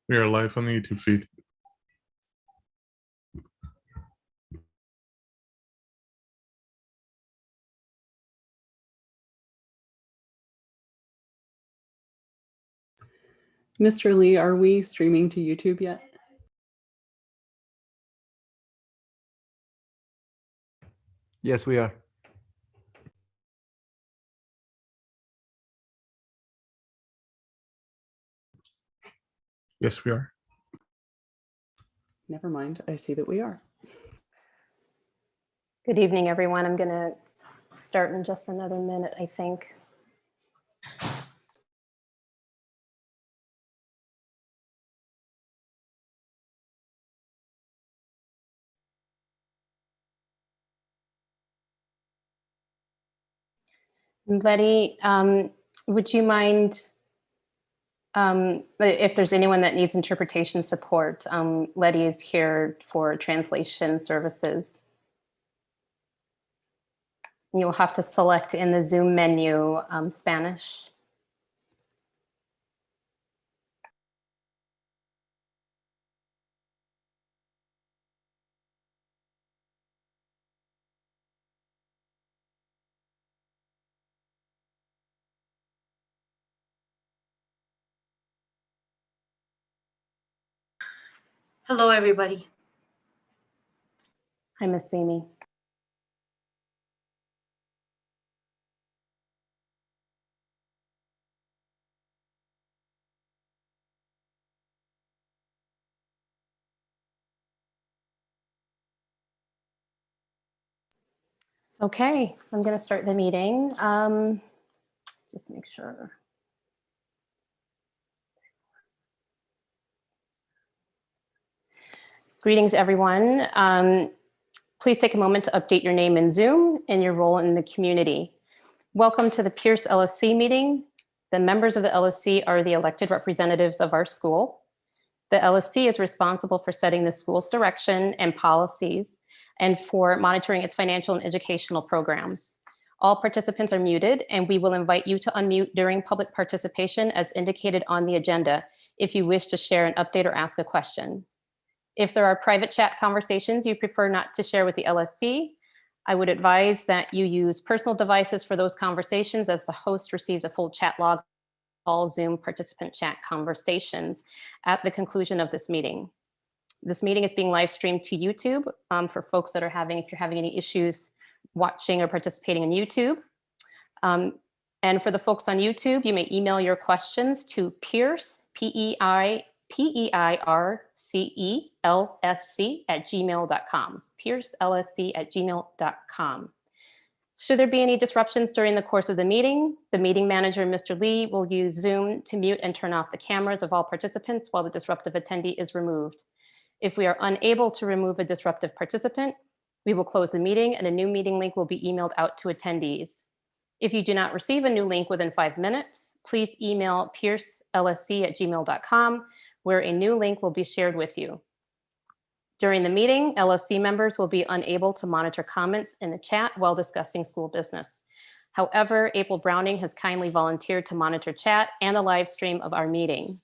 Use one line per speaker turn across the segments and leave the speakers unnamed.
We are live on the YouTube feed.
Mr. Lee, are we streaming to YouTube yet?
Yes, we are.
Yes, we are.
Never mind, I see that we are.
Good evening, everyone. I'm going to start in just another minute, I think. Letty, would you mind if there's anyone that needs interpretation support? Letty is here for translation services. You'll have to select in the Zoom menu Spanish.
Hello, everybody.
Hi, Miss Amy. Okay, I'm going to start the meeting. Just make sure. Greetings, everyone. Please take a moment to update your name in Zoom and your role in the community. Welcome to the Peirce LSC meeting. The members of the LSC are the elected representatives of our school. The LSC is responsible for setting the school's direction and policies and for monitoring its financial and educational programs. All participants are muted, and we will invite you to unmute during public participation as indicated on the agenda if you wish to share an update or ask a question. If there are private chat conversations you prefer not to share with the LSC, I would advise that you use personal devices for those conversations, as the host receives a full chat log of all Zoom participant chat conversations at the conclusion of this meeting. This meeting is being live streamed to YouTube for folks that are if you're having any issues watching or participating in YouTube. And for the folks on YouTube, you may email your questions to Peirce, PEIRCELSC@gmail.com. PeirceLSC@gmail.com. Should there be any disruptions during the course of the meeting manager, Mr. Lee, will use Zoom to mute and turn off the cameras of all participants while the disruptive attendee is removed. If we are unable to remove a disruptive participant, we will close the meeting and a new meeting link will be emailed out to attendees. If you do not receive a new link within 5 minutes, please email PeirceLSC@gmail.com, where a new link will be shared with you. During the meeting, LSC members will be unable to monitor comments in the chat while discussing school business. However, April Browning has kindly volunteered to monitor chat and the live stream of our meeting.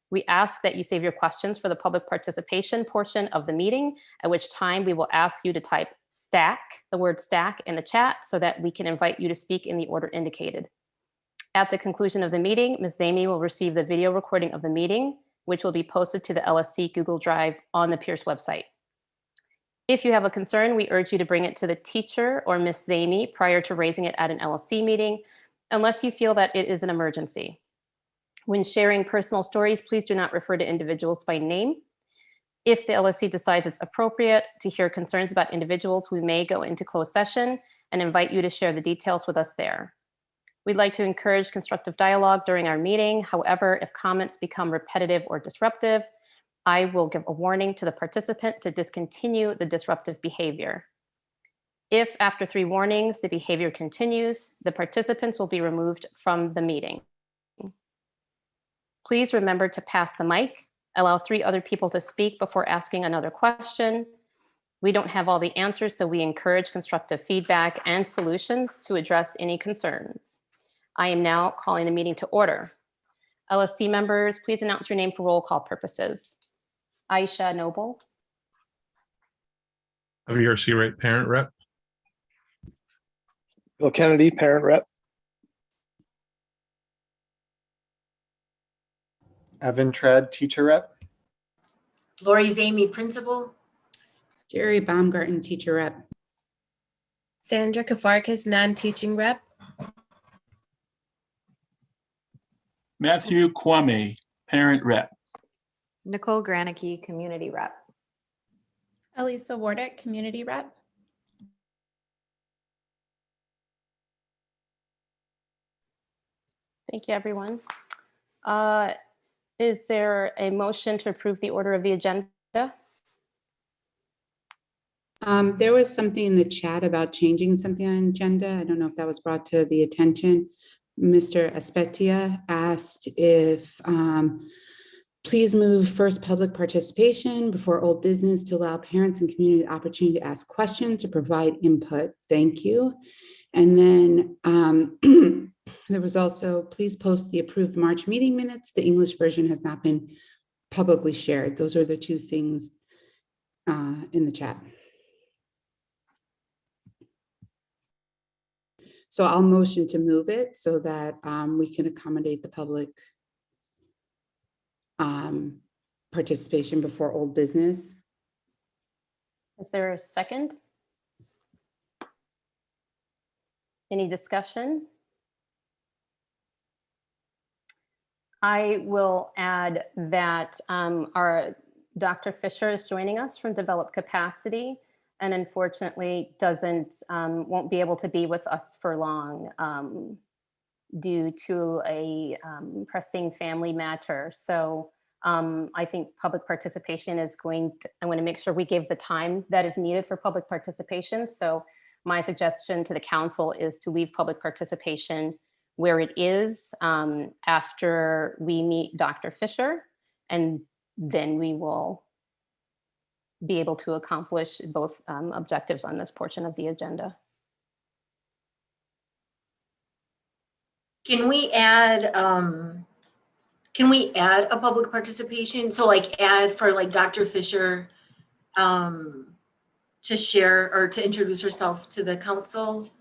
We ask that you save your questions for the public participation portion of the meeting, at which time we will ask you to type stack, the word stack, in the chat so that we can invite you to speak in the order indicated. At the conclusion of the meeting, Ms. Amy will receive the video recording of the meeting, which will be posted to the LSC Google Drive on the Peirce website. If you have a concern, we urge you to bring it to the teacher or Ms. Amy prior to raising it at an LSC meeting, unless you feel that it is an emergency. When sharing personal stories, please do not refer to individuals by name. If the LSC decides it's appropriate to hear concerns about individuals, we may go into closed session and invite you to share the details with us there. We'd like to encourage constructive dialogue during our meeting. However, if comments become repetitive or disruptive, I will give a warning to the participant to discontinue the disruptive behavior. If after 3 warnings, the behavior continues, the participants will be removed from the meeting. Please remember to pass the mic, allow 3 other people to speak before asking another question. We don't have all the answers, so we encourage constructive feedback and solutions to address any concerns. I am now calling the meeting to order. LSC members, please announce your name for roll call purposes. Aisha Noble,
Javier Seawright, parent rep.
Bill Kennedy, parent rep.
Evan Tread, teacher rep.
Lori Zamey, principal.
Jerry Baumgarten, teacher rep.
Sandra Kafarkas, non-teaching rep.
Matthew Kwame, parent rep.
Nicole Granicki, community rep.
Elisa Wardick, community rep.
thank you, everyone. Is there a motion to approve the order of the agenda?
There was something in the chat about changing something on agenda. I don't know if that was brought to the attention. Mr. Aspetia asked if please move first public participation before old business to allow parents and community the opportunity to ask questions to provide input. Thank you. And then there was also, please post the approved March meeting minutes. The English version has not been publicly shared. Those are the two things in the chat. So I'll motion to move it so that we can accommodate the public participation before old business.
Is there a second? Any discussion? I will add that our Dr. Fisher is joining us from Developed Capacity, and unfortunately won't be able to be with us for long due to a pressing family matter. So I think public participation is I want to make sure we give the time that is needed for public participation. So my suggestion to the council is to leave public participation where it is after we meet Dr. Fisher, and then we will be able to accomplish both objectives on this portion of the agenda.
Can we add a public participation? So like add for like Dr. Fisher to share or to introduce herself to the council,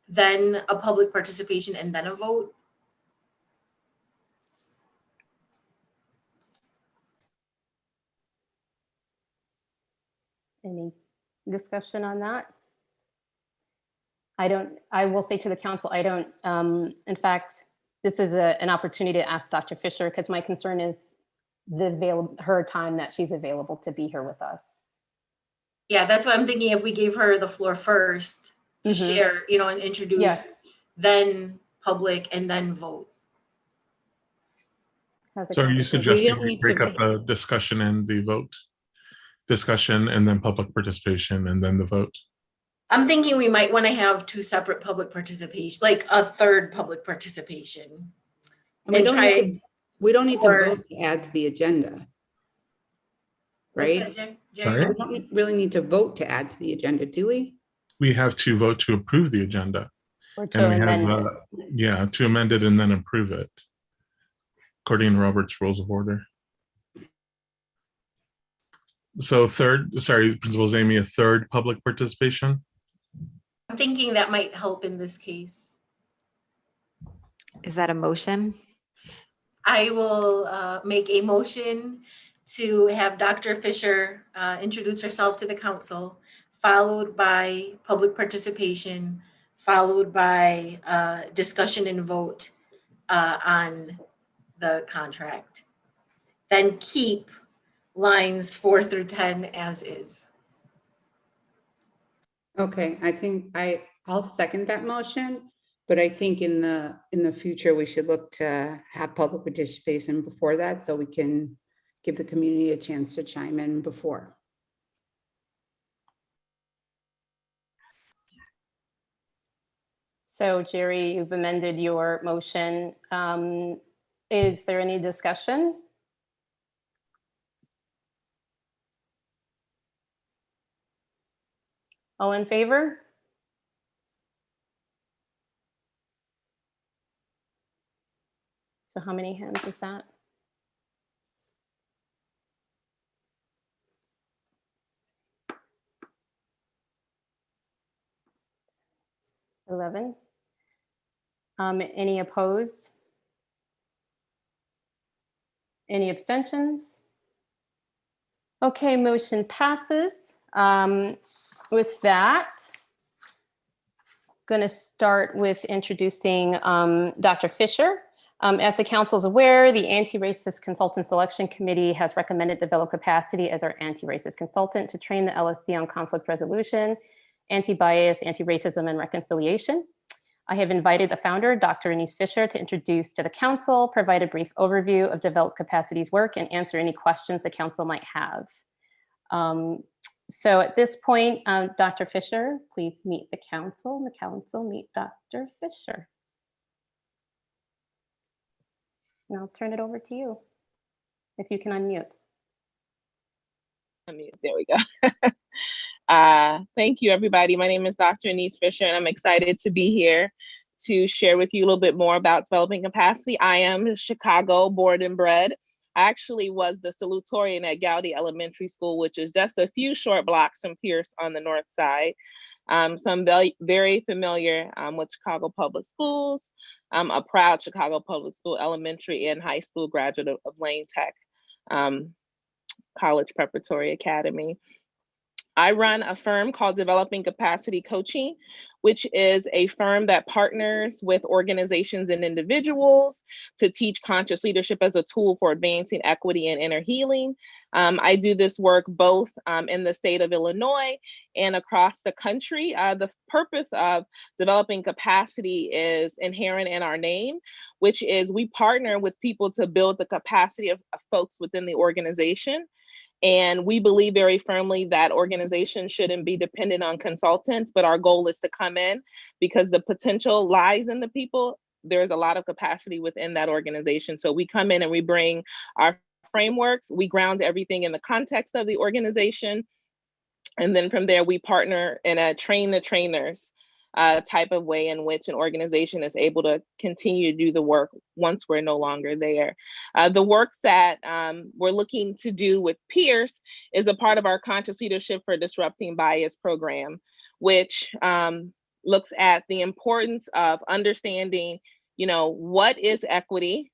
then a public participation and then a vote?
Any discussion on that? I will say to the council, in fact, this is an opportunity to ask Dr. Fisher, because my concern is her time that she's available to be here with us.
Yeah, that's what I'm thinking. If we gave her the floor first to share, and introduce,
Yes.
then public and then vote.
So are you suggesting
don't
we
need
break
to
up the discussion and the vote? Discussion and then public participation and then the vote?
I'm thinking we might want to have two separate public participation, like a third public participation.
And we don't need to vote to add to the agenda. Right?
Sorry?
We don't really need to vote to add to the agenda, do we?
We have to vote to approve the agenda.
Or to amend it.
To amend it and then approve it, according to Robert's Rules of Order. So Principal Zamey, a third public participation?
I'm thinking that might help in this case.
Is that a motion?
I will make a motion to have Dr. Fisher introduce herself to the council, followed by public participation, followed by discussion and vote on the contract. Then keep lines 4 through 10 as is.
Okay, I think I'll second that motion, but I think in the future, we should look to have public participation before that, so we can give the community a chance to chime in before.
So Jerry, you've amended your motion. Is there any discussion? All in favor? So how many hands is that? $11. Any opposed? Any abstentions? Okay, motion passes. With that, going to start with introducing Dr. Fisher. As the council is aware, the Anti-Racist Consultant Selection Committee has recommended develop capacity as our anti-racist consultant to train the LSC on conflict resolution, anti-bias, anti-racism, and reconciliation. I have invited the founder, Dr. Anise Fisher, to introduce to the council, provide a brief overview of developed capacities work, and answer any questions the council might have. So at this point, Dr. Fisher, please meet the council, and the council meet Dr. Fisher. And I'll turn it over to you, if you can unmute.
There we go. Thank you, everybody. My name is Dr. Anise Fisher, and I'm excited to be here to share with you a little bit more about developing capacity. I am Chicago born and bred. I actually was the salutatorian at Gowdy Elementary School, which is just a few short blocks from Peirce on the north side. So I'm very familiar with Chicago Public Schools. I'm a proud Chicago Public School elementary and high school graduate of Lane Tech College Preparatory Academy. I run a firm called Developing Capacity Coaching, which is a firm that partners with organizations and individuals to teach conscious leadership as a tool for advancing equity and inner healing. I do this work both in the state of Illinois and across the country. The purpose of developing capacity is inherent in our name, which is we partner with people to build the capacity of folks within the organization. And we believe very firmly that organizations shouldn't be dependent on consultants, but our goal is to come in because the potential lies in the people. There's a lot of capacity within that organization. So we come in and we bring our frameworks, we ground everything in the context of the organization. And then from there, we partner in a train the trainers type of way in which an organization is able to continue to do the work once we're no longer there. The work that we're looking to do with Peirce is a part of our Conscious Leadership for Disrupting Bias program, which looks at the importance of understanding, what is equity,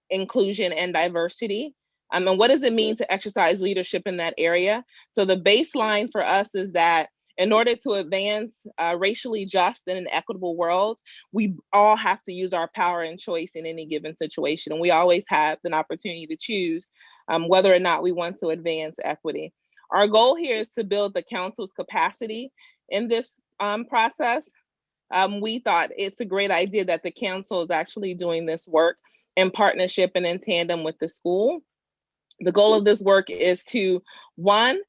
inclusion, and diversity. And what does it mean to exercise leadership in that area? So the baseline for us is that in order to advance a racially just and an equitable world, we all have to use our power and choice in any given situation. And we always have an opportunity to choose whether or not we want to advance equity. Our goal here is to build the council's capacity in this process. We thought it's a great idea that the council is actually doing this work in partnership and in tandem with the school. The goal of this work is to, one,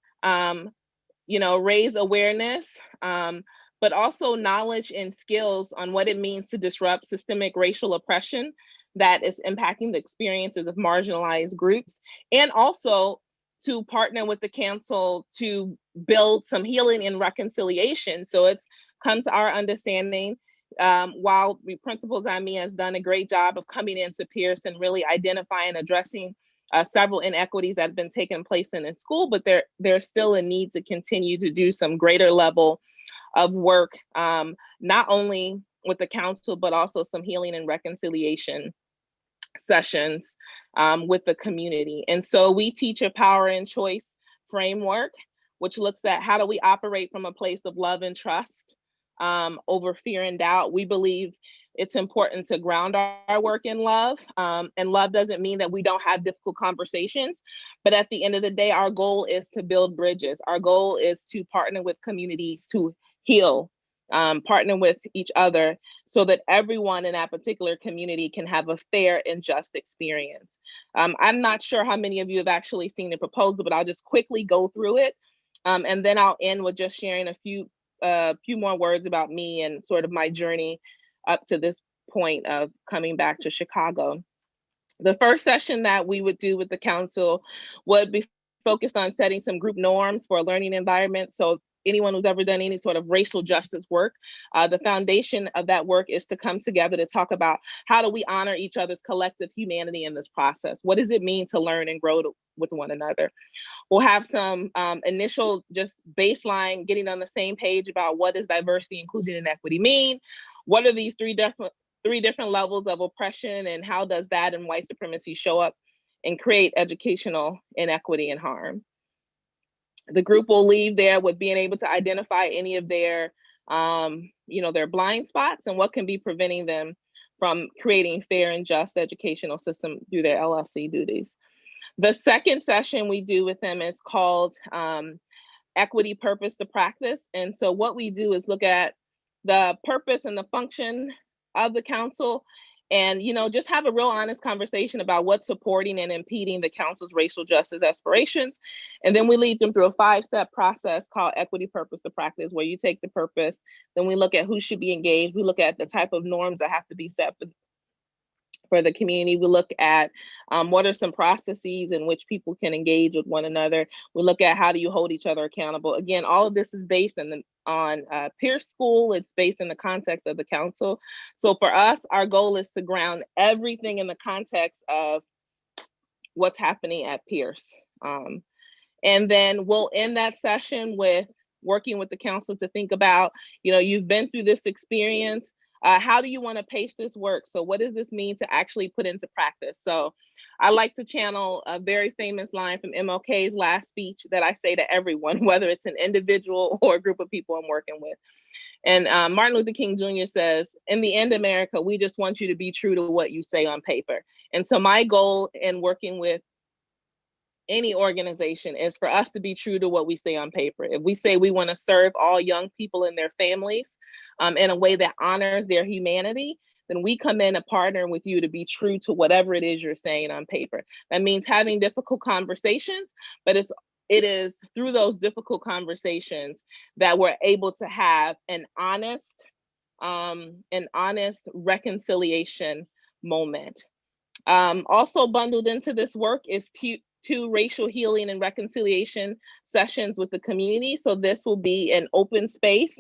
raise awareness, but also knowledge and skills on what it means to disrupt systemic racial oppression that is impacting the experiences of marginalized groups, and also to partner with the council to build some healing and reconciliation. So it's come to our understanding, while the Principal Zami has done a great job of coming into Peirce and really identifying and addressing several inequities that have been taking place in school, but there's still a need to continue to do some greater level of work, not only with the council, but also some healing and reconciliation sessions with the community. And so we teach a power and choice framework, which looks at how do we operate from a place of love and trust over fear and doubt. We believe it's important to ground our work in love. And love doesn't mean that we don't have difficult conversations, but at the end of the day, our goal is to build bridges. Our goal is to partner with communities to heal, partner with each other so that everyone in that particular community can have a fair and just experience. I'm not sure how many of you have actually seen the proposal, but I'll just quickly go through it. And then I'll end with just sharing a few more words about me and sort of my journey up to this point of coming back to Chicago. The first session that we would do with the council would be focused on setting some group norms for a learning environment. So anyone who's ever done any sort of racial justice work, the foundation of that work is to come together to talk about how do we honor each other's collective humanity in this process? What does it mean to learn and grow with one another? We'll have some initial just baseline, getting on the same page about what does diversity, inclusion, and equity mean? What are these three different levels of oppression, and how does that and white supremacy show up and create educational inequity and harm? The group will leave there with being able to identify any of their, their blind spots and what can be preventing them from creating fair and just educational system through their LSC duties. The second session we do with them is called Equity, Purpose to Practice. And so what we do is look at the purpose and the function of the council, and just have a real honest conversation about what's supporting and impeding the council's racial justice aspirations. And then we lead them through a 5-step process called Equity, Purpose to Practice, where you take the purpose, then we look at who should be engaged, we look at the type of norms that have to be set for the community. We look at what are some processes in which people can engage with one another. We look at how do you hold each other accountable. Again, all of this is based on Peirce School. It's based in the context of the council. So for us, our goal is to ground everything in the context of what's happening at Peirce. And then we'll end that session with working with the council to think about, you've been through this experience. How do you want to pace this work? So what does this mean to actually put into practice? So I like to channel a very famous line from MLK's last speech that I say to everyone, whether it's an individual or a group of people I'm working with. And Martin Luther King Jr. says, in the end, America, we just want you to be true to what you say on paper. And so my goal in working with any organization is for us to be true to what we say on paper. If we say we want to serve all young people and their families in a way that honors their humanity, then we come in and partner with you to be true to whatever it is you're saying on paper. That means having difficult conversations, but it is through those difficult conversations that we're able to have an honest reconciliation moment. Also bundled into this work is two racial healing and reconciliation sessions with the community. So this will be an open space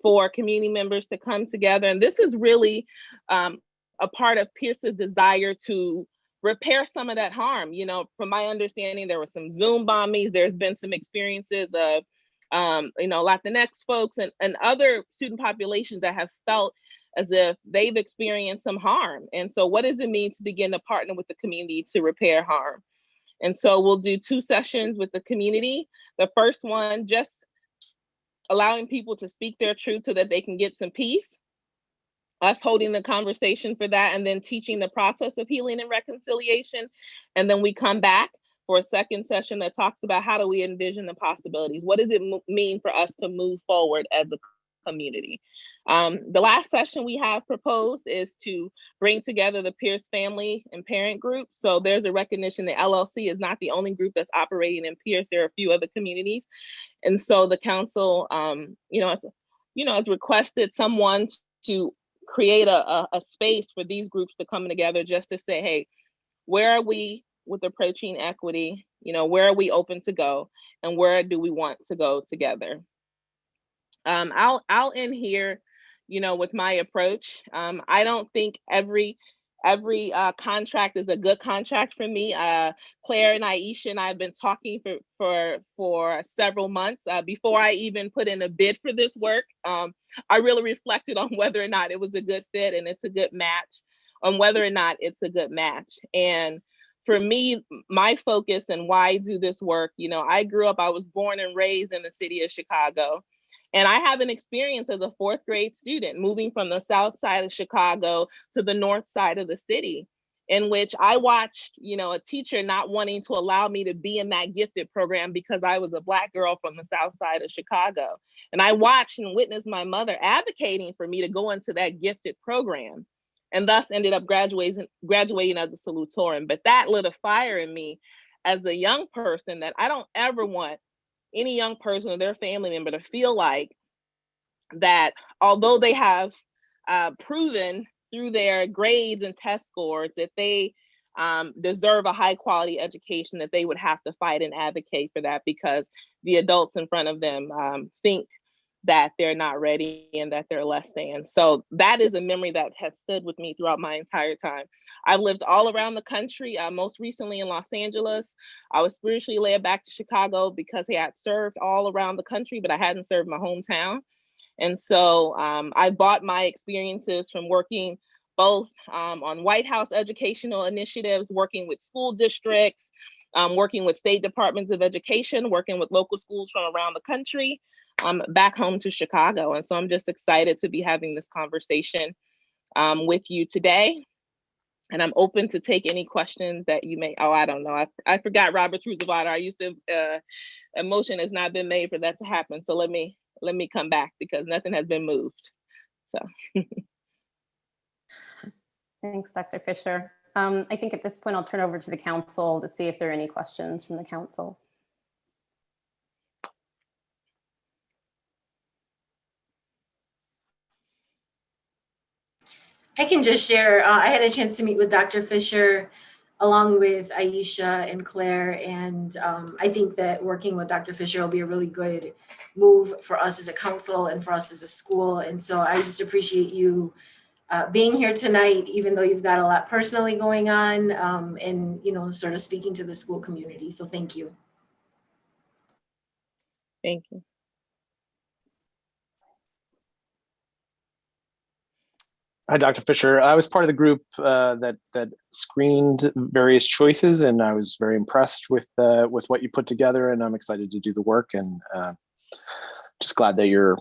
for community members to come together. And this is really a part of Peirce's desire to repair some of that harm. From my understanding, there were some Zoom bombings. There's been some experiences of, Latinx folks and other student populations that have felt as if they've experienced some harm. And so what does it mean to begin to partner with the community to repair harm? And so we'll do 2 sessions with the community. The first one, just allowing people to speak their truth so that they can get some peace, us holding the conversation for that, and then teaching the process of healing and reconciliation. And then we come back for a second session that talks about how do we envision the possibilities? What does it mean for us to move forward as a community? The last session we have proposed is to bring together the Peirce family and parent group. So there's a recognition that LLC is not the only group that's operating in Peirce. There are a few other communities. And so the council, has requested someone to create a space for these groups to come together just to say, hey, where are we with approaching equity? Where are we open to go? And where do we want to go together? I'll end here, with my approach. I don't think every contract is a good contract for me. Claire and Aisha and I have been talking for several months before I even put in a bid for this work. I really reflected on whether or not it was a good fit and it's a good match, on whether or not it's a good match. And for me, my focus and why I do this work, I was born and raised in the city of Chicago. And I have an experience as a 4th grade student moving from the south side of Chicago to the north side of the city, in which I watched, a teacher not wanting to allow me to be in that gifted program because I was a Black girl from the south side of Chicago. And I watched and witnessed my mother advocating for me to go into that gifted program, and thus ended up graduating as a salutatorian. But that lit a fire in me as a young person that I don't ever want any young person or their family member to feel like that, although they have proven through their grades and test scores that they deserve a high quality education, that they would have to fight and advocate for that because the adults in front of them think that they're not ready and that they're less than. So that is a memory that has stood with me throughout my entire time. I've lived all around the country, most recently in Los Angeles. I was spiritually led back to Chicago because I had served all around the country, but I hadn't served my hometown. And so I bought my experiences from working both on White House educational initiatives, working with school districts, working with state departments of education, working with local schools from around the country, back home to Chicago. And so I'm just excited to be having this conversation with you today. And I'm open to take any questions that you may, I don't know. I forgot Robert's Rules of Order. I used to, a motion has not been made for that to happen. So let me come back because nothing has been moved. So.
Thanks, Dr. Fisher. I think at this point, I'll turn over to the council to see if there are any questions from the council.
I can just share, I had a chance to meet with Dr. Fisher along with Aisha and Claire. And I think that working with Dr. Fisher will be a really good move for us as a council and for us as a school. And so I just appreciate you being here tonight, even though you've got a lot personally going on and, you know, sort of speaking to the school community. So thank you.
Thank you.
Hi, Dr. Fisher. I was part of the group that screened various choices, and I was very impressed with what you put together. And I'm excited to do the work, and just glad that you're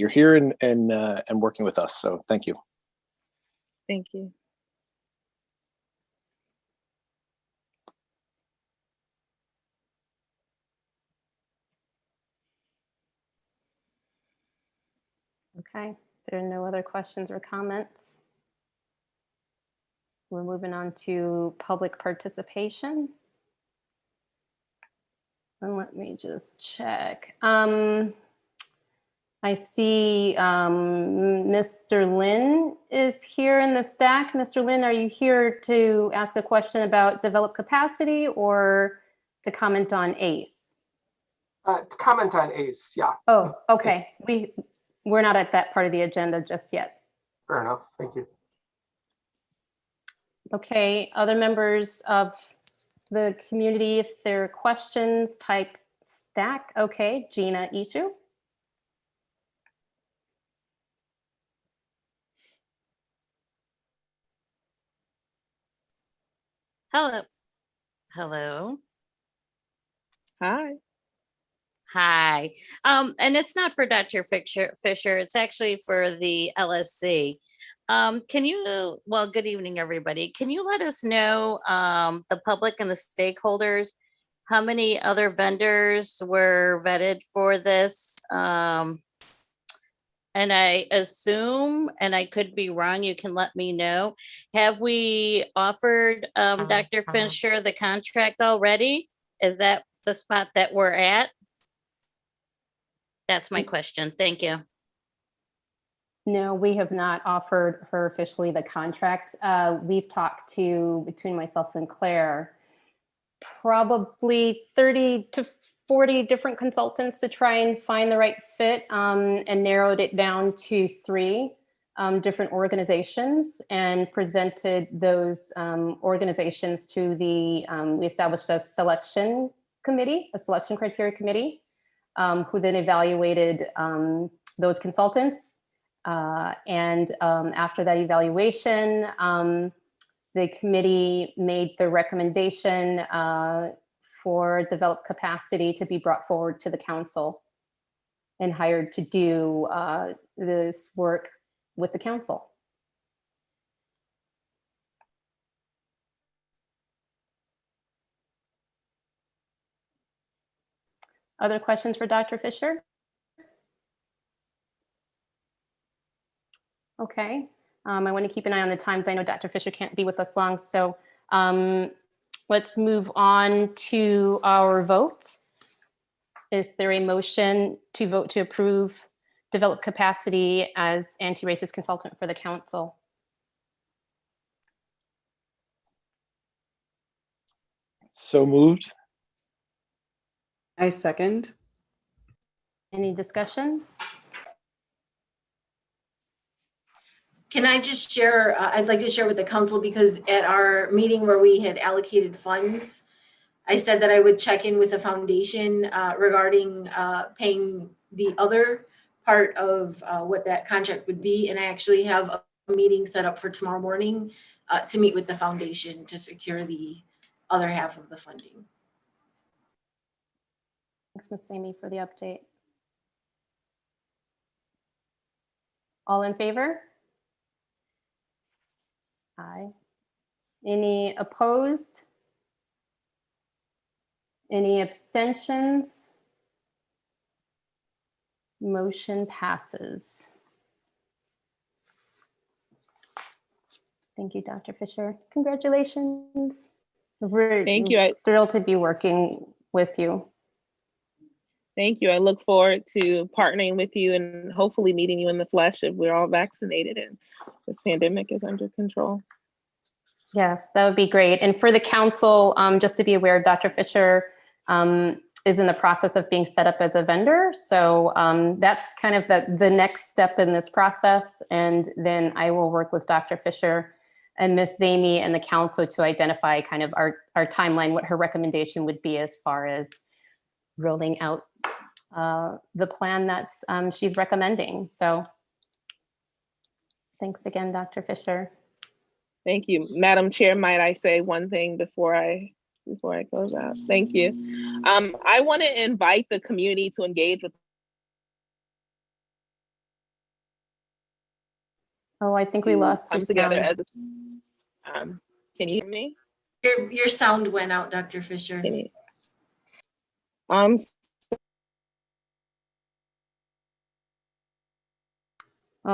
here and working with us. So thank you.
Thank you.
Okay, there are no other questions or comments. We're moving on to public participation. And let me just check. I see Mr. Lin is here in the stack. Mr. Lin, are you here to ask a question about developed capacity or to comment on ACE?
To comment on ACE, yeah.
Oh, okay. We're not at that part of the agenda just yet.
Fair enough, thank you.
Okay, other members of the community, if there are questions, type stack. Okay, Gina Ichu.
Hello. Hello.
Hi.
Hi. And it's not for Dr. Fisher, it's actually for the LSC. Well, good evening, everybody. Can you let us know, the public and the stakeholders, how many other vendors were vetted for this? And I assume, and I could be wrong, you can let me know, have we offered Dr. Fisher the contract already? Is that the spot that we're at? That's my question. Thank you.
No, we have not offered her officially the contract. We've talked to, between myself and Claire, probably 30 to 40 different consultants to try and find the right fit, and narrowed it down to 3 different organizations and presented those organizations to the, we established a selection committee, a selection criteria committee, who then evaluated those consultants. And after that evaluation, the committee made the recommendation for developed capacity to be brought forward to the council and hired to do this work with the council. Other questions for Dr. Fisher? Okay. I want to keep an eye on the times. I know Dr. Fisher can't be with us long, so let's move on to our vote. Is there a motion to vote to approve developed capacity as anti-racist consultant for the council?
So moved.
I second.
Any discussion?
Can I just share, I'd like to share with the council, because at our meeting where we had allocated funds, I said that I would check in with the foundation regarding paying the other part of what that contract would be. And I actually have a meeting set up for tomorrow morning to meet with the foundation to secure the other half of the funding.
Thanks, Ms. Amy, for the update. All in favor? Aye. Any opposed? Any abstentions? Motion passes. Thank you, Dr. Fisher. Congratulations. We're
Thank you.
thrilled to be working with you.
Thank you. I look forward to partnering with you and hopefully meeting you in the flesh if we're all vaccinated and this pandemic is under control.
Yes, that would be great. And for the council, just to be aware, Dr. Fisher is in the process of being set up as a vendor. So that's kind of the next step in this process. And then I will work with Dr. Fisher and Ms. Zamy and the council to identify kind of our timeline, what her recommendation would be as far as rolling out the plan that's she's recommending. So thanks again, Dr. Fisher.
Thank you. Madam Chair, might I say one thing before I close out? Thank you. I want to invite the community to engage with.
Oh, I think we lost
come
your
together
sound.
as a, can you hear me?
Your sound went out, Dr. Fisher.
Oh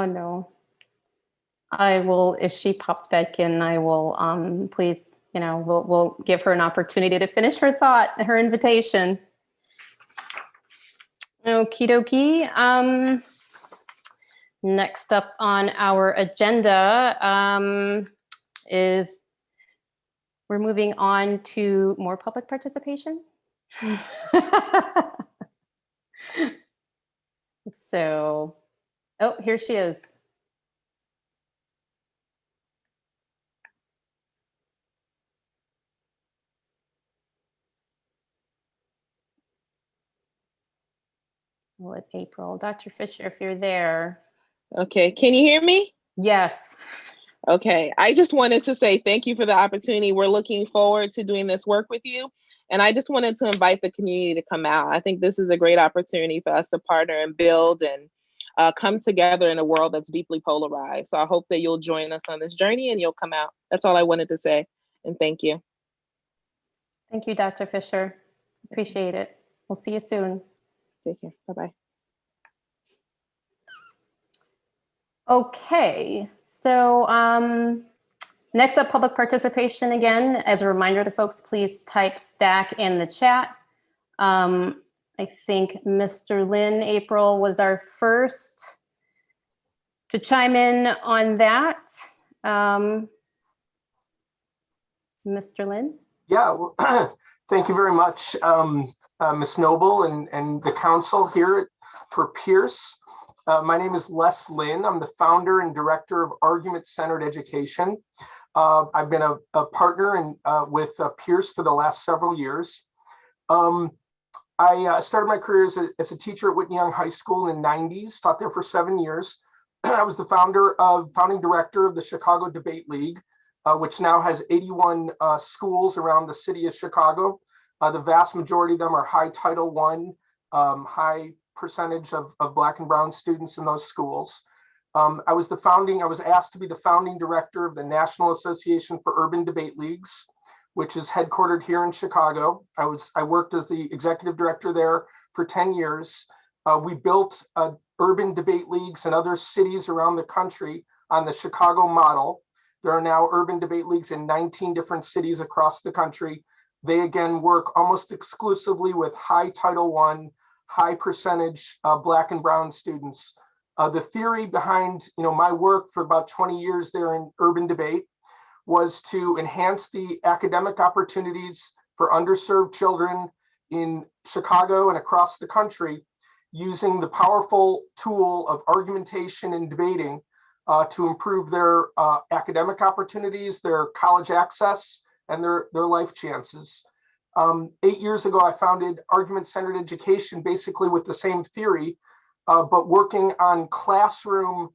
no. I will, if she pops back in, I will please, we'll give her an opportunity to finish her thought, her invitation. Okie dokie. Next up on our agenda is we're moving on to more public participation. So, oh, here she is. Let April, Dr. Fisher, if you're there.
Okay, can you hear me?
Yes.
Okay, I just wanted to say thank you for the opportunity. We're looking forward to doing this work with you. And I just wanted to invite the community to come out. I think this is a great opportunity for us to partner and build and come together in a world that's deeply polarized. So I hope that you'll join us on this journey and you'll come out. That's all I wanted to say. And thank you.
Thank you, Dr. Fisher. Appreciate it. We'll see you soon.
Take care. Bye-bye.
Okay, so next up, public participation again. As a reminder to folks, please type STACK in the chat. I think Mr. Lynn, April, was our first to chime in on that. Mr. Lynn?
Yeah, well, thank you very much, Ms. Noble and the council here for Peirce. My name is Les Lynn. I'm the founder and director of Argument-Centered Education. I've been a partner with Peirce for the last several years. I started my career as a teacher at Whitney Young High School in the 90s, taught there for 7 years. I was the founding director of the Chicago Debate League, which now has 81 schools around the city of Chicago. The vast majority of them are high Title I, high percentage of Black and Brown students in those schools. I was asked to be the founding director of the National Association for Urban Debate Leagues, which is headquartered here in Chicago. I worked as the executive director there for 10 years. We built urban debate leagues in other cities around the country on the Chicago model. There are now urban debate leagues in 19 different cities across the country. They again work almost exclusively with high Title I, high percentage Black and Brown students. The theory behind my work for about 20 years there in urban debate was to enhance the academic opportunities for underserved children in Chicago and across the country, using the powerful tool of argumentation and debating to improve their academic opportunities, their college access, and their life chances. 8 years ago, I founded Argument-Centered Education, basically with the same theory, but working on classroom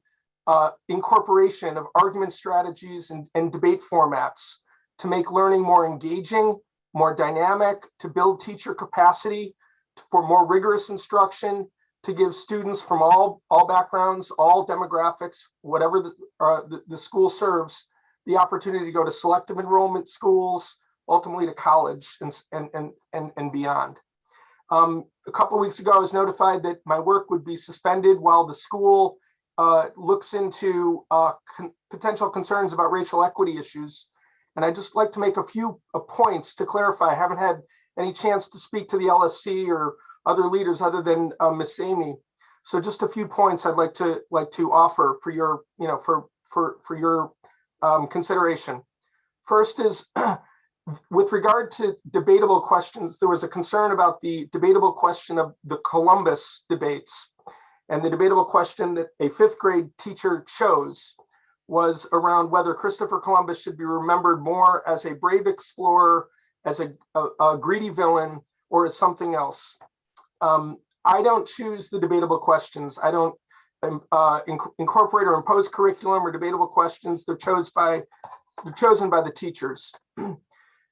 incorporation of argument strategies and debate formats to make learning more engaging, more dynamic, to build teacher capacity for more rigorous instruction, to give students from all backgrounds, all demographics, whatever the school serves, the opportunity to go to selective enrollment schools, ultimately to college and beyond. A couple of weeks ago, I was notified that my work would be suspended while the school looks into potential concerns about racial equity issues. And I'd just like to make a few points to clarify. I haven't had any chance to speak to the LSC or other leaders other than Miss Amy. So just a few points I'd like to offer for your, for your consideration. First is, with regard to debatable questions, there was a concern about the debatable question of the Columbus debates. And the debatable question that a 5th grade teacher chose was around whether Christopher Columbus should be remembered more as a brave explorer, as a greedy villain, or as something else. I don't choose the debatable questions. I don't incorporate or impose curriculum or debatable questions. They're chosen by the teachers.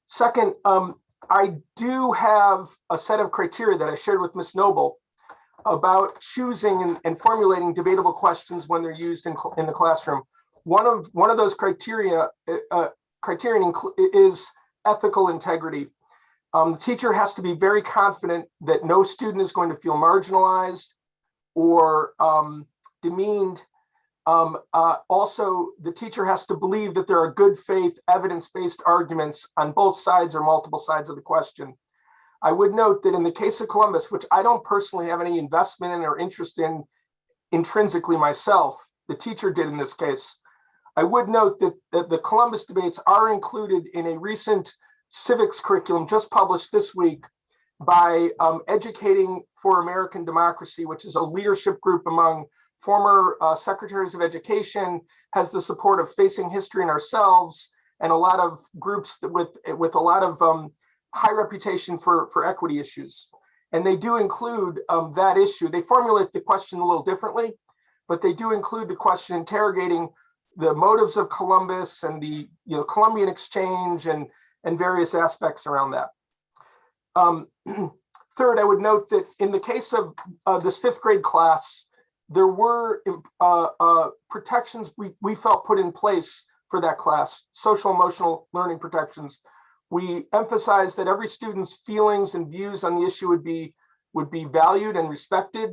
Second, I do have a set of criteria that I shared with Ms. Noble about choosing and formulating debatable questions when they're used in the classroom. One of those criterion is ethical integrity. The teacher has to be very confident that no student is going to feel marginalized or demeaned. Also, the teacher has to believe that there are good faith, evidence-based arguments on both sides or multiple sides of the question. I would note that in the case of Columbus, which I don't personally have any investment in or interest in intrinsically myself, the teacher did in this case. I would note that the Columbus debates are included in a recent civics curriculum just published this week by Educating for American Democracy, which is a leadership group among former secretaries of education, has the support of Facing History and Ourselves, and a lot of groups with a lot of high reputation for equity issues. And they do include that issue. They formulate the question a little differently, but they do include the question interrogating the motives of Columbus and the Columbian Exchange and various aspects around that. Third, I would note that in the case of this 5th grade class, there were protections we felt put in place for that class, social emotional learning protections. We emphasized that every student's feelings and views on the issue would be valued and respected.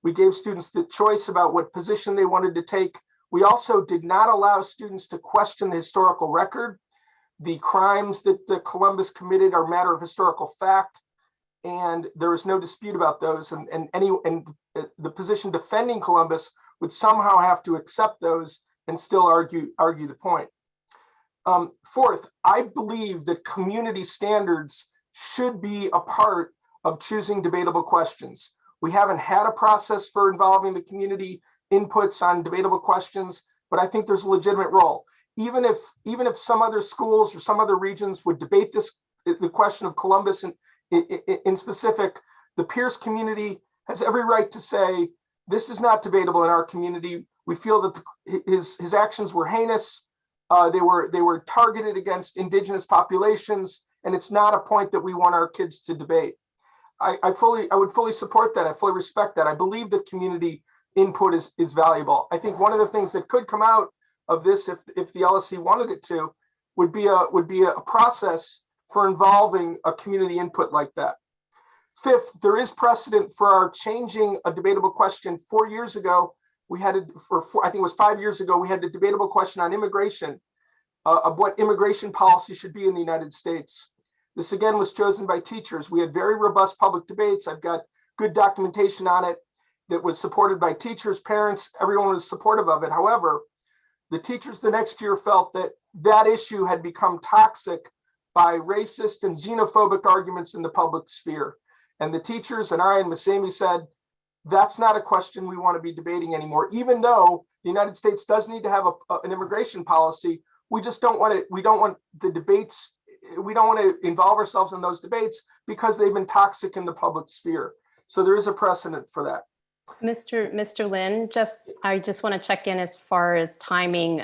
We gave students the choice about what position they wanted to take. We also did not allow students to question the historical record. The crimes that Columbus committed are a matter of historical fact, and there is no dispute about those. And the position defending Columbus would somehow have to accept those and still argue the point. Fourth, I believe that community standards should be a part of choosing debatable questions. We haven't had a process for involving the community inputs on debatable questions, but I think there's a legitimate role. Even if some other schools or some other regions would debate the question of Columbus in specific, the Peirce community has every right to say, this is not debatable in our community. We feel that his actions were heinous. They were targeted against indigenous populations, and it's not a point that we want our kids to debate. I would fully support that. I fully respect that. I believe that community input is valuable. I think one of the things that could come out of this, if the LSC wanted it to, would be a process for involving a community input like that. Fifth, there is precedent for our changing a debatable question. 4 years ago, we had I think it was 5 years ago, we had a debatable question on immigration, of what immigration policy should be in the United States. This again was chosen by teachers. We had very robust public debates. I've got good documentation on it that was supported by teachers, parents, everyone was supportive of it. However, the teachers the next year felt that issue had become toxic by racist and xenophobic arguments in the public sphere. And the teachers and I and Ms. Amy said, that's not a question we want to be debating anymore. Even though the United States does need to have an immigration policy, we just don't want it. We don't want the debates. We don't want to involve ourselves in those debates because they've been toxic in the public sphere. So there is a precedent for that.
Mr. Lin, I just want to check in as far as timing.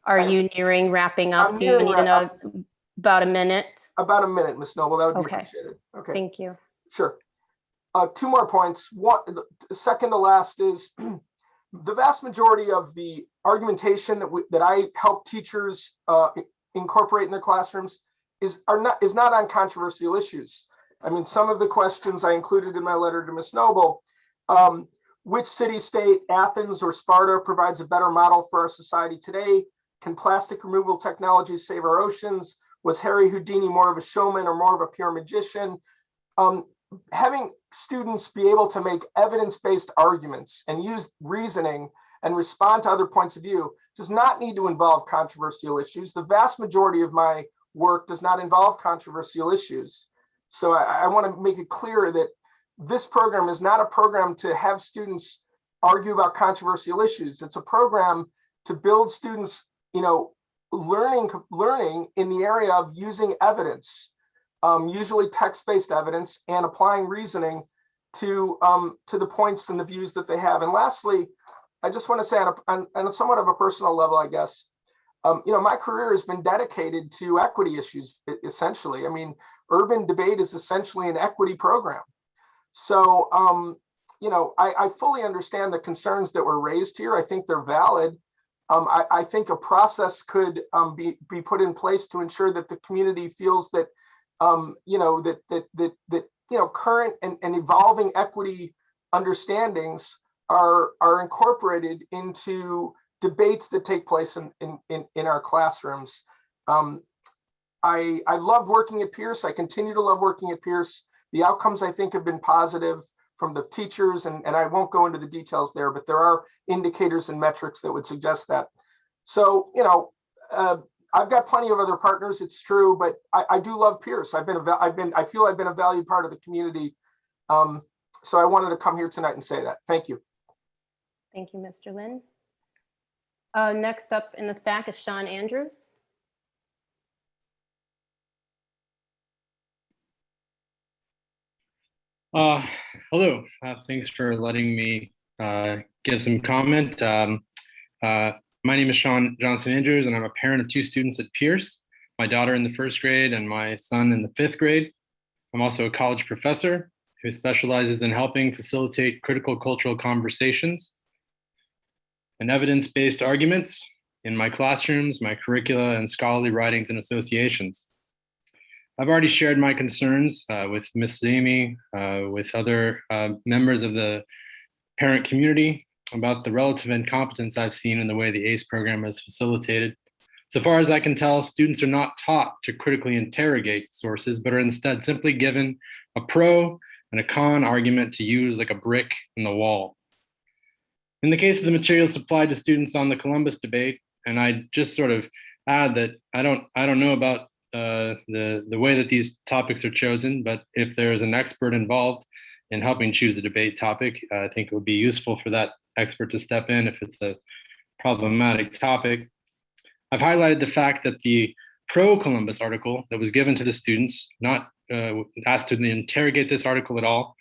Are you nearing wrapping up? Do you need about a minute?
About a minute, Ms. Noble, that would be
Okay.
appreciated. Okay.
Thank you.
Sure. Two more points. One, the second to last is the vast majority of the argumentation that I help teachers incorporate in their classrooms is not on controversial issues. I mean, some of the questions I included in my letter to Ms. Noble, which city-state, Athens or Sparta, provides a better model for our society today? Can plastic removal technologies save our oceans? Was Harry Houdini more of a showman or more of a pure magician? Having students be able to make evidence-based arguments and use reasoning and respond to other points of view does not need to involve controversial issues. The vast majority of my work does not involve controversial issues. So I want to make it clear that this program is not a program to have students argue about controversial issues. It's a program to build students, learning in the area of using evidence, usually text-based evidence, and applying reasoning to the points and the views that they have. And lastly, I just want to say on a somewhat of a personal level, I guess, my career has been dedicated to equity issues, essentially. I mean, urban debate is essentially an equity program. So, I fully understand the concerns that were raised here. I think they're valid. I think a process could be put in place to ensure that the community feels that, current and evolving equity understandings are incorporated into debates that take place in our classrooms. I loved working at Peirce. I continue to love working at Peirce. The outcomes, I think, have been positive from the teachers, and I won't go into the details there, but there are indicators and metrics that would suggest that. So, I've got plenty of other partners, it's true, but I do love Peirce. I feel I've been a valued part of the community. So I wanted to come here tonight and say that. Thank you.
Thank you, Mr. Lin. Next up in the stack is Sean Andrews.
Hello, thanks for letting me give some comment. My name is Sean Johnson Andrews, and I'm a parent of two students at Peirce, my daughter in the 1st grade and my son in the 5th grade. I'm also a college professor who specializes in helping facilitate critical cultural conversations and evidence-based arguments in my classrooms, my curricula, and scholarly writings and associations. I've already shared my concerns with Ms. Amy, with other members of the parent community about the relative incompetence I've seen in the way the ACE program is facilitated. So far as I can tell, students are not taught to critically interrogate sources, but are instead simply given a pro and a con argument to use like a brick in the wall. In the case of the materials supplied to students on the Columbus debate, and I just sort of add that I don't know about the way that these topics are chosen, but if there's an expert involved in helping choose a debate topic, I think it would be useful for that expert to step in if it's a problematic topic. I've highlighted the fact that the pro-Columbus article that was given to the students, not asked to interrogate this article at all.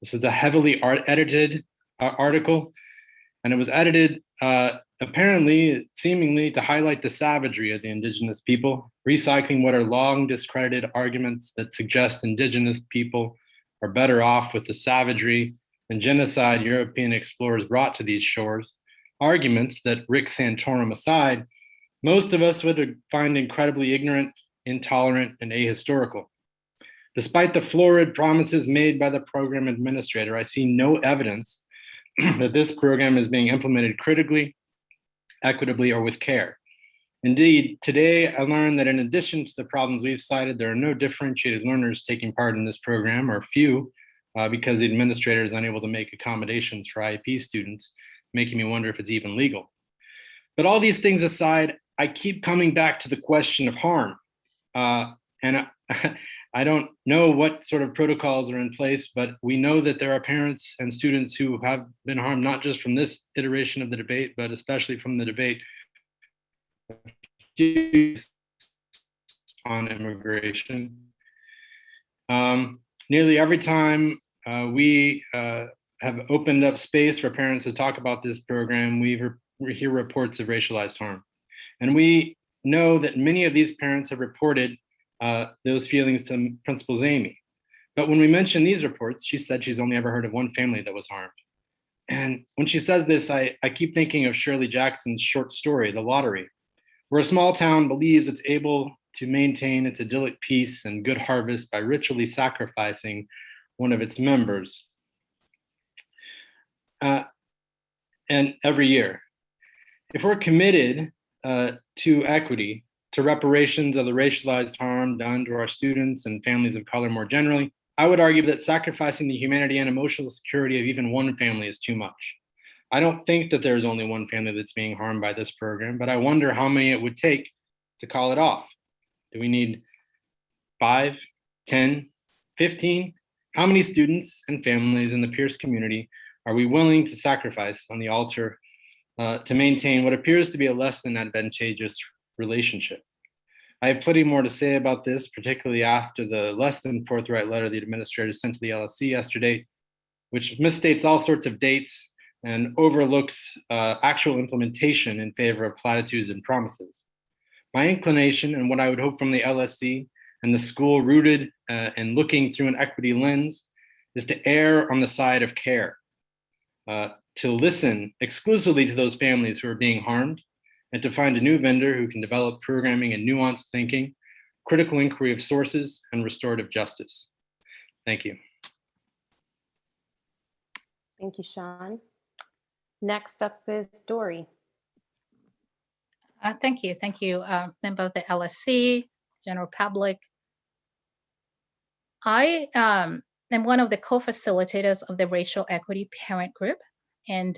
This is a heavily edited article, and it was edited apparently, seemingly, to highlight the savagery of the indigenous people, recycling what are long discredited arguments that suggest indigenous people are better off with the savagery and genocide European explorers brought to these shores, arguments that, Rick Santorum aside, most of us would find incredibly ignorant, intolerant, and ahistorical. Despite the florid promises made by the program administrator, I see no evidence that this program is being implemented critically, equitably, or with care. Indeed, today I learned that in addition to the problems we've cited, there are no differentiated learners taking part in this program, or few, because the administrator is unable to make accommodations for IEP students, making me wonder if it's even legal. But all these things aside, I keep coming back to the question of harm. And I don't know what sort of protocols are in place, but we know that there are parents and students who have been harmed, not just from this iteration of the debate, but especially from the debate on immigration. Nearly every time we have opened up space for parents to talk about this program, we hear reports of racialized harm. And we know that many of these parents have reported those feelings to Principal Zamey. But when we mention these reports, she said she's only ever heard of one family that was harmed. And when she says this, I keep thinking of Shirley Jackson's short story, The Lottery, where a small town believes it's able to maintain its idyllic peace and good harvest by ritually sacrificing one of its members. And every year, if we're committed to equity, to reparations of the racialized harm done to our students and families of color more generally, I would argue that sacrificing the humanity and emotional security of even one family is too much. I don't think that there's only one family that's being harmed by this program, but I wonder how many it would take to call it off. Do we need 5, 10, 15? How many students and families in the Peirce community are we willing to sacrifice on the altar to maintain what appears to be a less than advantageous relationship? I have plenty more to say about this, particularly after the less than forthright letter the administrator sent to the LSC yesterday, which misstates all sorts of dates and overlooks actual implementation in favor of platitudes and promises. My inclination and what I would hope from the LSC and the school rooted and looking through an equity lens is to err on the side of care, to listen exclusively to those families who are being harmed, and to find a new vendor who can develop programming and nuanced thinking, critical inquiry of sources, and restorative justice. Thank you.
Thank you, Sean. Next up is Dory.
Thank you. Thank you, member of the LSC, general public. I am one of the co-facilitators of the Racial Equity Parent Group, and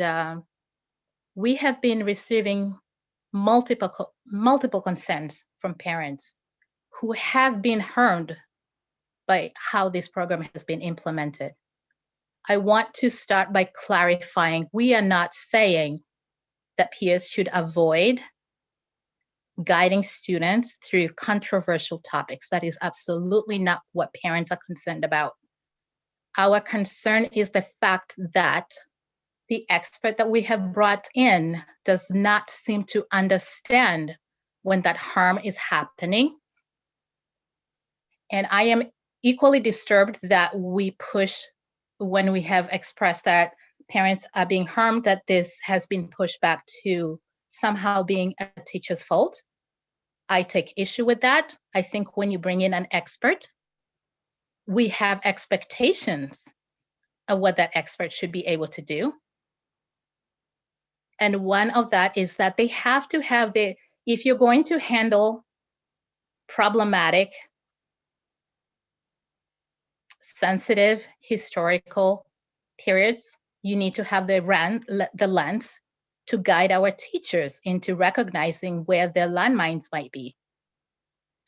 we have been receiving multiple consents from parents who have been harmed by how this program has been implemented. I want to start by clarifying, we are not saying that peers should avoid guiding students through controversial topics. That is absolutely not what parents are concerned about. Our concern is the fact that the expert that we have brought in does not seem to understand when that harm is happening. And I am equally disturbed that we push, when we have expressed that parents are being harmed, that this has been pushed back to somehow being a teacher's fault. I take issue with that. I think when you bring in an expert, we have expectations of what that expert should be able to do. And one of that is that they have to have if you're going to handle problematic, sensitive, historical periods, you need to have the lens to guide our teachers into recognizing where their landmines might be,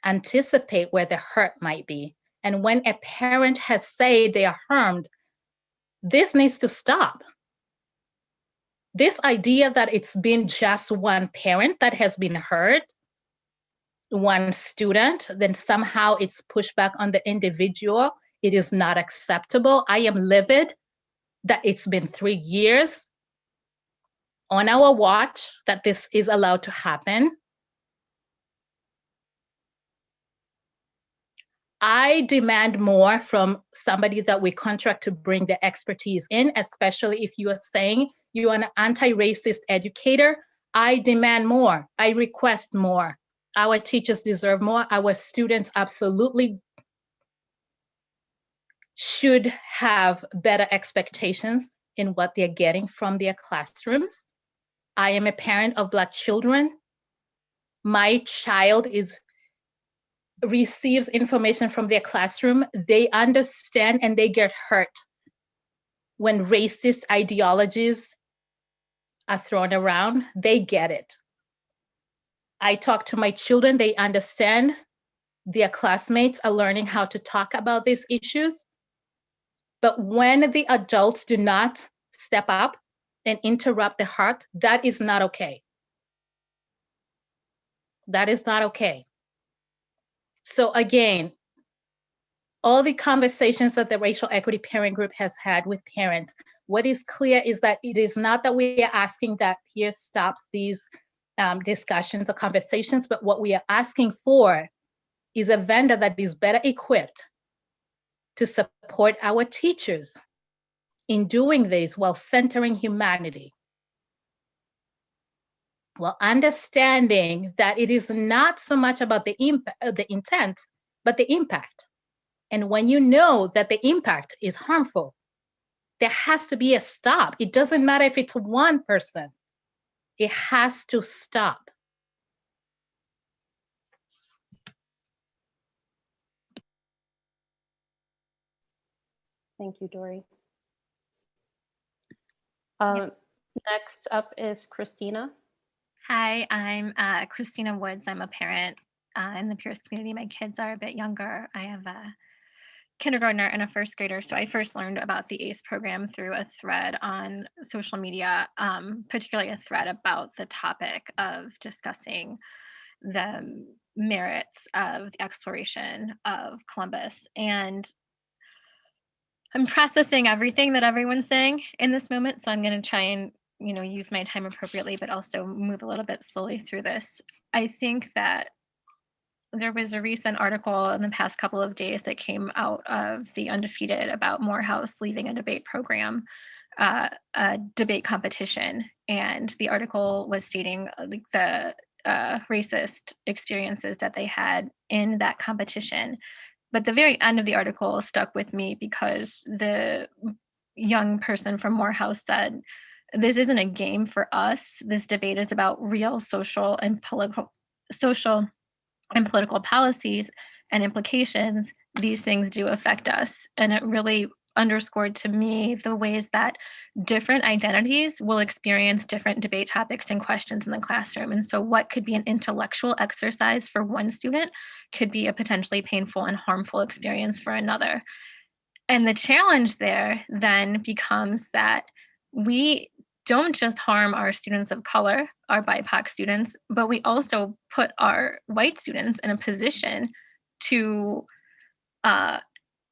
anticipate where the hurt might be. And when a parent has said they are harmed, this needs to stop. This idea that it's been just one parent that has been hurt, one student, then somehow it's pushed back on the individual, it is not acceptable. I am livid that it's been 3 years on our watch that this is allowed to happen. I demand more from somebody that we contract to bring the expertise in, especially if you are saying you are an anti-racist educator. I demand more. I request more. Our teachers deserve more. Our students absolutely should have better expectations in what they're getting from their classrooms. I am a parent of Black children. My child receives information from their classroom. They understand and they get hurt when racist ideologies are thrown around. They get it. I talk to my children, they understand their classmates are learning how to talk about these issues. But when the adults do not step up and interrupt the heart, that is not okay. That is not okay. So again, all the conversations that the Racial Equity Parent Group has had with parents, what is clear is that it is not that we are asking that Peirce stops these discussions or conversations, but what we are asking for is a vendor that is better equipped to support our teachers in doing this while centering humanity, while understanding that it is not so much about the intent, but the impact. And when you know that the impact is harmful, there has to be a stop. It doesn't matter if it's one person, it has to stop.
Thank you, Dory. Next up is Christina.
Hi, I'm Christina Woods. I'm a parent in the Peirce community. My kids are a bit younger. I have a kindergartner and a first grader. So I first learned about the ACE program through a thread on social media, particularly a thread about the topic of discussing the merits of the exploration of Columbus. And I'm processing everything that everyone's saying in this moment. So I'm going to try and, use my time appropriately, but also move a little bit slowly through this. I think that there was a recent article in the past couple of days that came out of the Undefeated about Morehouse leaving a debate program, a debate competition. And the article was stating the racist experiences that they had in that competition. But the very end of the article stuck with me because the young person from Morehouse said, "This isn't a game for us. This debate is about real social and political policies and implications. These things do affect us." And it really underscored to me the ways that different identities will experience different debate topics and questions in the classroom. And so what could be an intellectual exercise for one student could be a potentially painful and harmful experience for another. And the challenge there then becomes that we don't just harm our students of color, our BIPOC students, but we also put our white students in a position to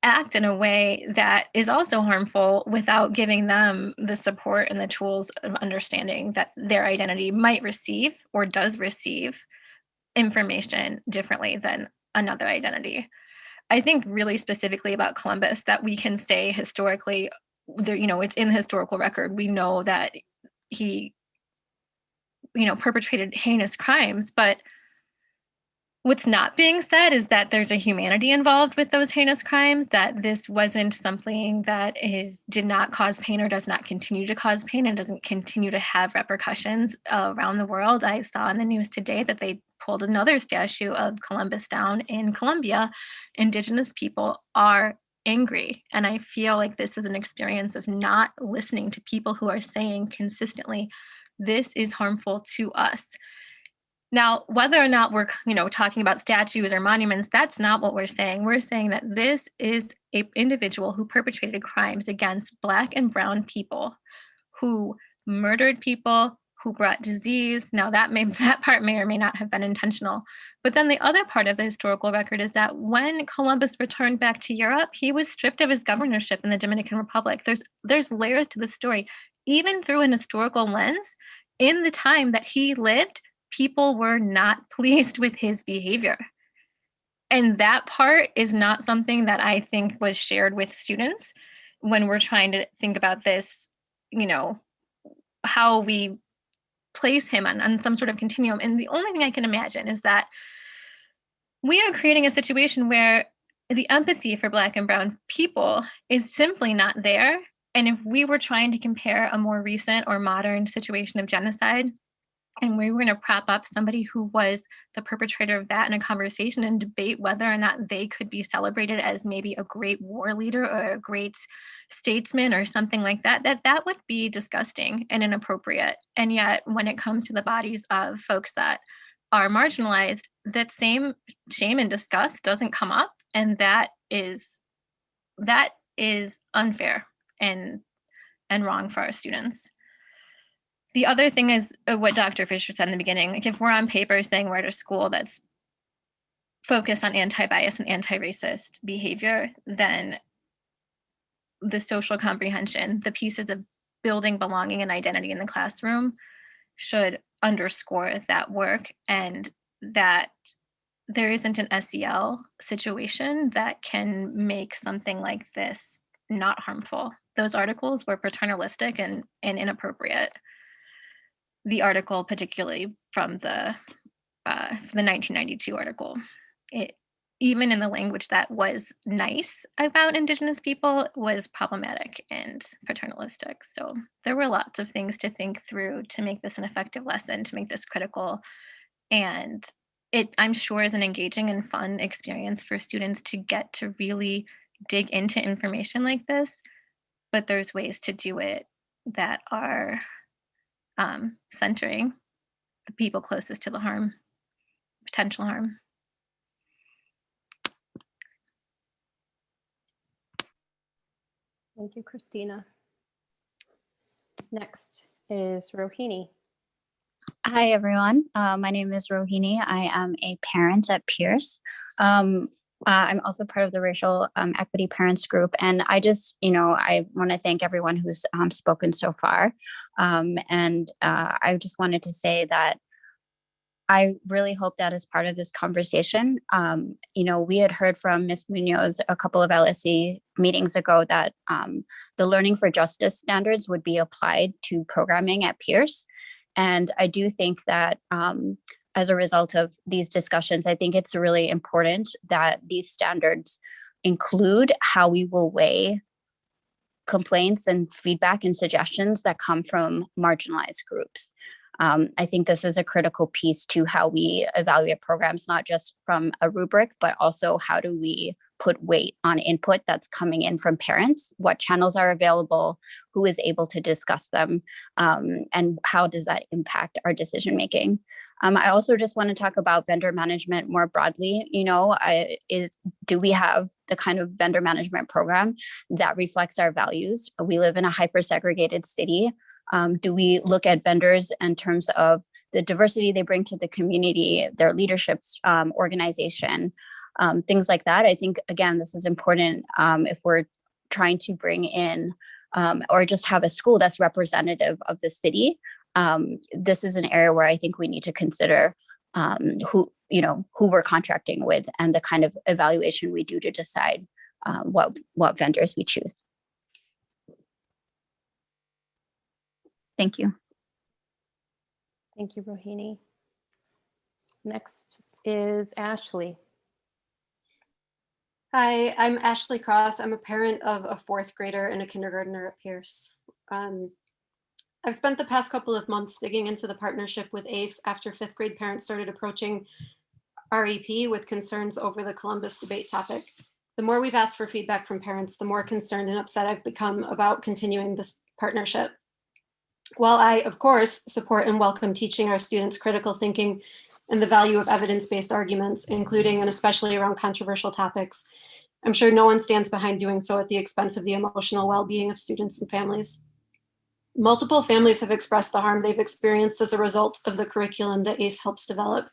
act in a way that is also harmful without giving them the support and the tools of understanding that their identity might receive or does receive information differently than another identity. I think really specifically about Columbus that we can say historically, there, it's in the historical record. We know that he, perpetrated heinous crimes, but what's not being said is that there's a humanity involved with those heinous crimes, that this wasn't something that did not cause pain or does not continue to cause pain and doesn't continue to have repercussions around the world. I saw in the news today that they pulled another statue of Columbus down in Colombia. Indigenous people are angry. And I feel like this is an experience of not listening to people who are saying consistently, this is harmful to us. Now, whether or not we're, talking about statues or monuments, that's not what we're saying. We're saying that this is an individual who perpetrated crimes against Black and Brown people, who murdered people, who brought disease. Now, that part may or may not have been intentional. But then the other part of the historical record is that when Columbus returned back to Europe, he was stripped of his governorship in the Dominican Republic. There's layers to the story. Even through an historical lens, in the time that he lived, people were not pleased with his behavior. And that part is not something that I think was shared with students when we're trying to think about this, how we place him on some sort of continuum. And the only thing I can imagine is that we are creating a situation where the empathy for Black and Brown people is simply not there. And if we were trying to compare a more recent or modern situation of genocide, and we were going to prop up somebody who was the perpetrator of that in a conversation and debate whether or not they could be celebrated as maybe a great war leader or a great statesman or something like that, that would be disgusting and inappropriate. And yet when it comes to the bodies of folks that are marginalized, that same shame and disgust doesn't come up, and that is unfair and wrong for our students. The other thing is what Dr. Fisher said in the beginning. Like, if we're on paper saying we're at a school that's focused on anti-bias and anti-racist behavior, then the social comprehension, the pieces of building belonging and identity in the classroom should underscore that work, and that there isn't an SEL situation that can make something like this not harmful. Those articles were paternalistic and inappropriate. The article, particularly from the 1992 article, even in the language that was nice about Indigenous people, was problematic and paternalistic. So there were lots of things to think through to make this an effective lesson, to make this critical. And it, I'm sure, is an engaging and fun experience for students to get to really dig into information like this. But there's ways to do it that are centering the people closest to the harm, potential harm.
Thank you, Christina. Next is Rohini.
Hi, everyone. My name is Rohini. I am a parent at Peirce. I'm also part of the Racial Equity Parents Group. And I just, I want to thank everyone who's spoken so far. I just wanted to say that I really hope that as part of this conversation, we had heard from Ms. Munoz a couple of LSC meetings ago that the Learning for Justice standards would be applied to programming at Peirce. And I do think that as a result of these discussions, I think it's really important that these standards include how we will weigh complaints and feedback and suggestions that come from marginalized groups. I think this is a critical piece to how we evaluate programs, not just from a rubric, but also how do we put weight on input that's coming in from parents, what channels are available, who is able to discuss them, and how does that impact our decision making. I also just want to talk about vendor management more broadly. Do we have the kind of vendor management program that reflects our values? We live in a hyper-segregated city. Do we look at vendors in terms of the diversity they bring to the community, their leadership's organization, things like that? I think, again, this is important if we're trying to bring in or just have a school that's representative of the city. This is an area where I think we need to consider who we're contracting with and the kind of evaluation we do to decide what vendors we choose. Thank you.
Thank you, Rohini. Next is Ashley.
Hi, I'm Ashley Cross. I'm a parent of a 4th grader and a kindergartner at Peirce. I've spent the past couple of months digging into the partnership with ACE after 5th grade parents started approaching REP with concerns over the Columbus debate topic. The more we've asked for feedback from parents, the more concerned and upset I've become about continuing this partnership. While I, of course, support and welcome teaching our students critical thinking and the value of evidence-based arguments, including and especially around controversial topics, I'm sure no one stands behind doing so at the expense of the emotional well-being of students and families. Multiple families have expressed the harm they've experienced as a result of the curriculum that ACE helps develop,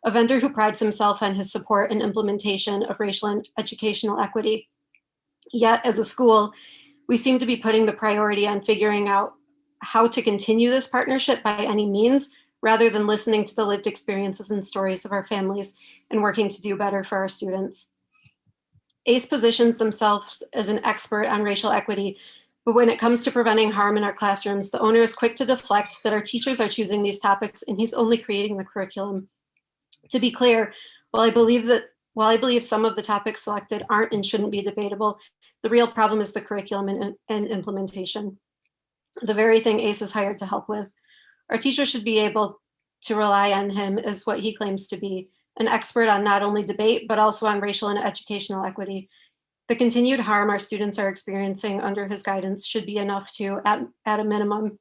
a vendor who prides himself on his support and implementation of racial and educational equity. Yet, as a school, we seem to be putting the priority on figuring out how to continue this partnership by any means, rather than listening to the lived experiences and stories of our families and working to do better for our students. ACE positions themselves as an expert on racial equity, but when it comes to preventing harm in our classrooms, the owner is quick to deflect that our teachers are choosing these topics and he's only creating the curriculum. To be clear, while I believe some of the topics selected aren't and shouldn't be debatable, the real problem is the curriculum and implementation, the very thing ACE is hired to help with. Our teachers should be able to rely on him as what he claims to be, an expert on not only debate, but also on racial and educational equity. The continued harm our students are experiencing under his guidance should be enough to, at a minimum,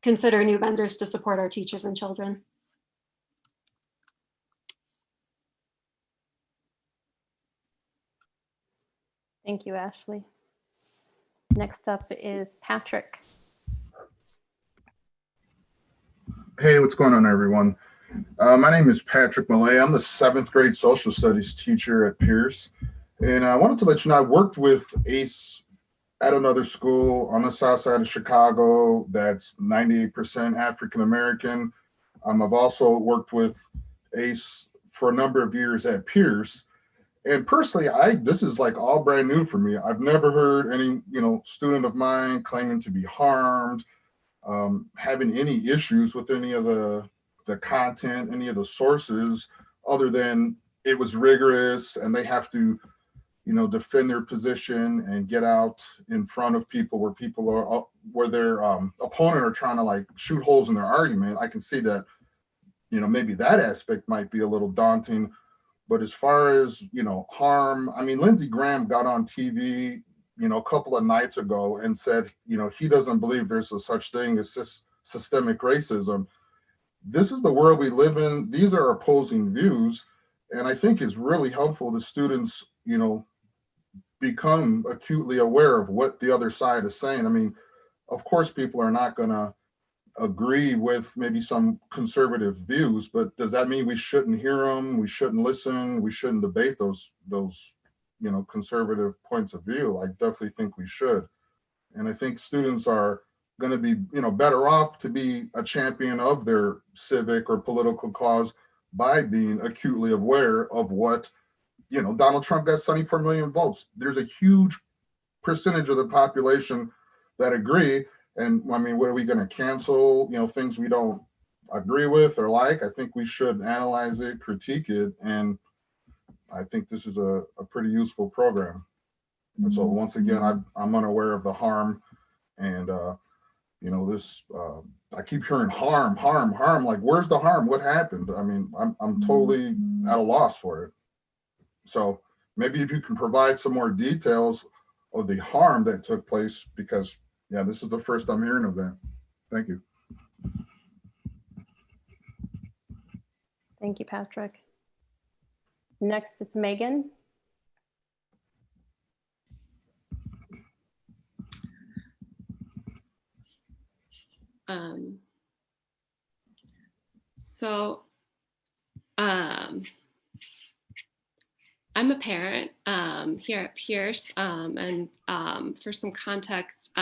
consider new vendors to support our teachers and children.
Thank you, Ashley. Next up is Patrick.
Hey, what's going on, everyone? My name is Patrick Millay. I'm the 7th grade social studies teacher at Peirce. And I wanted to let you know I worked with ACE at another school on the south side of Chicago that's 98% African American. I've also worked with ACE for a number of years at Peirce. And personally, this is like all brand new for me. I've never heard any, student of mine claiming to be harmed, having any issues with any of the content, any of the sources, other than it was rigorous and they have to, defend their position and get out in front of people where their opponent are trying to like shoot holes in their argument. I can see that, maybe that aspect might be a little daunting. But as far as, harm, I mean, Lindsey Graham got on TV, a couple of nights ago and said, he doesn't believe there's a such thing as systemic racism. This is the world we live in. These are opposing views. And I think it's really helpful that students, become acutely aware of what the other side is saying. I mean, of course, people are not going to agree with maybe some conservative views, but does that mean we shouldn't hear them? We shouldn't listen? We shouldn't debate those conservative points of view? I definitely think we should. And I think students are going to be, better off to be a champion of their civic or political cause by being acutely aware of what, Donald Trump got 74 million votes. There's a huge percentage of the population that agree. And I mean, what are we going to cancel, things we don't agree with or like? I think we should analyze it, critique it. And I think this is a pretty useful program. And so once again, I'm unaware of the harm and, I keep hearing harm. Like, where's the harm? What happened? I mean, I'm totally at a loss for it. So maybe if you can provide some more details of the harm that took place, because yeah, this is the first I'm hearing of that. Thank you.
Thank you, Patrick. Next is Megan.
I'm a parent here at Peirce, and for some context,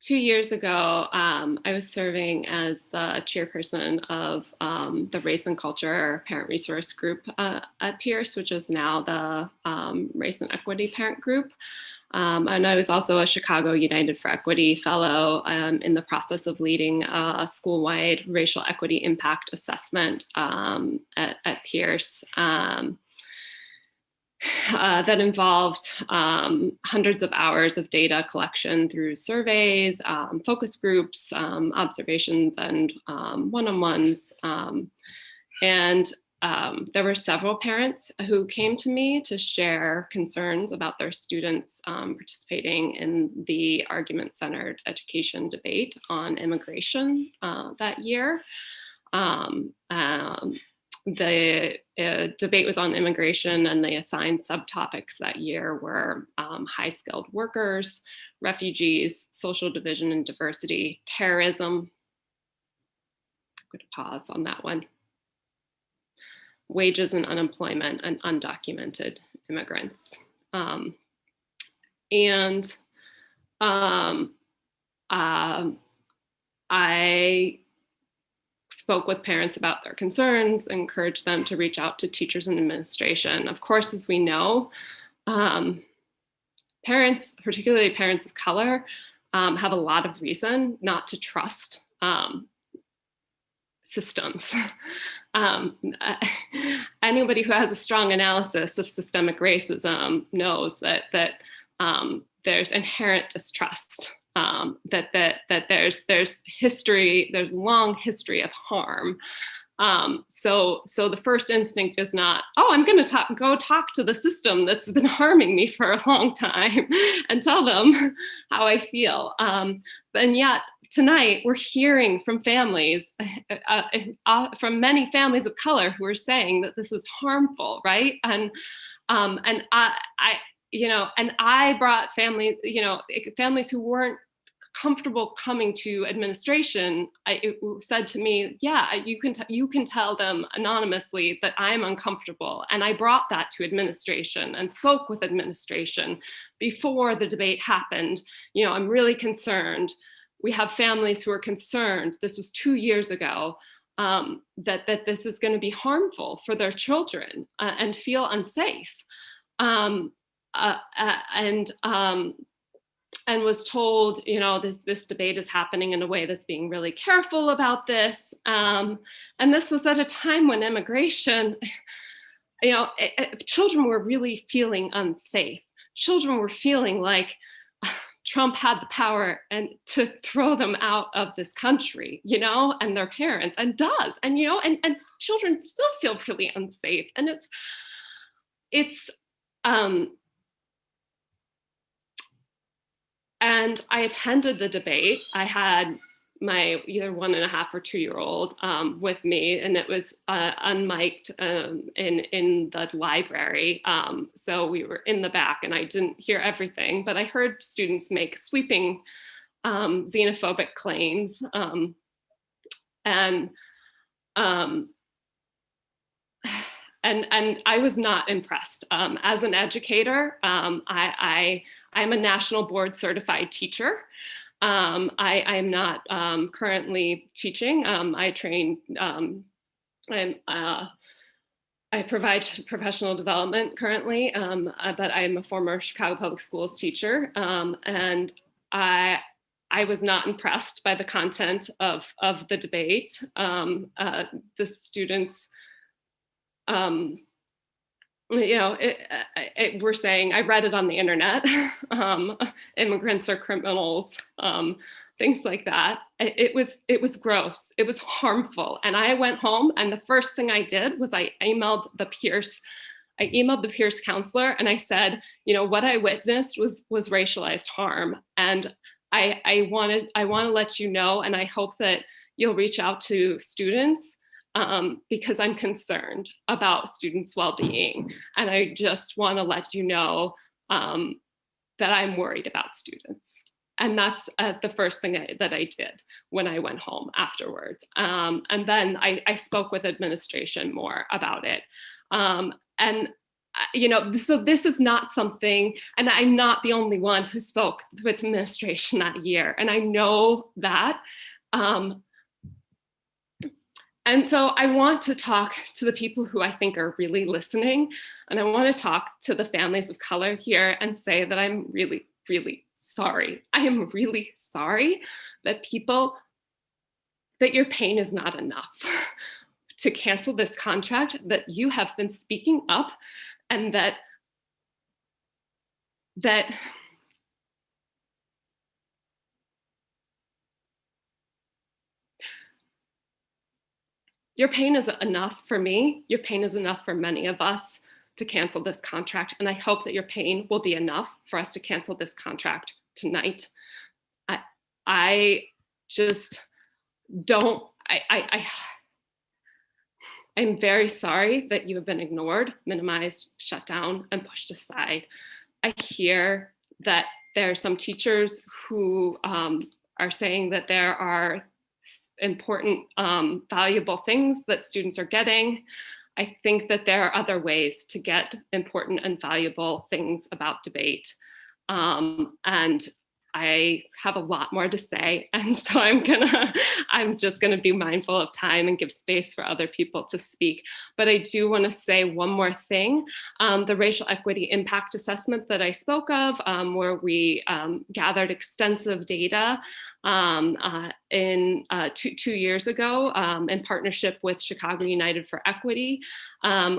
2 years ago, I was serving as the chairperson of the Race and Culture Parent Resource Group at Peirce, which is now the Race and Equity Parent Group. And I was also a Chicago United for Equity Fellow in the process of leading a school-wide racial equity impact assessment at Peirce. That involved hundreds of hours of data collection through surveys, focus groups, observations, and one-on-ones. There were several parents who came to me to share concerns about their students participating in the argument-centered education debate on immigration that year. The debate was on immigration, and the assigned subtopics that year were high-skilled workers, refugees, social division and diversity, terrorism. I'm going to pause on that one. Wages and unemployment, and undocumented immigrants. I spoke with parents about their concerns, encouraged them to reach out to teachers and administration. Of course, as we know, parents, particularly parents of color, have a lot of reason not to trust systems. Anybody who has a strong analysis of systemic racism knows that there's inherent distrust, that there's history, there's long history of harm. So the first instinct is not, oh, I'm going to go talk to the system that's been harming me for a long time and tell them how I feel. And yet, tonight we're hearing from families, from many families of color who are saying that this is harmful, right? And I brought families who weren't comfortable coming to administration. It said to me, yeah, you can tell them anonymously that I'm uncomfortable. And I brought that to administration and spoke with administration before the debate happened. I'm really concerned. We have families who are concerned. This was 2 years ago. That this is going to be harmful for their children and feel unsafe. And was told, this debate is happening in a way that's being really careful about this. And this was at a time when immigration, children were really feeling unsafe. Children were feeling like Trump had the power and to throw them out of this country, and their parents, and does, and children still feel really unsafe. And and I attended the debate. I had my either 1.5 or 2-year-old with me, and it was unmiked in the library. So we were in the back, and I didn't hear everything, but I heard students make sweeping xenophobic claims. And I was not impressed. As an educator, I'm a national board certified teacher. I am not currently teaching. I train, I provide professional development currently, but I am a former Chicago Public Schools teacher. And I was not impressed by the content of the debate. The students, we're saying, I read it on the internet, immigrants are criminals, things like that. It was gross, it was harmful. And I went home, and the first thing I did was I emailed the Peirce counselor, and I said, what I witnessed was racialized harm. And I want to let you know, and I hope that you'll reach out to students, because I'm concerned about students' well-being. And I just want to let you know that I'm worried about students. And that's the first thing that I did when I went home afterwards. And then I spoke with administration more about it. So this is not something, and I'm not the only one who spoke with administration that year. And I know that. And so I want to talk to the people who I think are really listening. And I want to talk to the families of color here and say that I'm really, really sorry. I am really sorry that your pain is not enough to cancel this contract, that you have been speaking up, and that your pain is enough for me. Your pain is enough for many of us to cancel this contract. And I hope that your pain will be enough for us to cancel this contract tonight. I just don't, I'm very sorry that you have been ignored, minimized, shut down, and pushed aside. I hear that there are some teachers who are saying that there are important, valuable things that students are getting. I think that there are other ways to get important and valuable things about debate. And I have a lot more to say. And so I'm just gonna be mindful of time and give space for other people to speak. But I do wanna say one more thing. The racial equity impact assessment that I spoke of, where we gathered extensive data in 2 years ago in partnership with Chicago United for Equity.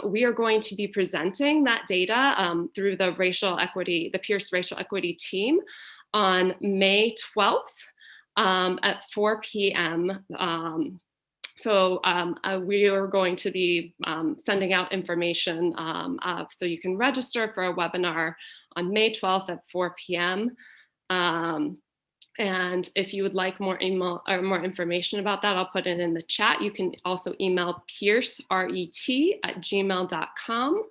We are going to be presenting that data through the Peirce Racial Equity team on May 12th at 4 p.m. We are going to be sending out information so you can register for a webinar on May 12th at 4 p.m. And if you would like more email or more information about that, I'll put it in the chat. You can also email Peirce, ret@gmail.com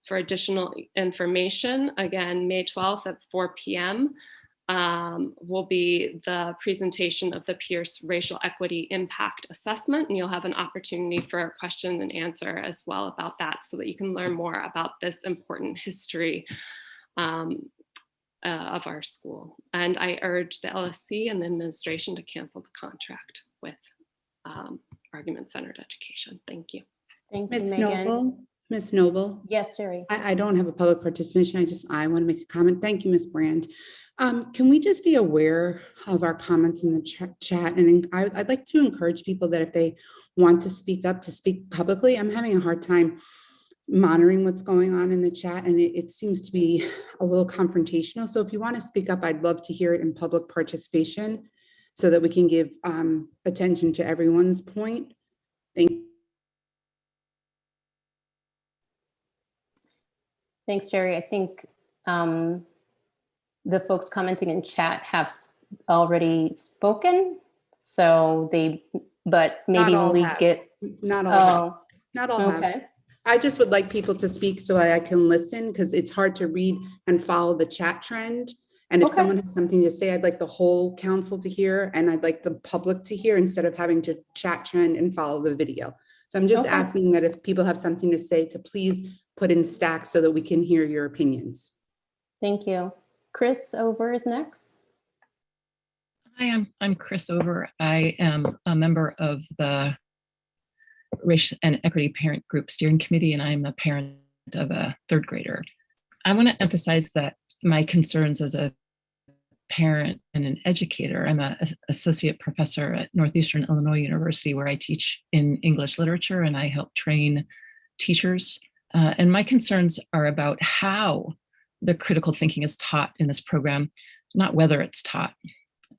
for additional information. Again, May 12th at 4 p.m. Will be the presentation of the Peirce Racial Equity Impact Assessment, and you'll have an opportunity for a question and answer as well about that so that you can learn more about this important history of our school. And I urge the LSC and the administration to cancel the contract with Argument-Centered Education. Thank you.
Thank you,
Ms.
Megan.
Noble, Ms. Noble.
Yes, Sherry.
I don't have a public participation. I want to make a comment. Thank you, Ms. Brand. Can we just be aware of our comments in the chat? And I'd like to encourage people that if they want to speak up, to speak publicly. I'm having a hard time monitoring what's going on in the chat, and it seems to be a little confrontational. So if you want to speak up, I'd love to hear it in public participation so that we can give attention to everyone's point. Thank you.
Thanks, Jerry. I think the folks commenting in chat have already spoken, so but maybe
Not all
when we
have.
get,
Not all have.
oh,
Not all have.
okay.
I just would like people to speak so that I can listen, because it's hard to read and follow the chat trend. And if someone has something to say, I'd like the whole council to hear, and I'd like the public to hear instead of having to chat trend and follow the video. So I'm just asking that if people have something to say, to please put in stacks so that we can hear your opinions.
Thank you. Chris Over is next.
Hi, I'm Chris Over. I am a member of the Race and Equity Parent Group Steering Committee, and I'm a parent of a third grader. I want to emphasize that my concerns as a parent and an educator, I'm an associate professor at Northeastern Illinois University, where I teach in English literature and I help train teachers. And my concerns are about how the critical thinking is taught in this program, not whether it's taught.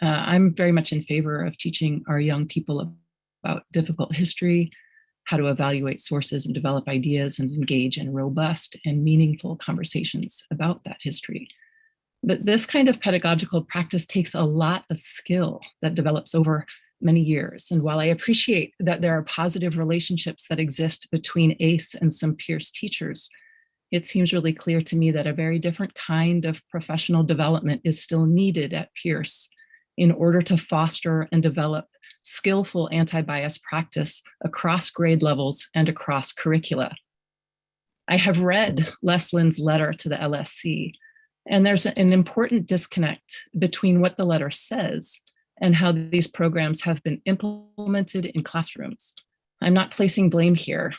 I'm very much in favor of teaching our young people about difficult history, how to evaluate sources and develop ideas and engage in robust and meaningful conversations about that history. But this kind of pedagogical practice takes a lot of skill that develops over many years. And while I appreciate that there are positive relationships that exist between ACE and some Peirce teachers, it seems really clear to me that a very different kind of professional development is still needed at Peirce in order to foster and develop skillful anti-bias practice across grade levels and across curricula. I have read Leslyn's letter to the LSC, and there's an important disconnect between what the letter says and how these programs have been implemented in classrooms. I'm not placing blame here.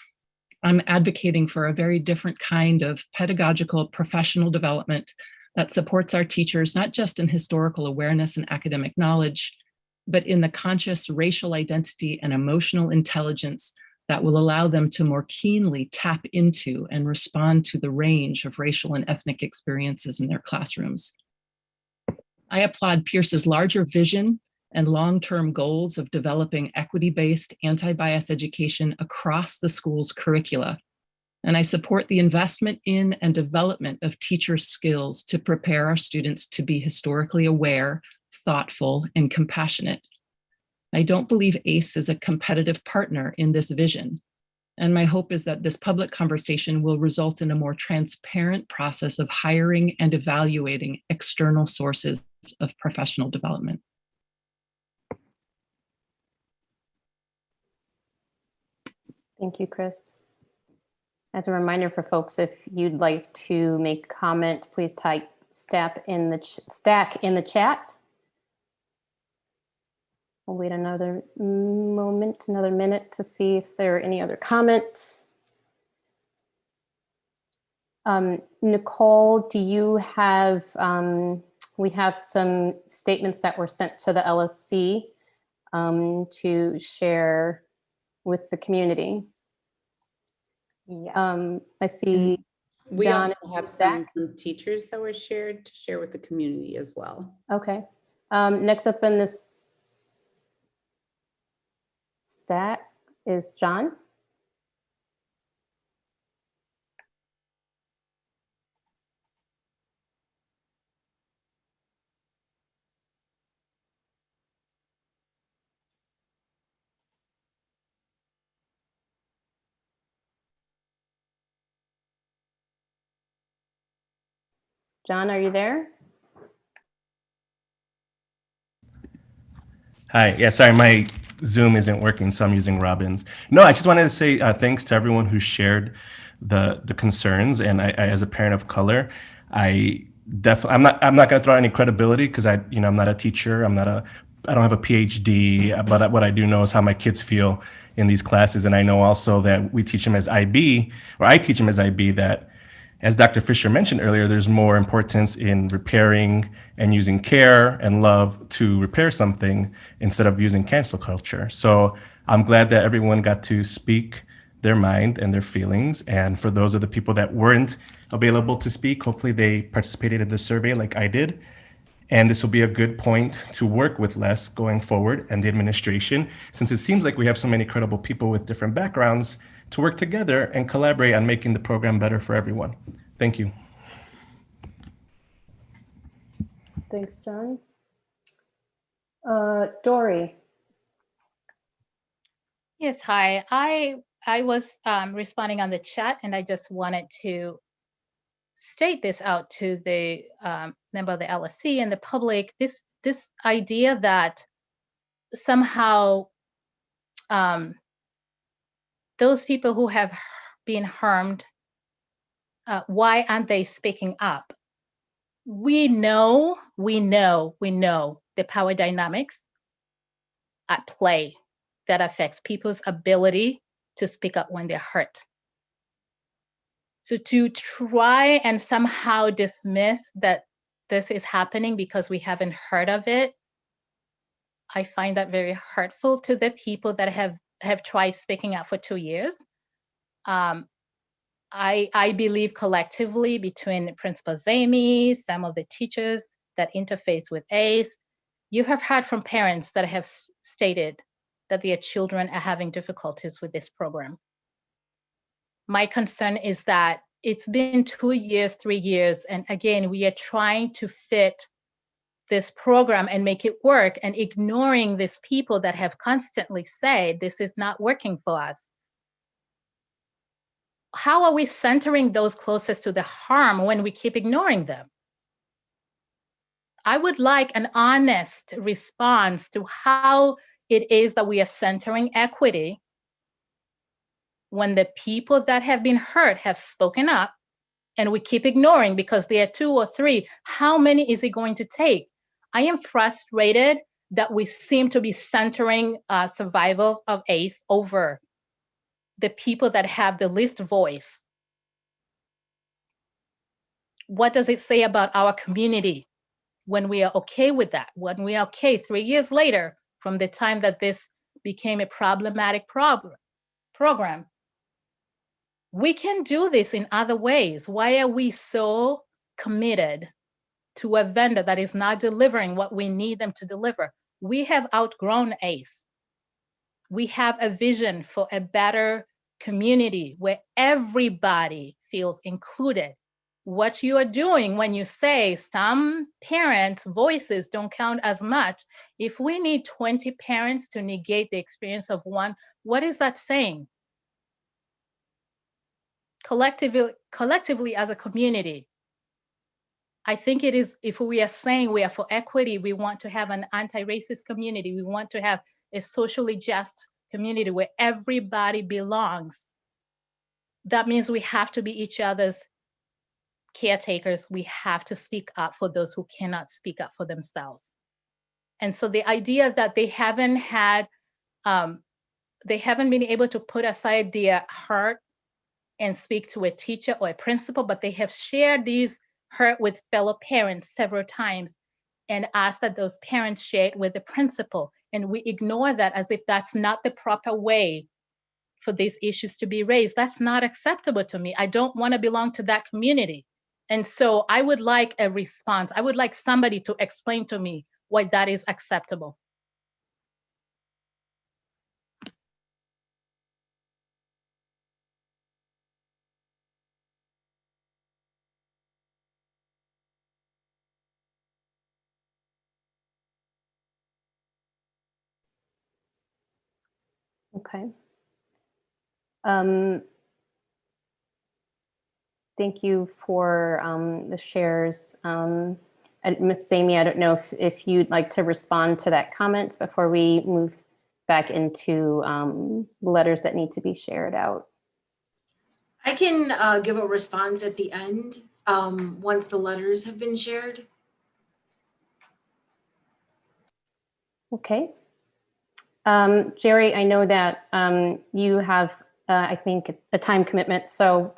I'm advocating for a very different kind of pedagogical professional development that supports our teachers, not just in historical awareness and academic knowledge, but in the conscious racial identity and emotional intelligence that will allow them to more keenly tap into and respond to the range of racial and ethnic experiences in their classrooms. I applaud Peirce's larger vision and long-term goals of developing equity-based anti-bias education across the school's curricula. And I support the investment in and development of teacher skills to prepare our students to be historically aware, thoughtful, and compassionate. I don't believe ACE is a competitive partner in this vision. And my hope is that this public conversation will result in a more transparent process of hiring and evaluating external sources of professional development.
Thank you, Chris. As a reminder for folks, if you'd like to make comment, please type stack in the chat. We'll wait another moment, another minute to see if there are any other comments. Nicole, do you have, we have some statements that were sent to the LSC to share with the community.
Yeah.
I see
We
Don
also have some from teachers that were shared to share with the community as well.
Okay. Next up in this stack is John. John, are you there?
Hi. Yeah, sorry, my Zoom isn't working, so I'm using Robin's. No, I just wanted to say thanks to everyone who shared the concerns. And I, as a parent of color, I definitely I'm not going to throw out any credibility because I'm not a teacher. I don't have a PhD. But what I do know is how my kids feel in these classes, and I know also that we teach them as IB, or I teach them as IB, that, as Dr. Fisher mentioned earlier, there's more importance in repairing and using care and love to repair something instead of using cancel culture. So I'm glad that everyone got to speak their mind and their feelings. And for those of the people that weren't available to speak, hopefully they participated in the survey like I did. And this will be a good point to work with Les going forward and the administration, since it seems like we have so many credible people with different backgrounds to work together and collaborate on making the program better for everyone. Thank you.
Thanks, John. Dory.
Yes, hi. I was responding on the chat, and I just wanted to state this out to the member of the LSC and the public. This idea that somehow those people who have been harmed, why aren't they speaking up? We know the power dynamics at play that affects people's ability to speak up when they're hurt. So to try and somehow dismiss that this is happening because we haven't heard of it, I find that very hurtful to the people that have tried speaking up for 2 years. I believe collectively between Principal Zamy, some of the teachers that interface with ACE, you have heard from parents that have stated that their children are having difficulties with this program. My concern is that it's been 2 years, 3 years, and again, we are trying to fit this program and make it work and ignoring these people that have constantly said this is not working for us. How are we centering those closest to the harm when we keep ignoring them? I would like an honest response to how it is that we are centering equity when the people that have been hurt have spoken up and we keep ignoring because there are 2 or 3. How many is it going to take? I am frustrated that we seem to be centering survival of ACE over the people that have the least voice. What does it say about our community when we are okay with that? When we are okay 3 years later from the time that this became a problematic program? We can do this in other ways. Why are we so committed to a vendor that is not delivering what we need them to deliver? We have outgrown ACE. We have a vision for a better community where everybody feels included. What you are doing when you say some parents' voices don't count as much, if we need 20 parents to negate the experience of one, what is that saying? Collectively as a community, I think it is, if we are saying we are for equity, we want to have an anti-racist community, we want to have a socially just community where everybody belongs. That means we have to be each other's caretakers. We have to speak up for those who cannot speak up for themselves. And so the idea that they haven't been able to put aside their heart and speak to a teacher or a principal, but they have shared these hurt with fellow parents several times and asked that those parents share it with the principal. And we ignore that as if that's not the proper way for these issues to be raised. That's not acceptable to me. I don't want to belong to that community. And so I would like a response. I would like somebody to explain to me why that is acceptable.
Okay. Thank you for the shares. And Ms. Samey, I don't know if you'd like to respond to that comment before we move back into letters that need to be shared out.
I can give a response at the end once the letters have been shared.
Okay. Jerry, I know that you have, I think, a time commitment, so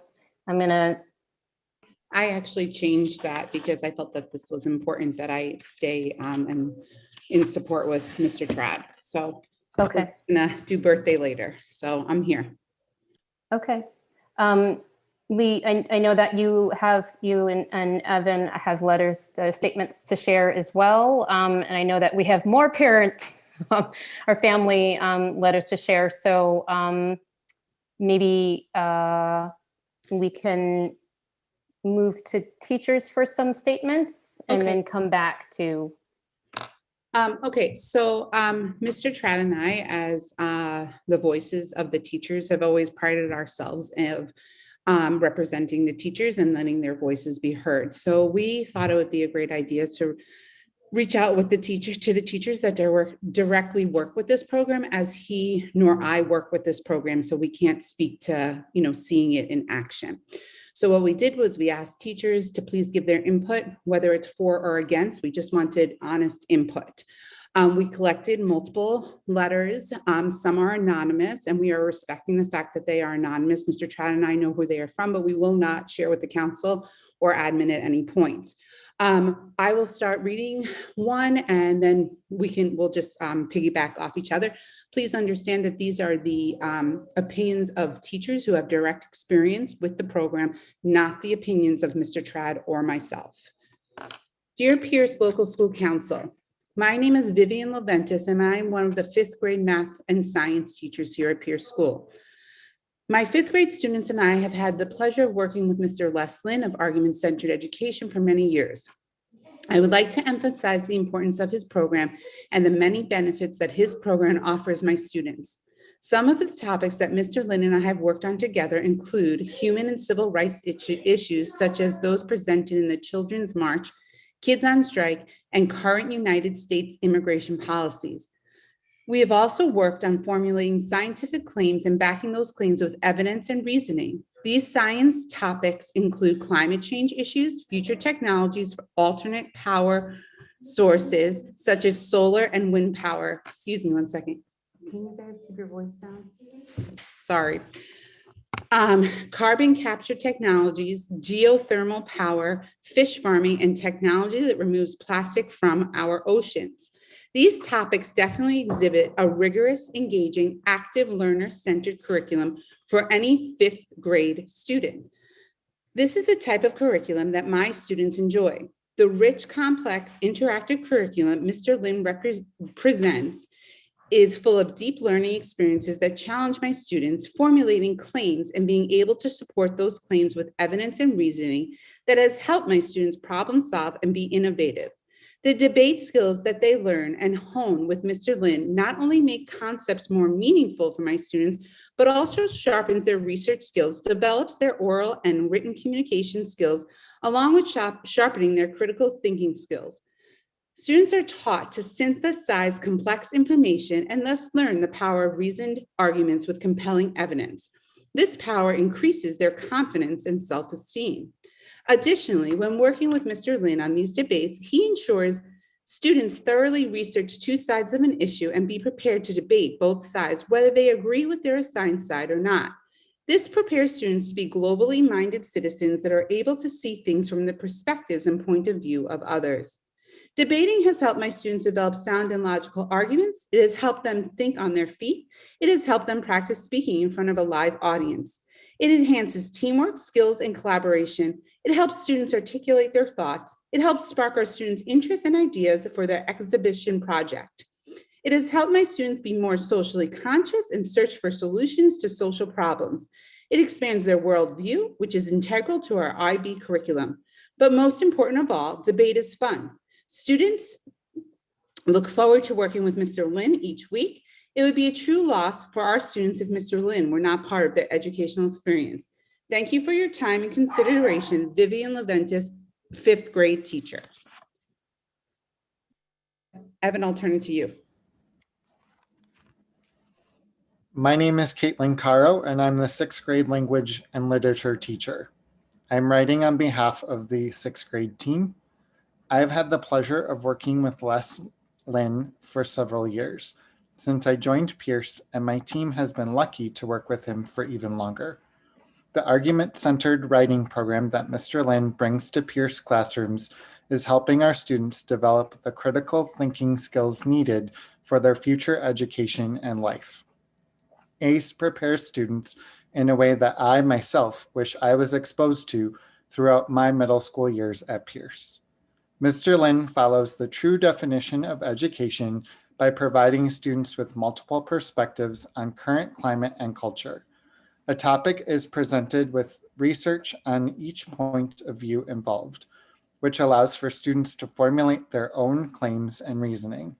I'm gonna.
I actually changed that because I felt that this was important that I stay and in support with Mr. Trad. So
okay,
we're gonna do birthday later. So I'm here.
Okay. I know that you and Evan have letters, statements to share as well. And I know that we have more parents, our family letters to share. So maybe we can move to teachers for some statements and
Okay.
then come back to.
Okay, so Mr. Trad and I, as the voices of the teachers, have always prided ourselves of representing the teachers and letting their voices be heard. So we thought it would be a great idea to reach out with the teachers that directly work with this program, as he nor I work with this program, so we can't speak to seeing it in action. So what we did was we asked teachers to please give their input, whether it's for or against. We just wanted honest input. We collected multiple letters. Some are anonymous, and we are respecting the fact that they are anonymous. Mr. Trad and I know who they are from, but we will not share with the council or admin at any point. I will start reading one, and then we'll just piggyback off each other. Please understand that these are the opinions of teachers who have direct experience with the program, not the opinions of Mr. Trad or myself. Dear Peirce Local School Council, my name is Vivian Leventis, and I am one of the 5th grade math and science teachers here at Peirce School. My 5th grade students and I have had the pleasure of working with Mr. Les Lynn of Argument-Centered Education for many years. I would like to emphasize the importance of his program and the many benefits that his program offers my students. Some of the topics that Mr. Lynn and I have worked on together include human and civil rights issues, such as those presented in the Children's March, Kids on Strike, and current United States immigration policies. We have also worked on formulating scientific claims and backing those claims with evidence and reasoning. These science topics include climate change issues, future technologies for alternate power sources, such as solar and wind power. Excuse me one second. Can you guys keep your voice down? Sorry. Carbon capture technologies, geothermal power, fish farming, and technology that removes plastic from our oceans. These topics definitely exhibit a rigorous, engaging, active learner-centered curriculum for any 5th grade student. This is the type of curriculum that my students enjoy. The rich, complex, interactive curriculum Mr. Lynn presents is full of deep learning experiences that challenge my students, formulating claims and being able to support those claims with evidence and reasoning that has helped my students problem solve and be innovative. The debate skills that they learn and hone with Mr. Lynn not only make concepts more meaningful for my students, but also sharpens their research skills, develops their oral and written communication skills, along with sharpening their critical thinking skills. Students are taught to synthesize complex information and thus learn the power of reasoned arguments with compelling evidence. This power increases their confidence and self-esteem. Additionally, when working with Mr. Lynn on these debates, he ensures students thoroughly research 2 sides of an issue and be prepared to debate both sides, whether they agree with their assigned side or not. This prepares students to be globally minded citizens that are able to see things from the perspectives and point of view of others. Debating has helped my students develop sound and logical arguments. It has helped them think on their feet. It has helped them practice speaking in front of a live audience. It enhances teamwork, skills, and collaboration. It helps students articulate their thoughts. It helps spark our students' interests and ideas for their exhibition project. It has helped my students be more socially conscious and search for solutions to social problems. It expands their worldview, which is integral to our IB curriculum. But most important of all, debate is fun. Students look forward to working with Mr. Lynn each week. It would be a true loss for our students if Mr. Lynn were not part of their educational experience. Thank you for your time and consideration, Vivian Leventis, 5th grade teacher. Evan, I'll turn it to you.
My name is Caitlin Caro, and I'm the 6th grade language and literature teacher. I'm writing on behalf of the 6th grade team. I have had the pleasure of working with Les Lynn for several years, since I joined Peirce, and my team has been lucky to work with him for even longer. The argument-centered writing program that Mr. Lynn brings to Peirce classrooms is helping our students develop the critical thinking skills needed for their future education and life. ACE prepares students in a way that I myself wish I was exposed to throughout my middle school years at Peirce. Mr. Lynn follows the true definition of education by providing students with multiple perspectives on current climate and culture. A topic is presented with research on each point of view involved, which allows for students to formulate their own claims and reasoning.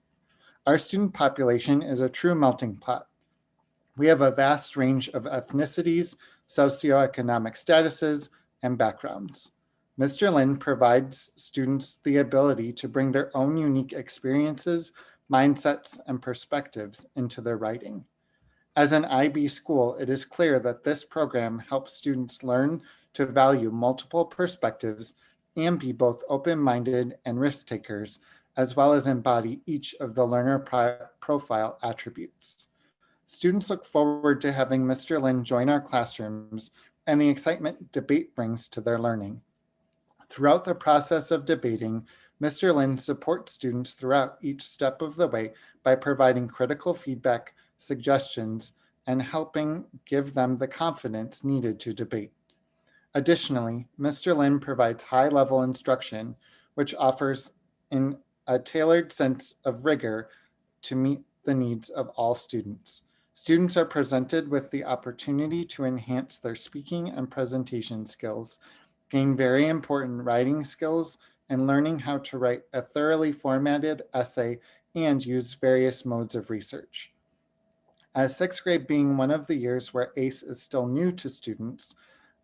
Our student population is a true melting pot. We have a vast range of ethnicities, socioeconomic statuses, and backgrounds. Mr. Lynn provides students the ability to bring their own unique experiences, mindsets, and perspectives into their writing. As an IB school, it is clear that this program helps students learn to value multiple perspectives and be both open-minded and risk takers, as well as embody each of the learner profile attributes. Students look forward to having Mr. Lynn join our classrooms and the excitement debate brings to their learning. Throughout the process of debating, Mr. Lynn supports students throughout each step of the way by providing critical feedback, suggestions, and helping give them the confidence needed to debate. Additionally, Mr. Lynn provides high-level instruction, which offers in a tailored sense of rigor to meet the needs of all students. Students are presented with the opportunity to enhance their speaking and presentation skills, gain very important writing skills, and learning how to write a thoroughly formatted essay and use various modes of research. As 6th grade being one of the years where ACE is still new to students,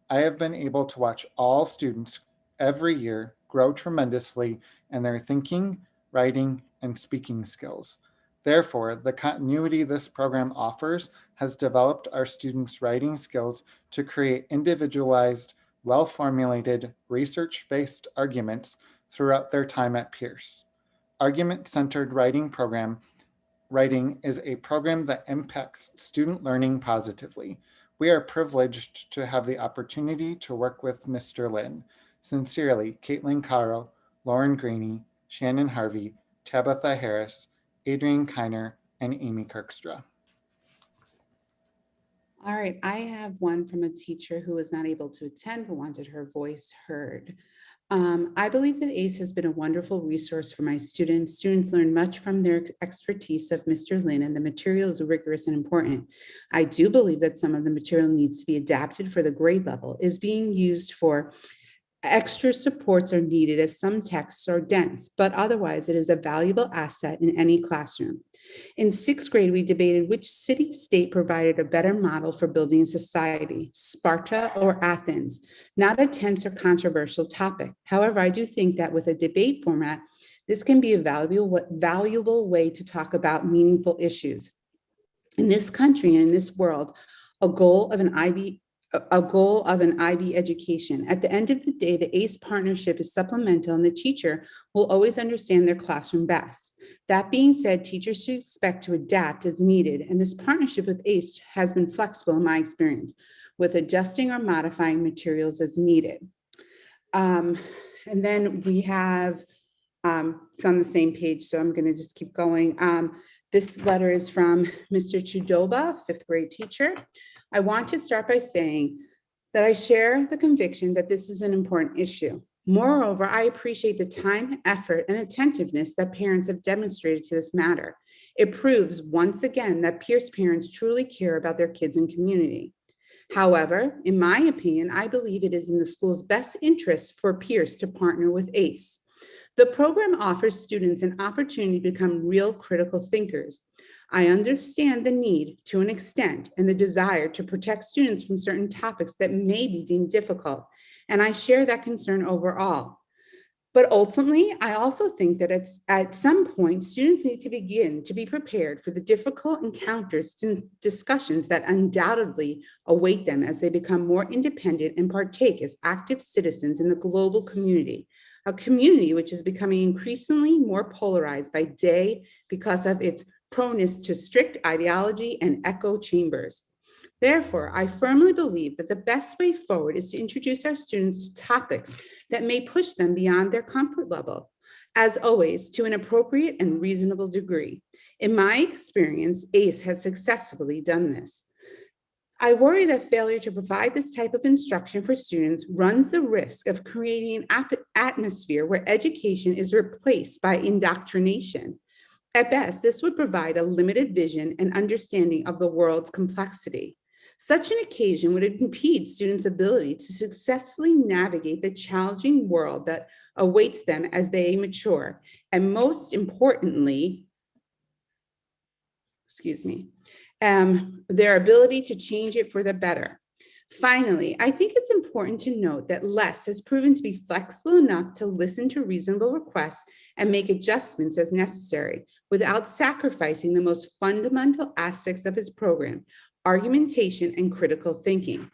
I have been able to watch all students every year grow tremendously in their thinking, writing, and speaking skills. Therefore, the continuity this program offers has developed our students' writing skills to create individualized, well-formulated, research-based arguments throughout their time at Peirce. Argument-centered writing is a program that impacts student learning positively. We are privileged to have the opportunity to work with Mr. Lynn. Sincerely, Caitlin Caro, Lauren Graney, Shannon Harvey, Tabitha Harris, Adrienne Kiner, and Amy Kirkstra.
All right, I have one from a teacher who was not able to attend but wanted her voice heard. I believe that ACE has been a wonderful resource for my students. Students learn much from their expertise of Mr. Lynn, and the material is rigorous and important. I do believe that some of the material needs to be adapted for the grade level, is being used for extra supports are needed as some texts are dense, but otherwise it is a valuable asset in any classroom. In 6th grade, we debated which city-state provided a better model for building a society, Sparta or Athens, not a tense or controversial topic. However, I do think that with a debate format, this can be a valuable way to talk about meaningful issues. In this country and in this world, a goal of an IB education. At the end of the day, the ACE partnership is supplemental and the teacher will always understand their classroom best. That being said, teachers should expect to adapt as needed, and this partnership with ACE has been flexible in my experience, with adjusting or modifying materials as needed. And then we have, it's on the same page, so I'm gonna just keep going. This letter is from Mr. Chudoba, 5th grade teacher. I want to start by saying that I share the conviction that this is an important issue. Moreover, I appreciate the time, effort, and attentiveness that parents have demonstrated to this matter. It proves once again that Peirce parents truly care about their kids and community. However, in my opinion, I believe it is in the school's best interest for Peirce to partner with ACE. The program offers students an opportunity to become real critical thinkers. I understand the need to an extent and the desire to protect students from certain topics that may be deemed difficult, and I share that concern overall. But ultimately, I also think that at some point, students need to begin to be prepared for the difficult encounters and discussions that undoubtedly await them as they become more independent and partake as active citizens in the global community, a community which is becoming increasingly more polarized by day because of its proneness to strict ideology and echo chambers. Therefore, I firmly believe that the best way forward is to introduce our students to topics that may push them beyond their comfort level, as always, to an appropriate and reasonable degree. In my experience, ACE has successfully done this. I worry that failure to provide this type of instruction for students runs the risk of creating an atmosphere where education is replaced by indoctrination. At best, this would provide a limited vision and understanding of the world's complexity. Such an occasion would impede students' ability to successfully navigate the challenging world that awaits them as they mature, and most importantly, their ability to change it for the better. Finally, I think it's important to note that LESS has proven to be flexible enough to listen to reasonable requests and make adjustments as necessary without sacrificing the most fundamental aspects of his program, argumentation and critical thinking.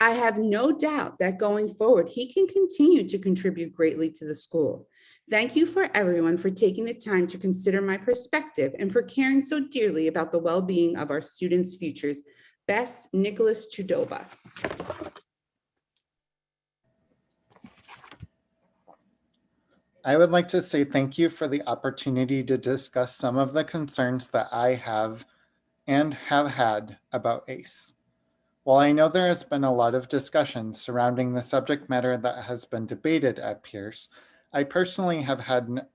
I have no doubt that going forward, he can continue to contribute greatly to the school. Thank you for everyone for taking the time to consider my perspective and for caring so dearly about the well-being of our students' futures. Best, Nicholas Chudova.
I would like to say thank you for the opportunity to discuss some of the concerns that I have and have had about ACE. While I know there has been a lot of discussion surrounding the subject matter that has been debated at Peirce, I personally have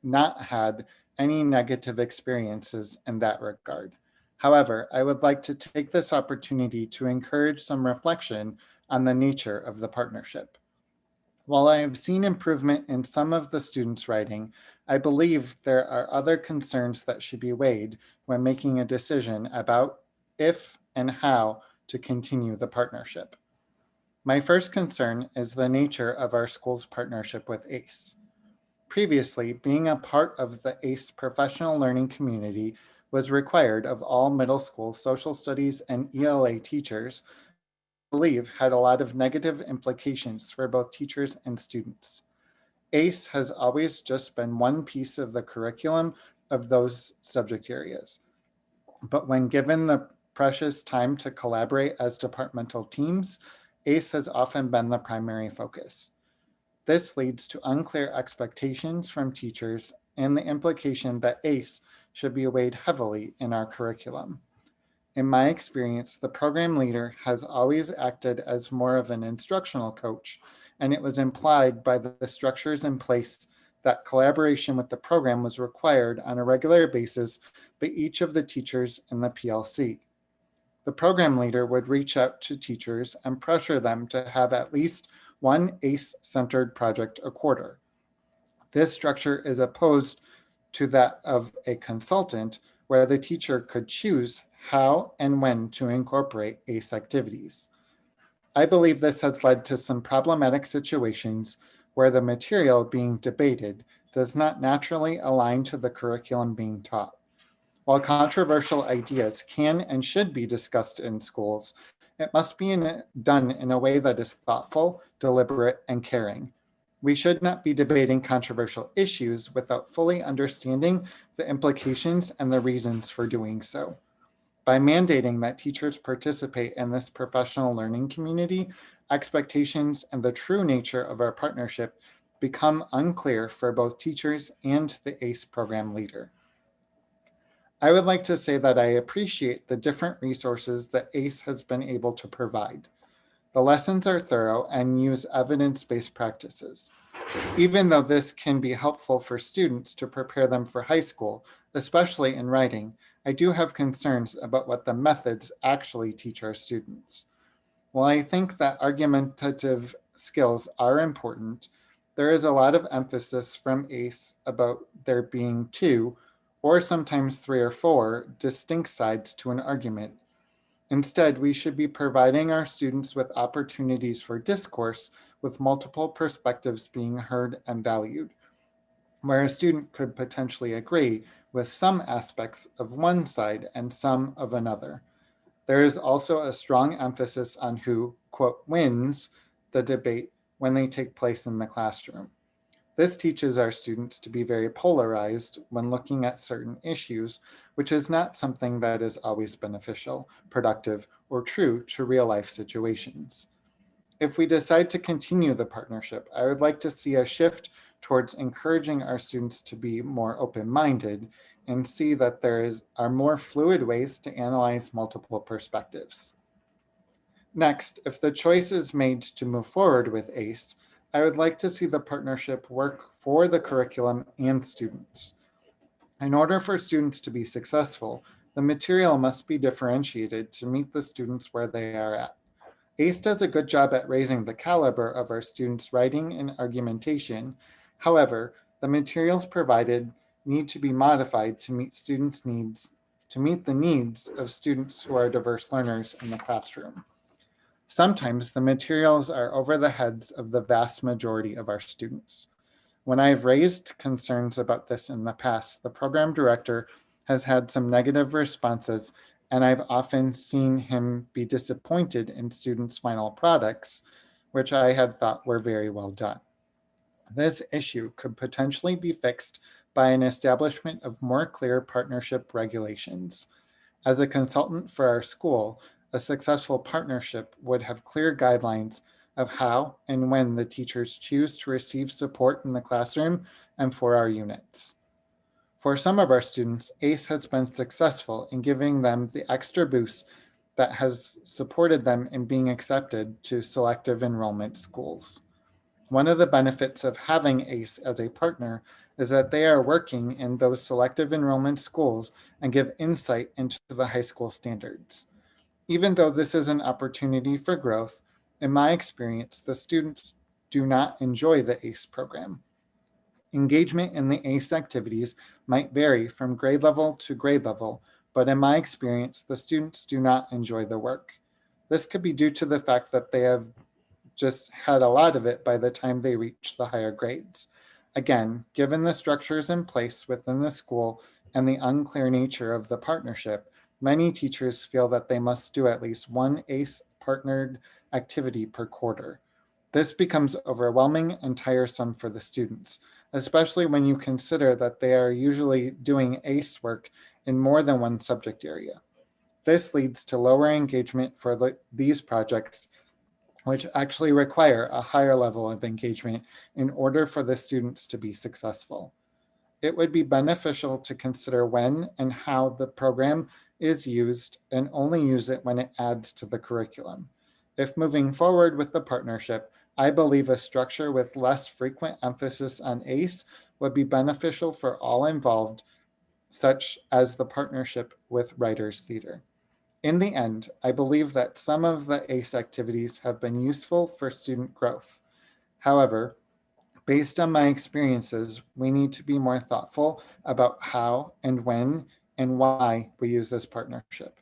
not had any negative experiences in that regard. However, I would like to take this opportunity to encourage some reflection on the nature of the partnership. While I have seen improvement in some of the students' writing, I believe there are other concerns that should be weighed when making a decision about if and how to continue the partnership. My first concern is the nature of our school's partnership with ACE. Previously, being a part of the ACE professional learning community was required of all middle school social studies and ELA teachers, I believe had a lot of negative implications for both teachers and students. ACE has always just been one piece of the curriculum of those subject areas. But when given the precious time to collaborate as departmental teams, ACE has often been the primary focus. This leads to unclear expectations from teachers and the implication that ACE should be weighed heavily in our curriculum. In my experience, the program leader has always acted as more of an instructional coach, and it was implied by the structures in place that collaboration with the program was required on a regular basis by each of the teachers in the PLC. The program leader would reach out to teachers and pressure them to have at least one ACE-centered project a quarter. This structure is opposed to that of a consultant, where the teacher could choose how and when to incorporate ACE activities. I believe this has led to some problematic situations where the material being debated does not naturally align to the curriculum being taught. While controversial ideas can and should be discussed in schools, it must be done in a way that is thoughtful, deliberate, and caring. We should not be debating controversial issues without fully understanding the implications and the reasons for doing so. By mandating that teachers participate in this professional learning community, expectations and the true nature of our partnership become unclear for both teachers and the ACE program leader. I would like to say that I appreciate the different resources that ACE has been able to provide. The lessons are thorough and use evidence-based practices. Even though this can be helpful for students to prepare them for high school, especially in writing, I do have concerns about what the methods actually teach our students. While I think that argumentative skills are important, there is a lot of emphasis from ACE about there being two or sometimes 3 or 4 distinct sides to an argument. Instead, we should be providing our students with opportunities for discourse with multiple perspectives being heard and valued, where a student could potentially agree with some aspects of one side and some of another. There is also a strong emphasis on who, quote, wins the debate when they take place in the classroom. This teaches our students to be very polarized when looking at certain issues, which is not something that is always beneficial, productive, or true to real life situations. If we decide to continue the partnership, I would like to see a shift towards encouraging our students to be more open-minded and see that there are more fluid ways to analyze multiple perspectives. Next, if the choice is made to move forward with ACE, I would like to see the partnership work for the curriculum and students. In order for students to be successful, the material must be differentiated to meet the students where they are at. ACE does a good job at raising the caliber of our students' writing and argumentation. However, the materials provided need to be modified to meet students' needs, to meet the needs of students who are diverse learners in the classroom. Sometimes the materials are over the heads of the vast majority of our students. When I've raised concerns about this in the past, the program director has had some negative responses, and I've often seen him be disappointed in students' final products, which I had thought were very well done. This issue could potentially be fixed by an establishment of more clear partnership regulations. As a consultant for our school, a successful partnership would have clear guidelines of how and when the teachers choose to receive support in the classroom and for our units. For some of our students, ACE has been successful in giving them the extra boost that has supported them in being accepted to selective enrollment schools. One of the benefits of having ACE as a partner is that they are working in those selective enrollment schools and give insight into the high school standards. Even though this is an opportunity for growth, in my experience, the students do not enjoy the ACE program. Engagement in the ACE activities might vary from grade level to grade level, but in my experience, the students do not enjoy the work. This could be due to the fact that they have just had a lot of it by the time they reach the higher grades. Again, given the structures in place within the school and the unclear nature of the partnership, many teachers feel that they must do at least one ACE partnered activity per quarter. This becomes overwhelming and tiresome for the students, especially when you consider that they are usually doing ACE work in more than one subject area. This leads to lower engagement for these projects, which actually require a higher level of engagement in order for the students to be successful. It would be beneficial to consider when and how the program is used and only use it when it adds to the curriculum. If moving forward with the partnership, I believe a structure with less frequent emphasis on ACE would be beneficial for all involved, such as the partnership with Writers Theater. In the end, I believe that some of the ACE activities have been useful for student growth. However, based on my experiences, we need to be more thoughtful about how and when and why we use this partnership.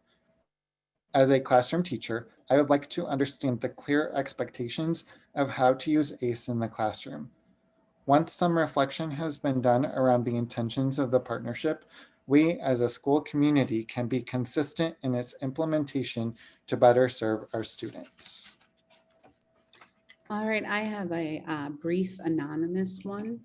As a classroom teacher, I would like to understand the clear expectations of how to use ACE in the classroom. Once some reflection has been done around the intentions of the partnership, we as a school community can be consistent in its implementation to better serve our students.
All right, I have a brief anonymous one.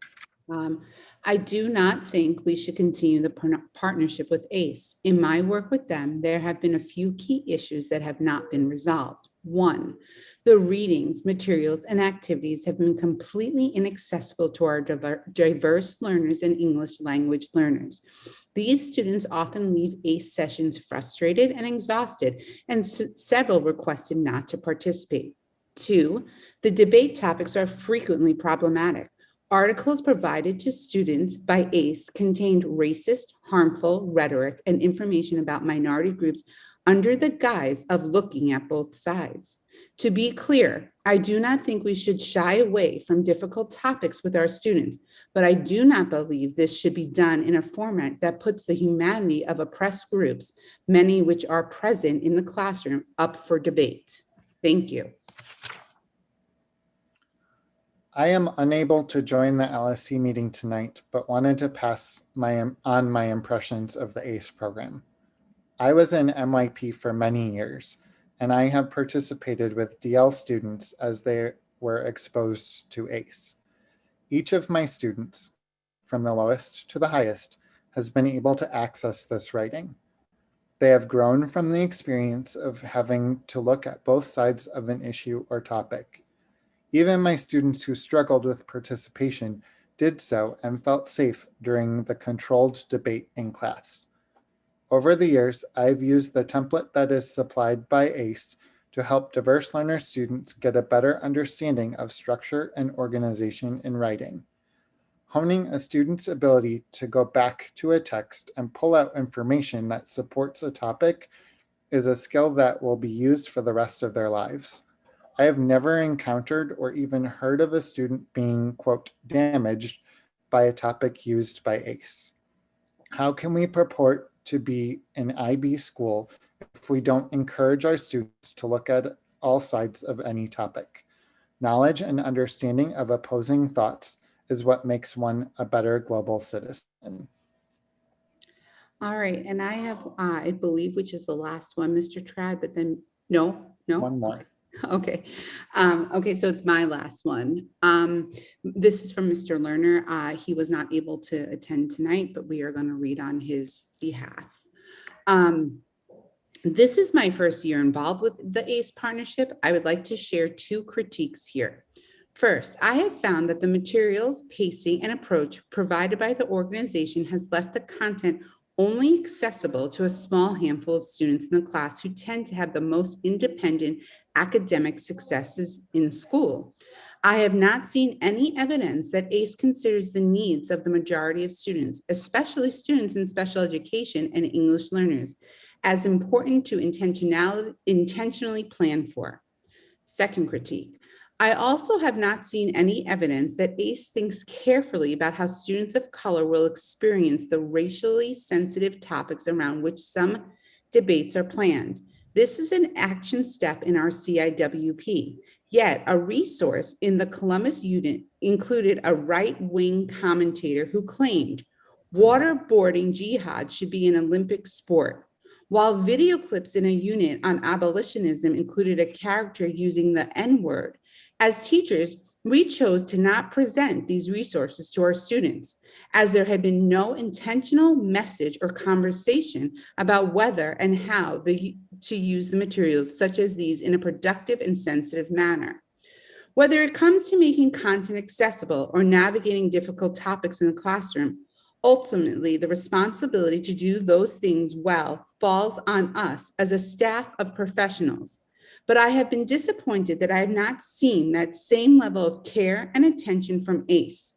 I do not think we should continue the partnership with ACE. In my work with them, there have been a few key issues that have not been resolved. One, the readings, materials, and activities have been completely inaccessible to our diverse learners and English language learners. These students often leave ACE sessions frustrated and exhausted, and several requested not to participate. Two, the debate topics are frequently problematic. Articles provided to students by ACE contained racist, harmful rhetoric and information about minority groups under the guise of looking at both sides. To be clear, I do not think we should shy away from difficult topics with our students, but I do not believe this should be done in a format that puts the humanity of oppressed groups, many which are present in the classroom, up for debate. Thank you.
I am unable to join the LSC meeting tonight, but wanted to pass on my impressions of the ACE program. I was in MYP for many years, and I have participated with DL students as they were exposed to ACE. Each of my students, from the lowest to the highest, has been able to access this writing. They have grown from the experience of having to look at both sides of an issue or topic. Even my students who struggled with participation did so and felt safe during the controlled debate in class. Over the years, I've used the template that is supplied by ACE to help diverse learner students get a better understanding of structure and organization in writing. Honing a student's ability to go back to a text and pull out information that supports a topic is a skill that will be used for the rest of their lives. I have never encountered or even heard of a student being, quote, damaged by a topic used by ACE. How can we purport to be an IB school if we don't encourage our students to look at all sides of any topic? Knowledge and understanding of opposing thoughts is what makes one a better global citizen.
All right, and I have, I believe, which is the last one, Mr. Trad, but then, no.
One more.
Okay. Okay, so it's my last one. This is from Mr. Lerner. He was not able to attend tonight, but we are going to read on his behalf. This is my first year involved with the ACE partnership. I would like to share two critiques here. First, I have found that the materials, pacing, and approach provided by the organization has left the content only accessible to a small handful of students in the class who tend to have the most independent academic successes in school. I have not seen any evidence that ACE considers the needs of the majority of students, especially students in special education and English learners, as important to intentionally plan for. Second critique. I also have not seen any evidence that ACE thinks carefully about how students of color will experience the racially sensitive topics around which some debates are planned. This is an action step in our CIWP, yet a resource in the Columbus unit included a right-wing commentator who claimed waterboarding jihad should be an Olympic sport, while video clips in a unit on abolitionism included a character using the N-word. As teachers, we chose to not present these resources to our students, as there had been no intentional message or conversation about whether and how to use the materials such as these in a productive and sensitive manner. Whether it comes to making content accessible or navigating difficult topics in the classroom, ultimately, the responsibility to do those things well falls on us as a staff of professionals. But I have been disappointed that I have not seen that same level of care and attention from ACE.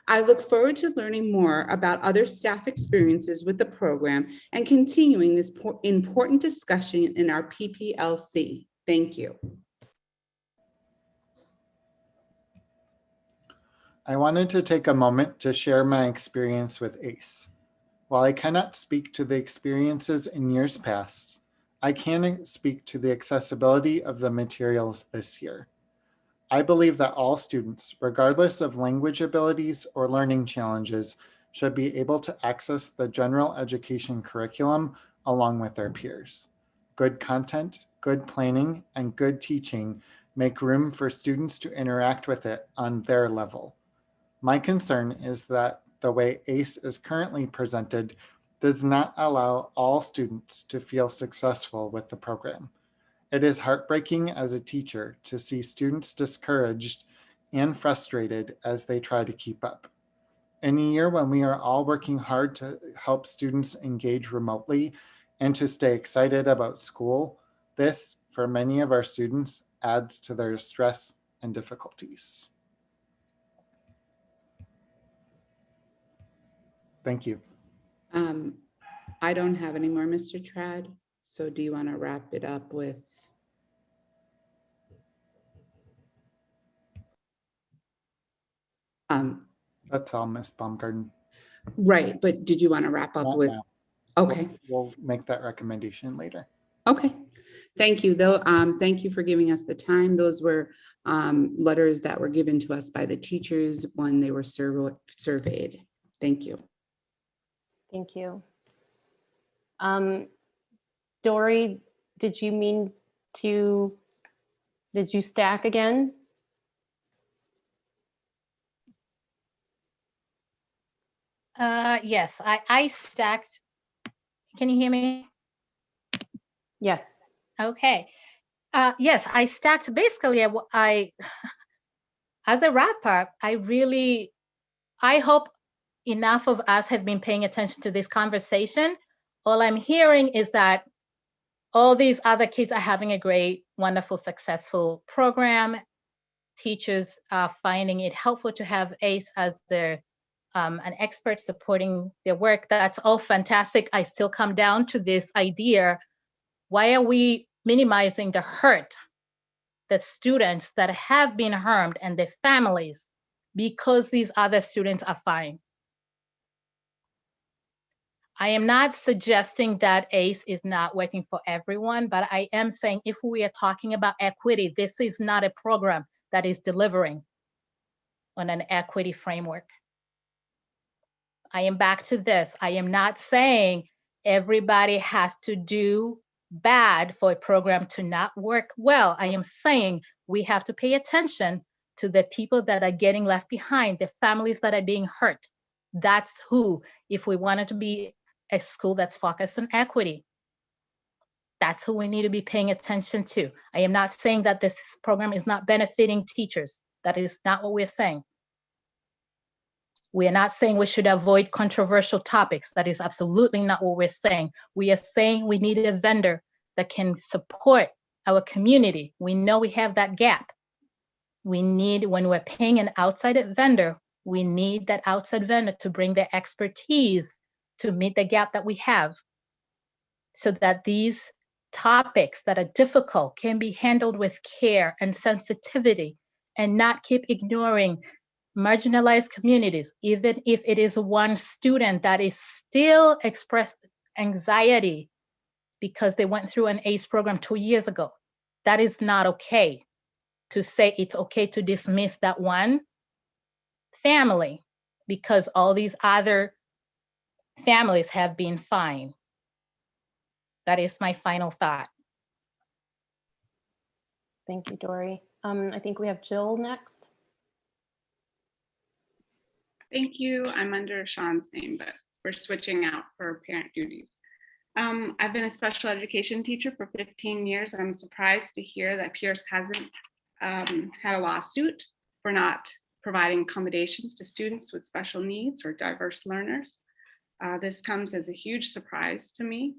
I look forward to learning more about other staff experiences with the program and continuing this important discussion in our PPLC. Thank you.
I wanted to take a moment to share my experience with ACE. While I cannot speak to the experiences in years past, I can speak to the accessibility of the materials this year. I believe that all students, regardless of language abilities or learning challenges, should be able to access the general education curriculum along with their peers. Good content, good planning, and good teaching make room for students to interact with it on their level. My concern is that the way ACE is currently presented does not allow all students to feel successful with the program. It is heartbreaking as a teacher to see students discouraged and frustrated as they try to keep up. In a year when we are all working hard to help students engage remotely and to stay excited about school, this, for many of our students, adds to their stress and difficulties. Thank you.
I don't have any more, Mr. Trad. So do you want to wrap it up with?
That's all, Ms. Baumgarten.
Right, but did you want to wrap up
Not
with?
now.
Okay.
We'll make that recommendation later.
Okay, thank you. Though, thank you for giving us the time. Those were letters that were given to us by the teachers when they were surveyed. Thank you.
Thank you. Dory, did you stack again?
Yes, I stacked. Can you hear me?
Yes.
Okay. Yes, I stacked. Basically, I as a wrap up, I hope enough of us have been paying attention to this conversation. All I'm hearing is that all these other kids are having a great, wonderful, successful program. Teachers are finding it helpful to have ACE as their an expert supporting their work. That's all fantastic. I still come down to this idea: why are we minimizing the hurt that students that have been harmed and their families because these other students are fine? I am not suggesting that ACE is not working for everyone, but I am saying if we are talking about equity, this is not a program that is delivering on an equity framework. I am back to this. I am not saying everybody has to do bad for a program to not work well. I am saying we have to pay attention to the people that are getting left behind, the families that are being hurt. That's who, if we wanted to be a school that's focused on equity, that's who we need to be paying attention to. I am not saying that this program is not benefiting teachers. That is not what we're saying. We are not saying we should avoid controversial topics. That is absolutely not what we're saying. We are saying we need a vendor that can support our community. We know we have that gap. We need, when we're paying an outside vendor, we need that outside vendor to bring their expertise to meet the gap that we have, so that these topics that are difficult can be handled with care and sensitivity, and not keep ignoring marginalized communities, even if it is one student that is still expressed anxiety because they went through an ACE program 2 years ago. That is not okay. To say it's okay to dismiss that one family because all these other families have been fine. That is my final thought.
Thank you, Dory. I think we have Jill next.
Thank you. I'm under Sean's name, but we're switching out for parent duties. I've been a special education teacher for 15 years. I'm surprised to hear that Peirce hasn't had a lawsuit for not providing accommodations to students with special needs or diverse learners. This comes as a huge surprise to me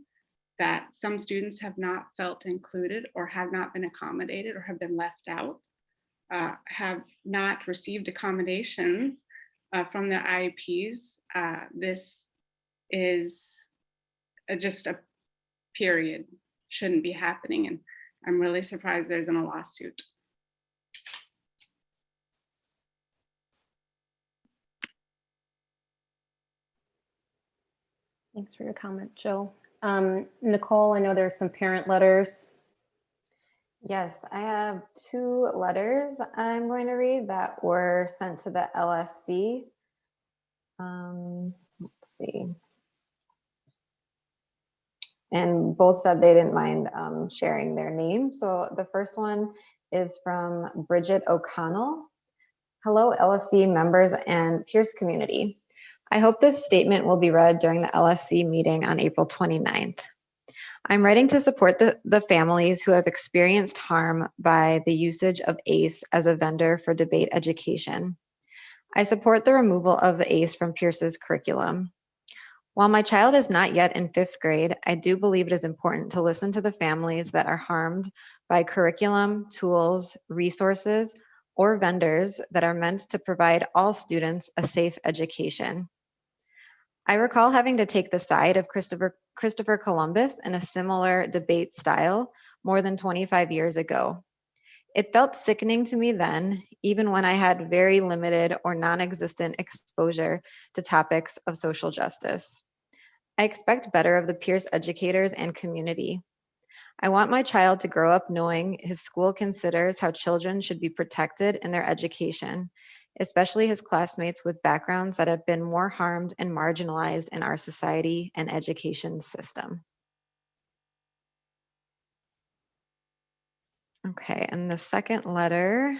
that some students have not felt included or have not been accommodated or have been left out, have not received accommodations from their IEPs. This is just a period, shouldn't be happening. And I'm really surprised there isn't a lawsuit.
Thanks for your comment, Jill. Nicole, I know there's some parent letters.
Yes, I have 2 letters I'm going to read that were sent to the LSC. Let's see. And both said they didn't mind sharing their name. So the first one is from Bridget O'Connell. Hello, LSC members and Peirce community. I hope this statement will be read during the LSC meeting on April 29th. I'm writing to support the families who have experienced harm by the usage of ACE as a vendor for debate education. I support the removal of ACE from Peirce's curriculum. While my child is not yet in 5th grade, I do believe it is important to listen to the families that are harmed by curriculum, tools, resources, or vendors that are meant to provide all students a safe education. I recall having to take the side of Christopher Columbus in a similar debate style more than 25 years ago. It felt sickening to me then, even when I had very limited or non-existent exposure to topics of social justice. I expect better of the Peirce educators and community. I want my child to grow up knowing his school considers how children should be protected in their education, especially his classmates with backgrounds that have been more harmed and marginalized in our society and education system. Okay, and the second letter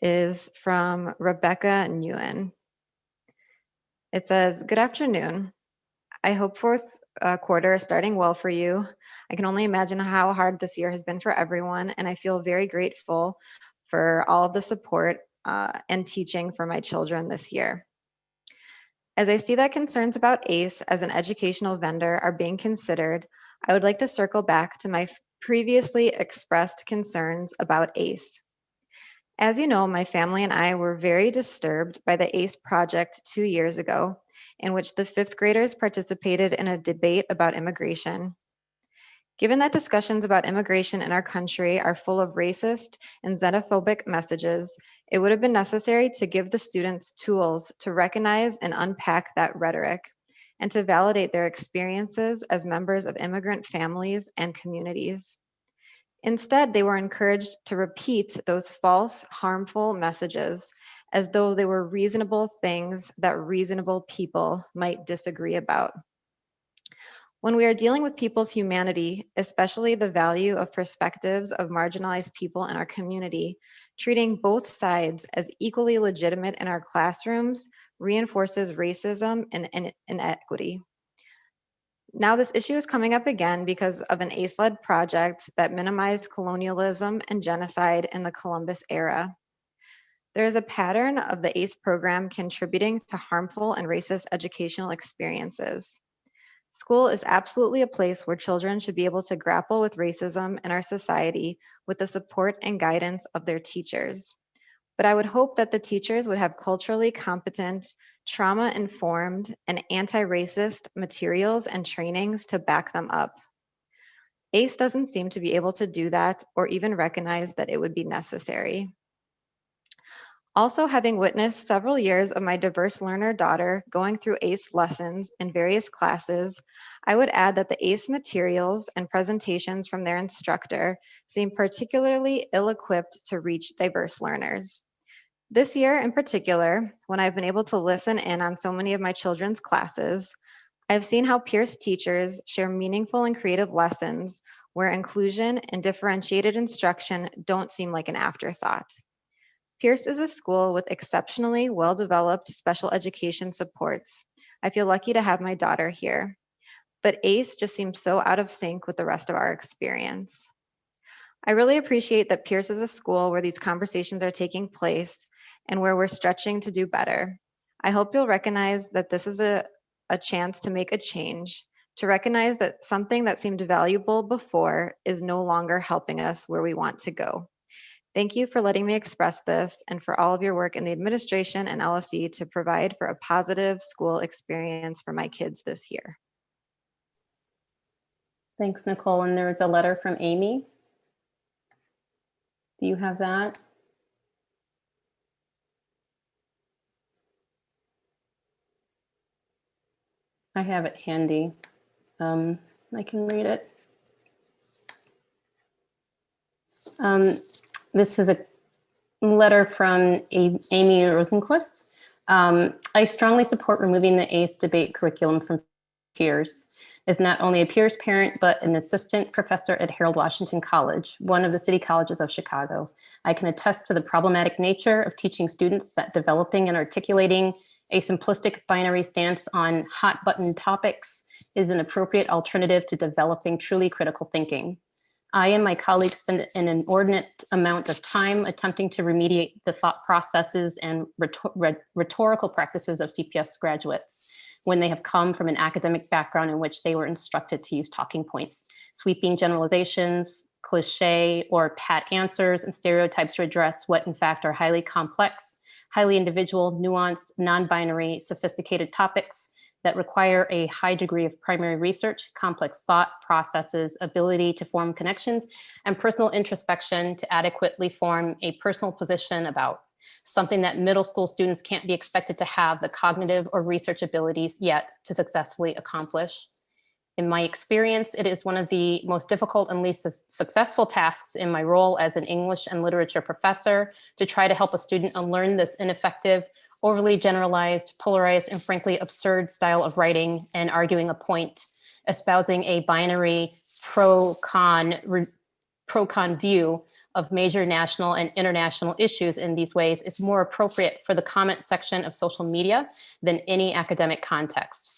is from Rebecca Nguyen. It says, "Good afternoon. I hope fourth quarter is starting well for you. I can only imagine how hard this year has been for everyone, and I feel very grateful for all of the support and teaching for my children this year. As I see that concerns about ACE as an educational vendor are being considered, I would like to circle back to my previously expressed concerns about ACE. As you know, my family and I were very disturbed by the ACE project 2 years ago, in which the fifth graders participated in a debate about immigration. Given that discussions about immigration in our country are full of racist and xenophobic messages, it would have been necessary to give the students tools to recognize and unpack that rhetoric, and to validate their experiences as members of immigrant families and communities. Instead, they were encouraged to repeat those false, harmful messages as though they were reasonable things that reasonable people might disagree about. When we are dealing with people's humanity, especially the value of perspectives of marginalized people in our community, treating both sides as equally legitimate in our classrooms reinforces racism and inequity. Now this issue is coming up again because of an ACE-led project that minimized colonialism and genocide in the Columbus era. There is a pattern of the ACE program contributing to harmful and racist educational experiences. School is absolutely a place where children should be able to grapple with racism in our society with the support and guidance of their teachers. But I would hope that the teachers would have culturally competent, trauma-informed, and anti-racist materials and trainings to back them up. ACE doesn't seem to be able to do that or even recognize that it would be necessary. Also, having witnessed several years of my diverse learner daughter going through ACE lessons in various classes, I would add that the ACE materials and presentations from their instructor seem particularly ill-equipped to reach diverse learners. This year in particular, when I've been able to listen in on so many of my children's classes, I've seen how Peirce teachers share meaningful and creative lessons where inclusion and differentiated instruction don't seem like an afterthought. Peirce is a school with exceptionally well-developed special education supports. I feel lucky to have my daughter here, but ACE just seems so out of sync with the rest of our experience. I really appreciate that Peirce is a school where these conversations are taking place and where we're stretching to do better. I hope you'll recognize that this is a chance to make a change, to recognize that something that seemed valuable before is no longer helping us where we want to go. Thank you for letting me express this and for all of your work in the administration and LSC to provide for a positive school experience for my kids this year."
Thanks, Nicole. And there was a letter from Amy. Do you have that? I have it handy. I can read it. This is a letter from Amy Rosenquist. I strongly support removing the ACE debate curriculum from Peirce. Is not only a Peirce parent, but an assistant professor at Harold Washington College, one of the city colleges of Chicago. I can attest to the problematic nature of teaching students that developing and articulating a simplistic binary stance on hot button topics is an appropriate alternative to developing truly critical thinking. I and my colleagues spend an inordinate amount of time attempting to remediate the thought processes and rhetorical practices of CPS graduates when they have come from an academic background in which they were instructed to use talking points, sweeping generalizations, cliche or pat answers, and stereotypes to address what in fact are highly complex, highly individual, nuanced, non-binary, sophisticated topics that require a high degree of primary research, complex thought processes, ability to form connections, and personal introspection to adequately form a personal position about, something that middle school students can't be expected to have the cognitive or research abilities yet to successfully accomplish. In my experience, it is one of the most difficult and least successful tasks in my role as an English and literature professor to try to help a student unlearn this ineffective, overly generalized, polarized, and frankly absurd style of writing and arguing a point, espousing a binary pro-con view of major national and international issues in these ways is more appropriate for the comment section of social media than any academic context.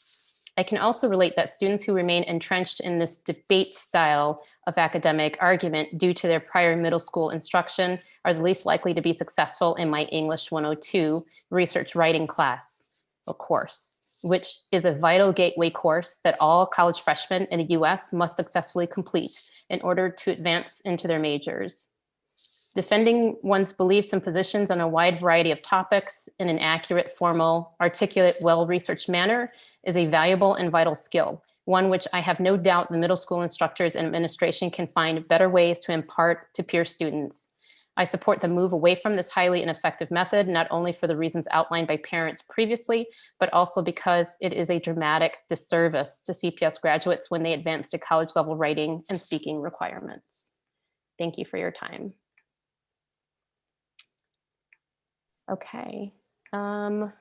I can also relate that students who remain entrenched in this debate style of academic argument due to their prior middle school instruction are the least likely to be successful in my English 102 research writing class or course, which is a vital gateway course that all college freshmen in the US must successfully complete in order to advance into their majors. Defending one's beliefs and positions on a wide variety of topics in an accurate, formal, articulate, well-researched manner is a valuable and vital skill, one which I have no doubt the middle school instructors and administration can find better ways to impart to Peirce students. I support the move away from this highly ineffective method, not only for the reasons outlined by parents previously, but also because it is a dramatic disservice to CPS graduates when they advance to college level writing and speaking requirements. Thank you for your time. Okay.
I'll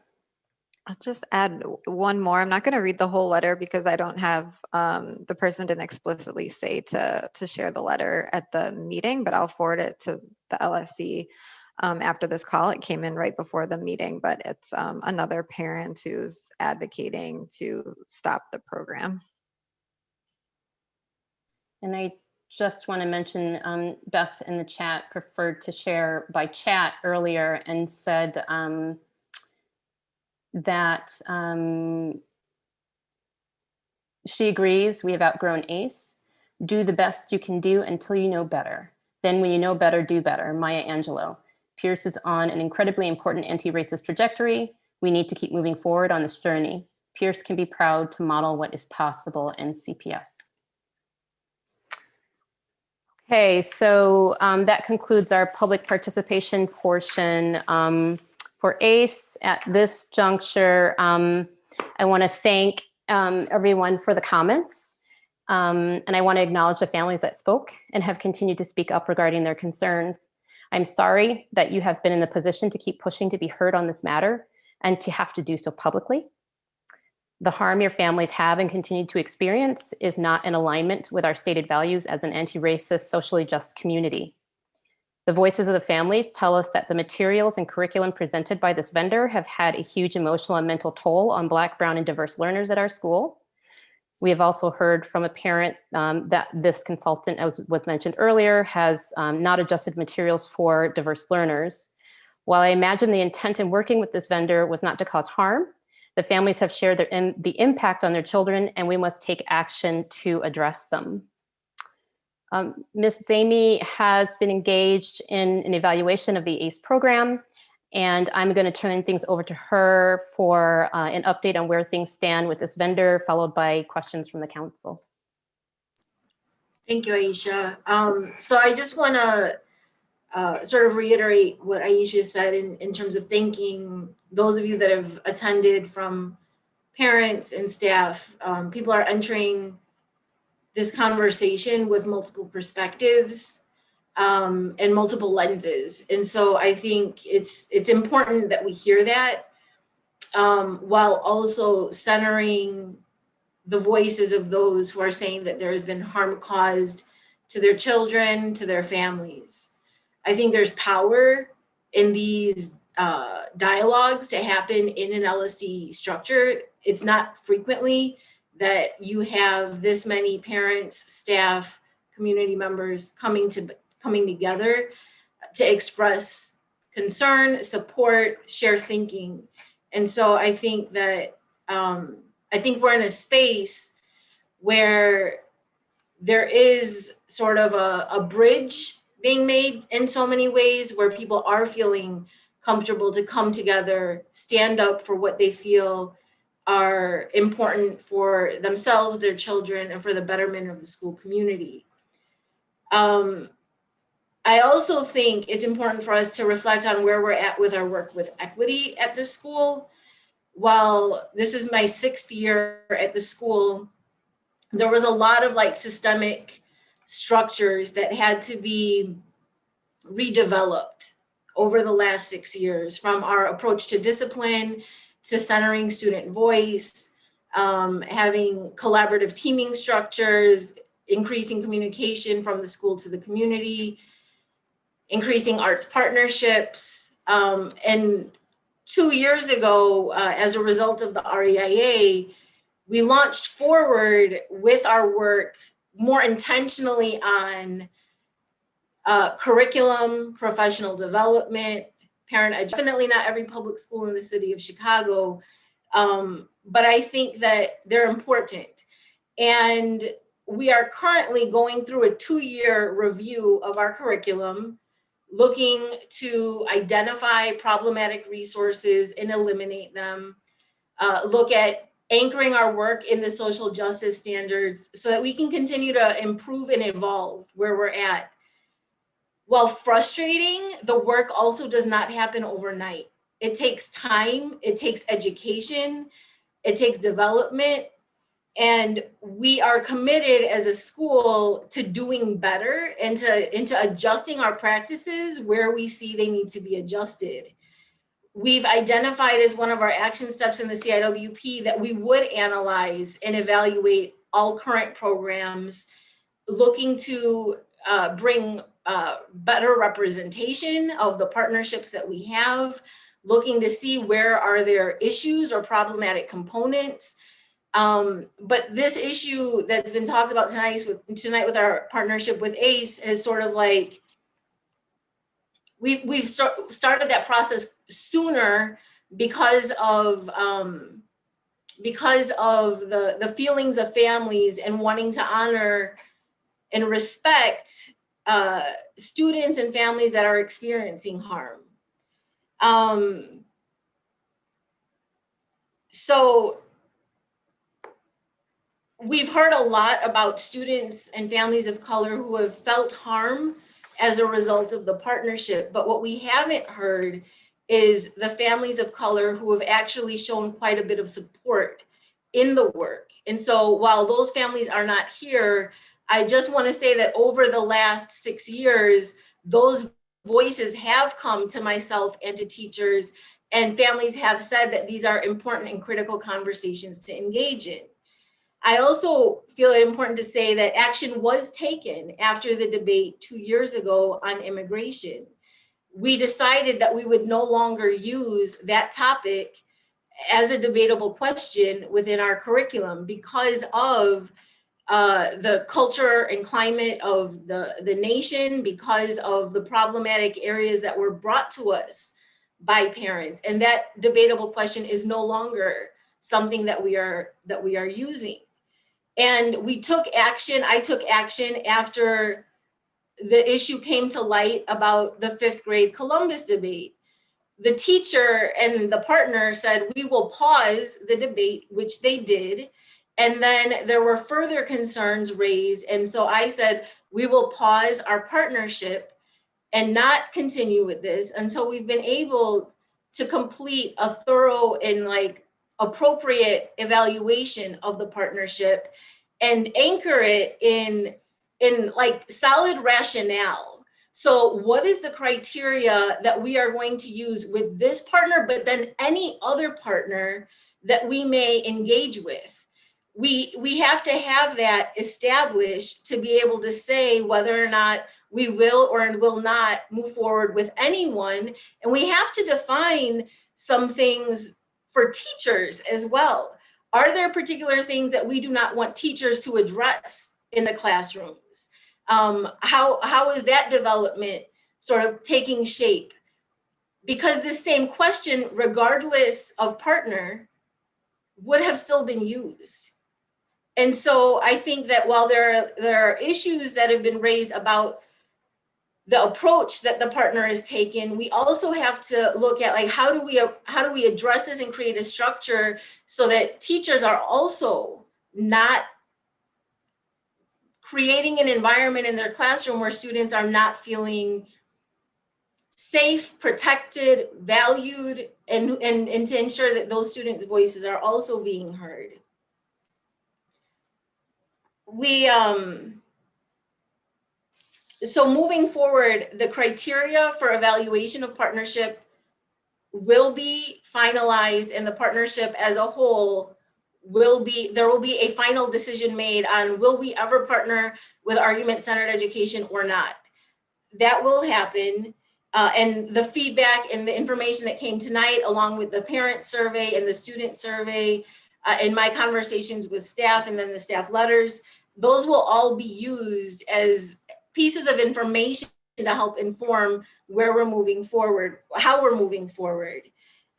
just add one more. I'm not going to read the whole letter because I don't have, the person didn't explicitly say to share the letter at the meeting, but I'll forward it to the LSC after this call. It came in right before the meeting, but it's another parent who's advocating to stop the program.
And I just want to mention Beth in the chat preferred to share by chat earlier and said that she agrees we have outgrown ACE. Do the best you can do until you know better. Then when you know better, do better. Maya Angelou. Peirce is on an incredibly important anti-racist trajectory. We need to keep moving forward on this journey. Peirce can be proud to model what is possible in CPS. Okay, so that concludes our public participation portion for ACE. At this juncture, I want to thank everyone for the comments. And I want to acknowledge the families that spoke and have continued to speak up regarding their concerns. I'm sorry that you have been in the position to keep pushing to be heard on this matter and to have to do so publicly. The harm your families have and continue to experience is not in alignment with our stated values as an anti-racist, socially just community. The voices of the families tell us that the materials and curriculum presented by this vendor have had a huge emotional and mental toll on Black, Brown, and diverse learners at our school. We have also heard from a parent that this consultant, as was mentioned earlier, has not adjusted materials for diverse learners. While I imagine the intent in working with this vendor was not to cause harm, the families have shared the impact on their children, and we must take action to address them. Ms. Amy has been engaged in an evaluation of the ACE program, and I'm going to turn things over to her for an update on where things stand with this vendor, followed by questions from the council.
Thank you, Aisha. So I just want to sort of reiterate what Aisha said in terms of thanking those of you that have attended, from parents and staff. People are entering this conversation with multiple perspectives and multiple lenses. And so I think it's important that we hear that while also centering the voices of those who are saying that there has been harm caused to their children, to their families. I think there's power in these dialogues to happen in an LSC structure. It's not frequently that you have this many parents, staff, community members coming together to express concern, support, share thinking. And so I think that I think we're in a space where there is sort of a bridge being made in so many ways, where people are feeling comfortable to come together, stand up for what they feel are important for themselves, their children, and for the betterment of the school community. I also think it's important for us to reflect on where we're at with our work with equity at the school. While this is my 6th year at the school, there was a lot of like systemic structures that had to be redeveloped over the last 6 years, from our approach to discipline, to centering student voice, having collaborative teaming structures, increasing communication from the school to the community, increasing arts partnerships. And 2 years ago, as a result of the REIA, we launched forward with our work more intentionally on curriculum, professional development, definitely not every public school in the city of Chicago, but I think that they're important. And we are currently going through a 2-year review of our curriculum, looking to identify problematic resources and eliminate them, look at anchoring our work in the social justice standards so that we can continue to improve and evolve where we're at. While frustrating, the work also does not happen overnight. It takes time, it takes education, it takes development, and we are committed as a school to doing better and to adjusting our practices where we see they need to be adjusted. We've identified as one of our action steps in the CIWP that we would analyze and evaluate all current programs, looking to bring better representation of the partnerships that we have, looking to see where are there issues or problematic components. But this issue that's been talked about tonight with our partnership with ACE is sort of like, we've started that process sooner because of the feelings of families and wanting to honor and respect students and families that are experiencing harm. So we've heard a lot about students and families of color who have felt harm as a result of the partnership, but what we haven't heard is the families of color who have actually shown quite a bit of support in the work. And so while those families are not here, I just want to say that over the last 6 years, those voices have come to myself and to teachers, and families have said that these are important and critical conversations to engage in. I also feel it important to say that action was taken after the debate 2 years ago on immigration. We decided that we would no longer use that topic as a debatable question within our curriculum because of the culture and climate of the nation, because of the problematic areas that were brought to us by parents. And that debatable question is no longer something that we are using. And we took action. I took action after the issue came to light about the 5th grade Columbus debate. The teacher and the partner said, we will pause the debate, which they did. And then there were further concerns raised. And so I said, we will pause our partnership and not continue with this until we've been able to complete a thorough and appropriate evaluation of the partnership and anchor it in solid rationale. So what is the criteria that we are going to use with this partner, but then any other partner that we may engage with? We have to have that established to be able to say whether or not we will or will not move forward with anyone. And we have to define some things for teachers as well. Are there particular things that we do not want teachers to address in the classrooms? How is that development sort of taking shape? Because this same question, regardless of partner, would have still been used. And so I think that while there are issues that have been raised about the approach that the partner has taken, we also have to look at like how do we address this and create a structure so that teachers are also not creating an environment in their classroom where students are not feeling safe, protected, valued, and to ensure that those students' voices are also being heard. So moving forward, the criteria for evaluation of partnership will be finalized, and the partnership as a whole there will be a final decision made on will we ever partner with argument-centered education or not. That will happen. And the feedback and the information that came tonight, along with the parent survey and the student survey, and my conversations with staff and then the staff letters, those will all be used as pieces of information to help inform where we're moving forward, how we're moving forward.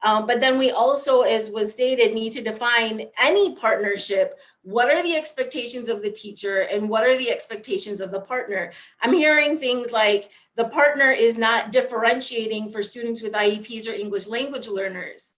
But then we also, as was stated, need to define any partnership. What are the expectations of the teacher and what are the expectations of the partner? I'm hearing things like the partner is not differentiating for students with IEPs or English language learners.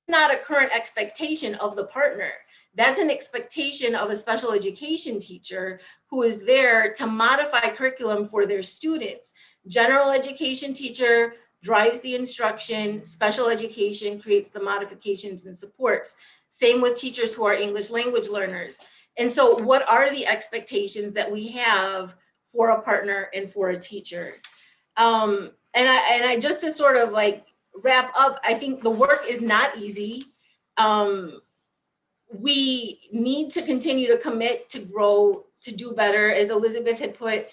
It's not a current expectation of the partner. That's an expectation of a special education teacher who is there to modify curriculum for their students. General education teacher drives the instruction, special education creates the modifications and supports. Same with teachers who are English language learners. And so what are the expectations that we have for a partner and for a teacher? And I just to sort of like wrap up, I think the work is not easy. We need to continue to commit to grow, to do better. As Elizabeth had put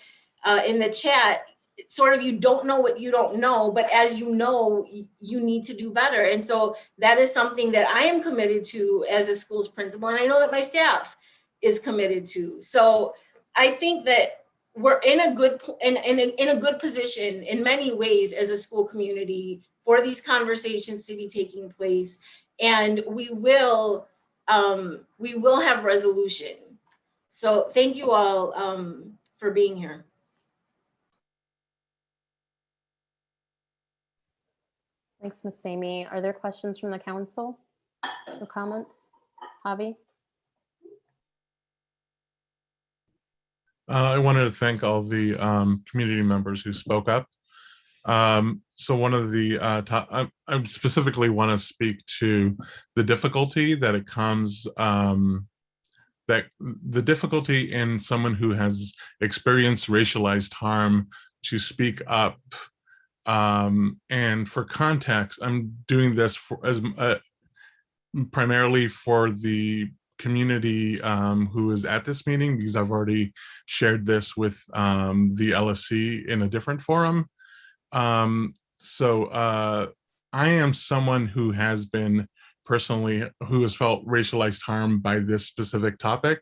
in the chat, sort of you don't know what you don't know, but as you know, you need to do better. And so that is something that I am committed to as a school's principal, and I know that my staff is committed to. So I think that we're in a good position in many ways as a school community for these conversations to be taking place, and we will have resolution. So thank you all for being here.
Thanks, Ms. Samey. Are there questions from the council or comments? Javi?
I wanted to thank all the community members who spoke up. So one of the I specifically want to speak to the difficulty that it comes, that the difficulty in someone who has experienced racialized harm to speak up. And for context, I'm doing this primarily for the community who is at this meeting, because I've already shared this with the LSC in a different forum. I am someone who has been who has felt racialized harm by this specific topic.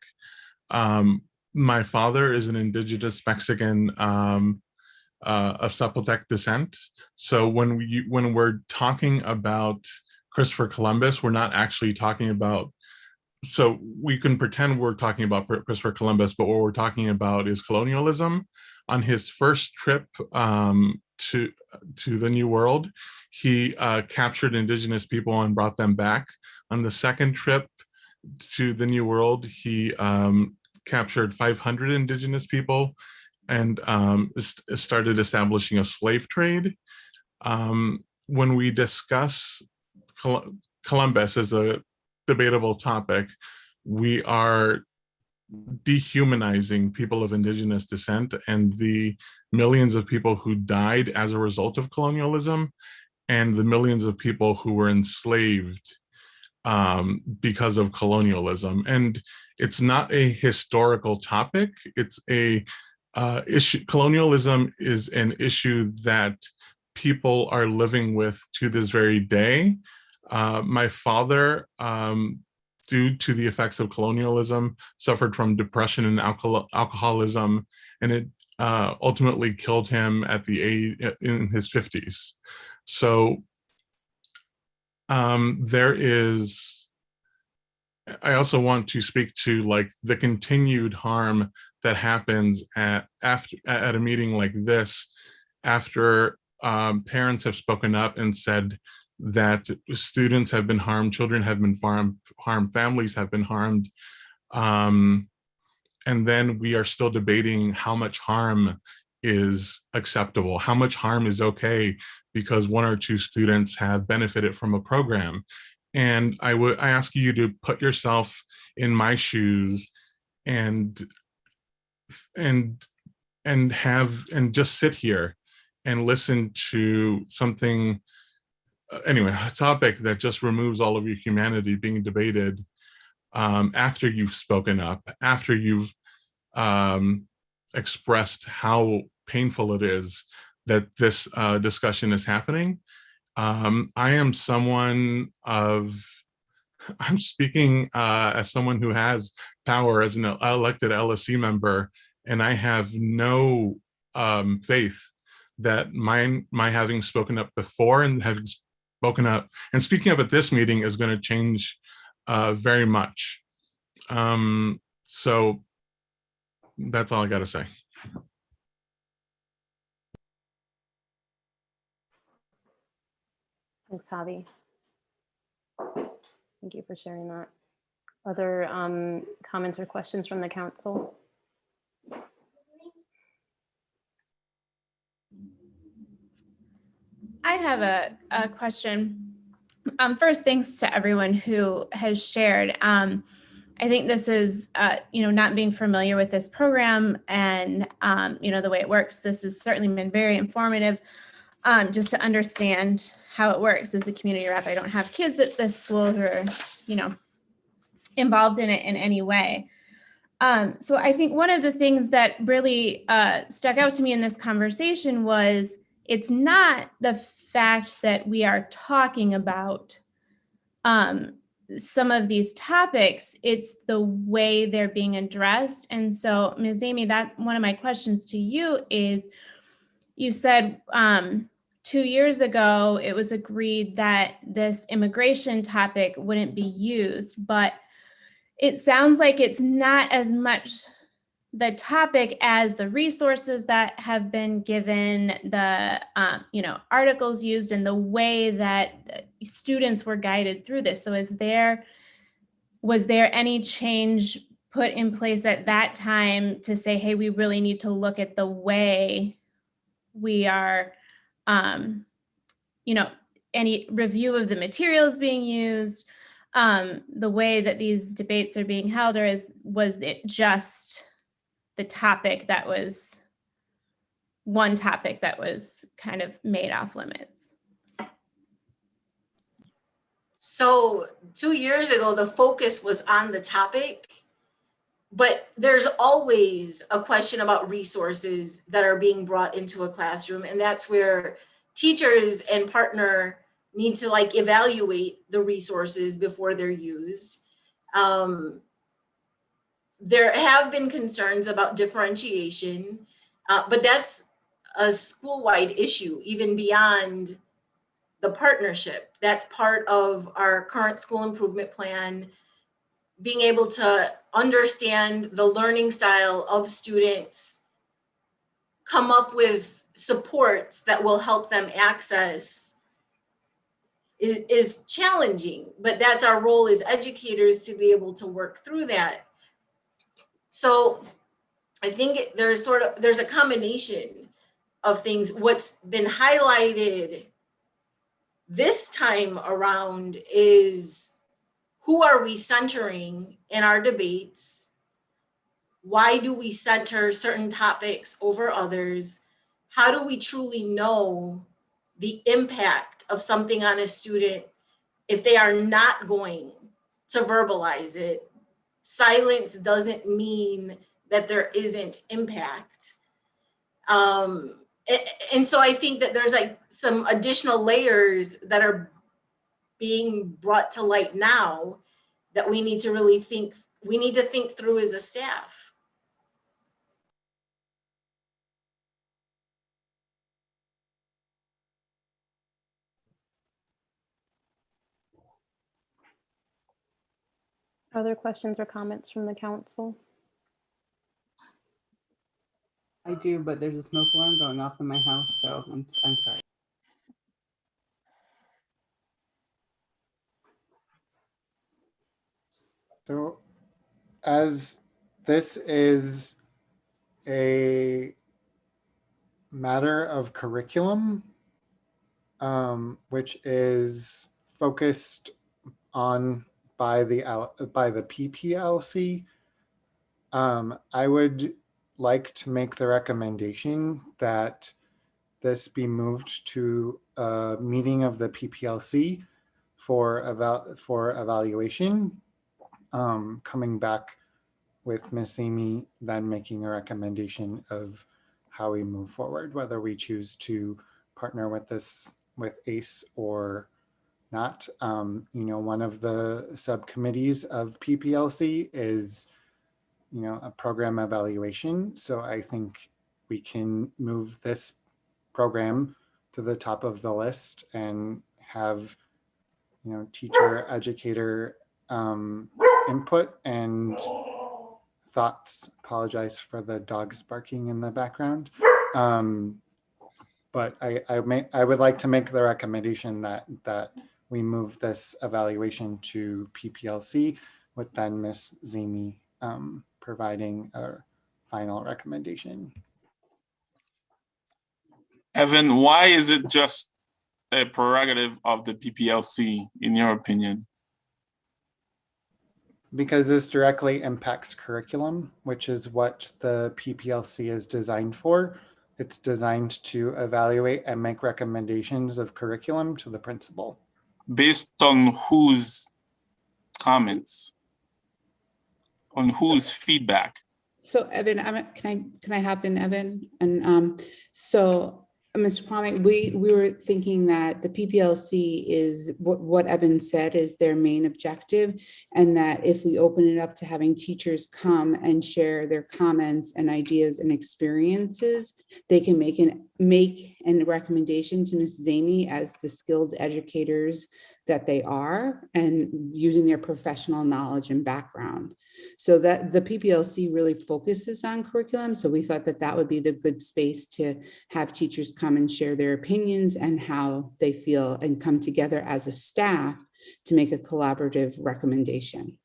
My father is an indigenous Mexican of Zapotec descent. So when we're talking about Christopher Columbus, we're not actually talking about, so we can pretend we're talking about Christopher Columbus, but what we're talking about is colonialism. On his first trip to the New World, he captured indigenous people and brought them back. On the second trip to the New World, he captured 500 indigenous people and started establishing a slave trade. When we discuss Columbus as a debatable topic, we are dehumanizing people of indigenous descent and the millions of people who died as a result of colonialism and the millions of people who were enslaved because of colonialism. And it's not a historical topic, it's a issue. Colonialism is an issue that people are living with to this very day. My father, due to the effects of colonialism, suffered from depression and alcoholism, and it ultimately killed him at the age in his 50s. So I also want to speak to like the continued harm that happens at a meeting like this, after parents have spoken up and said that students have been harmed, children have been harmed, families have been harmed. And then we are still debating how much harm is acceptable, how much harm is okay because one or two students have benefited from a program. And I ask you to put yourself in my shoes and just sit here and listen to something, anyway, a topic that just removes all of your humanity being debated after you've spoken up, after you've expressed how painful it is that this discussion is happening. I am I'm speaking as someone who has power as an elected LSC member, and I have no faith that my having spoken up before and having spoken up and speaking up at this meeting is going to change very much. So that's all I got to say.
Thanks, Javi. Thank you for sharing that. Other comments or questions from the council?
I have a question. First, thanks to everyone who has shared. I think this is, not being familiar with this program and, the way it works, this has certainly been very informative just to understand how it works as a community rep. I don't have kids at this school who are, involved in it in any way. So I think one of the things that really stuck out to me in this conversation was it's not the fact that we are talking about some of these topics, it's the way they're being addressed. And so, Ms. Amy, that one of my questions to you is, you said 2 years ago, it was agreed that this immigration topic wouldn't be used, but it sounds like it's not as much the topic as the resources that have been given, the articles used, and the way that students were guided through this. So was there any change put in place at that time to say, hey, we really need to look at the way we are, any review of the materials being used, the way that these debates are being held, or was it just the topic that was one topic that was kind of made off limits?
So 2 years ago, the focus was on the topic, but there's always a question about resources that are being brought into a classroom. And that's where teachers and partner need to evaluate the resources before they're used. There have been concerns about differentiation, but that's a school-wide issue, even beyond the partnership. That's part of our current school improvement plan, being able to understand the learning style of students, come up with supports that will help them access is challenging, but that's our role as educators to be able to work through that. So I think there's a combination of things. What's been highlighted this time around is, who are we centering in our debates? Why do we center certain topics over others? How do we truly know the impact of something on a student if they are not going to verbalize it? Silence doesn't mean that there isn't impact. And so I think that there's some additional layers that are being brought to light now that we need to think through as a staff.
Other questions or comments from the council?
I do, but there's a smoke alarm going off in my house, so I'm sorry.
So as this is a matter of curriculum, which is focused on by the PPLC, I would like to make the recommendation that this be moved to a meeting of the PPLC for evaluation, coming back with Miss Amy then making a recommendation of how we move forward, whether we choose to partner with ACE or not. One of the subcommittees of PPLC is, a program evaluation. So I think we can move this program to the top of the list and have, teacher, educator input and thoughts. Apologize for the dogs barking in the background. But I would like to make the recommendation that we move this evaluation to PPLC, with then Ms. Zimi providing a final recommendation.
Evan, why is it just a prerogative of the PPLC, in your opinion?
Because this directly impacts curriculum, which is what the PPLC is designed for. It's designed to evaluate and make recommendations of curriculum to the principal.
Based on whose comments? On whose feedback?
So Evan, can I hop in, Evan? And so Mr. Kwame, we were thinking that the PPLC is what Evan said is their main objective, and that if we open it up to having teachers come and share their comments and ideas and experiences, they can make a recommendation to Ms. Zami as the skilled educators that they are, and using their professional knowledge and background. So that the PPLC really focuses on curriculum. So we thought that would be the good space to have teachers come and share their opinions and how they feel, and come together as a staff to make a collaborative recommendation.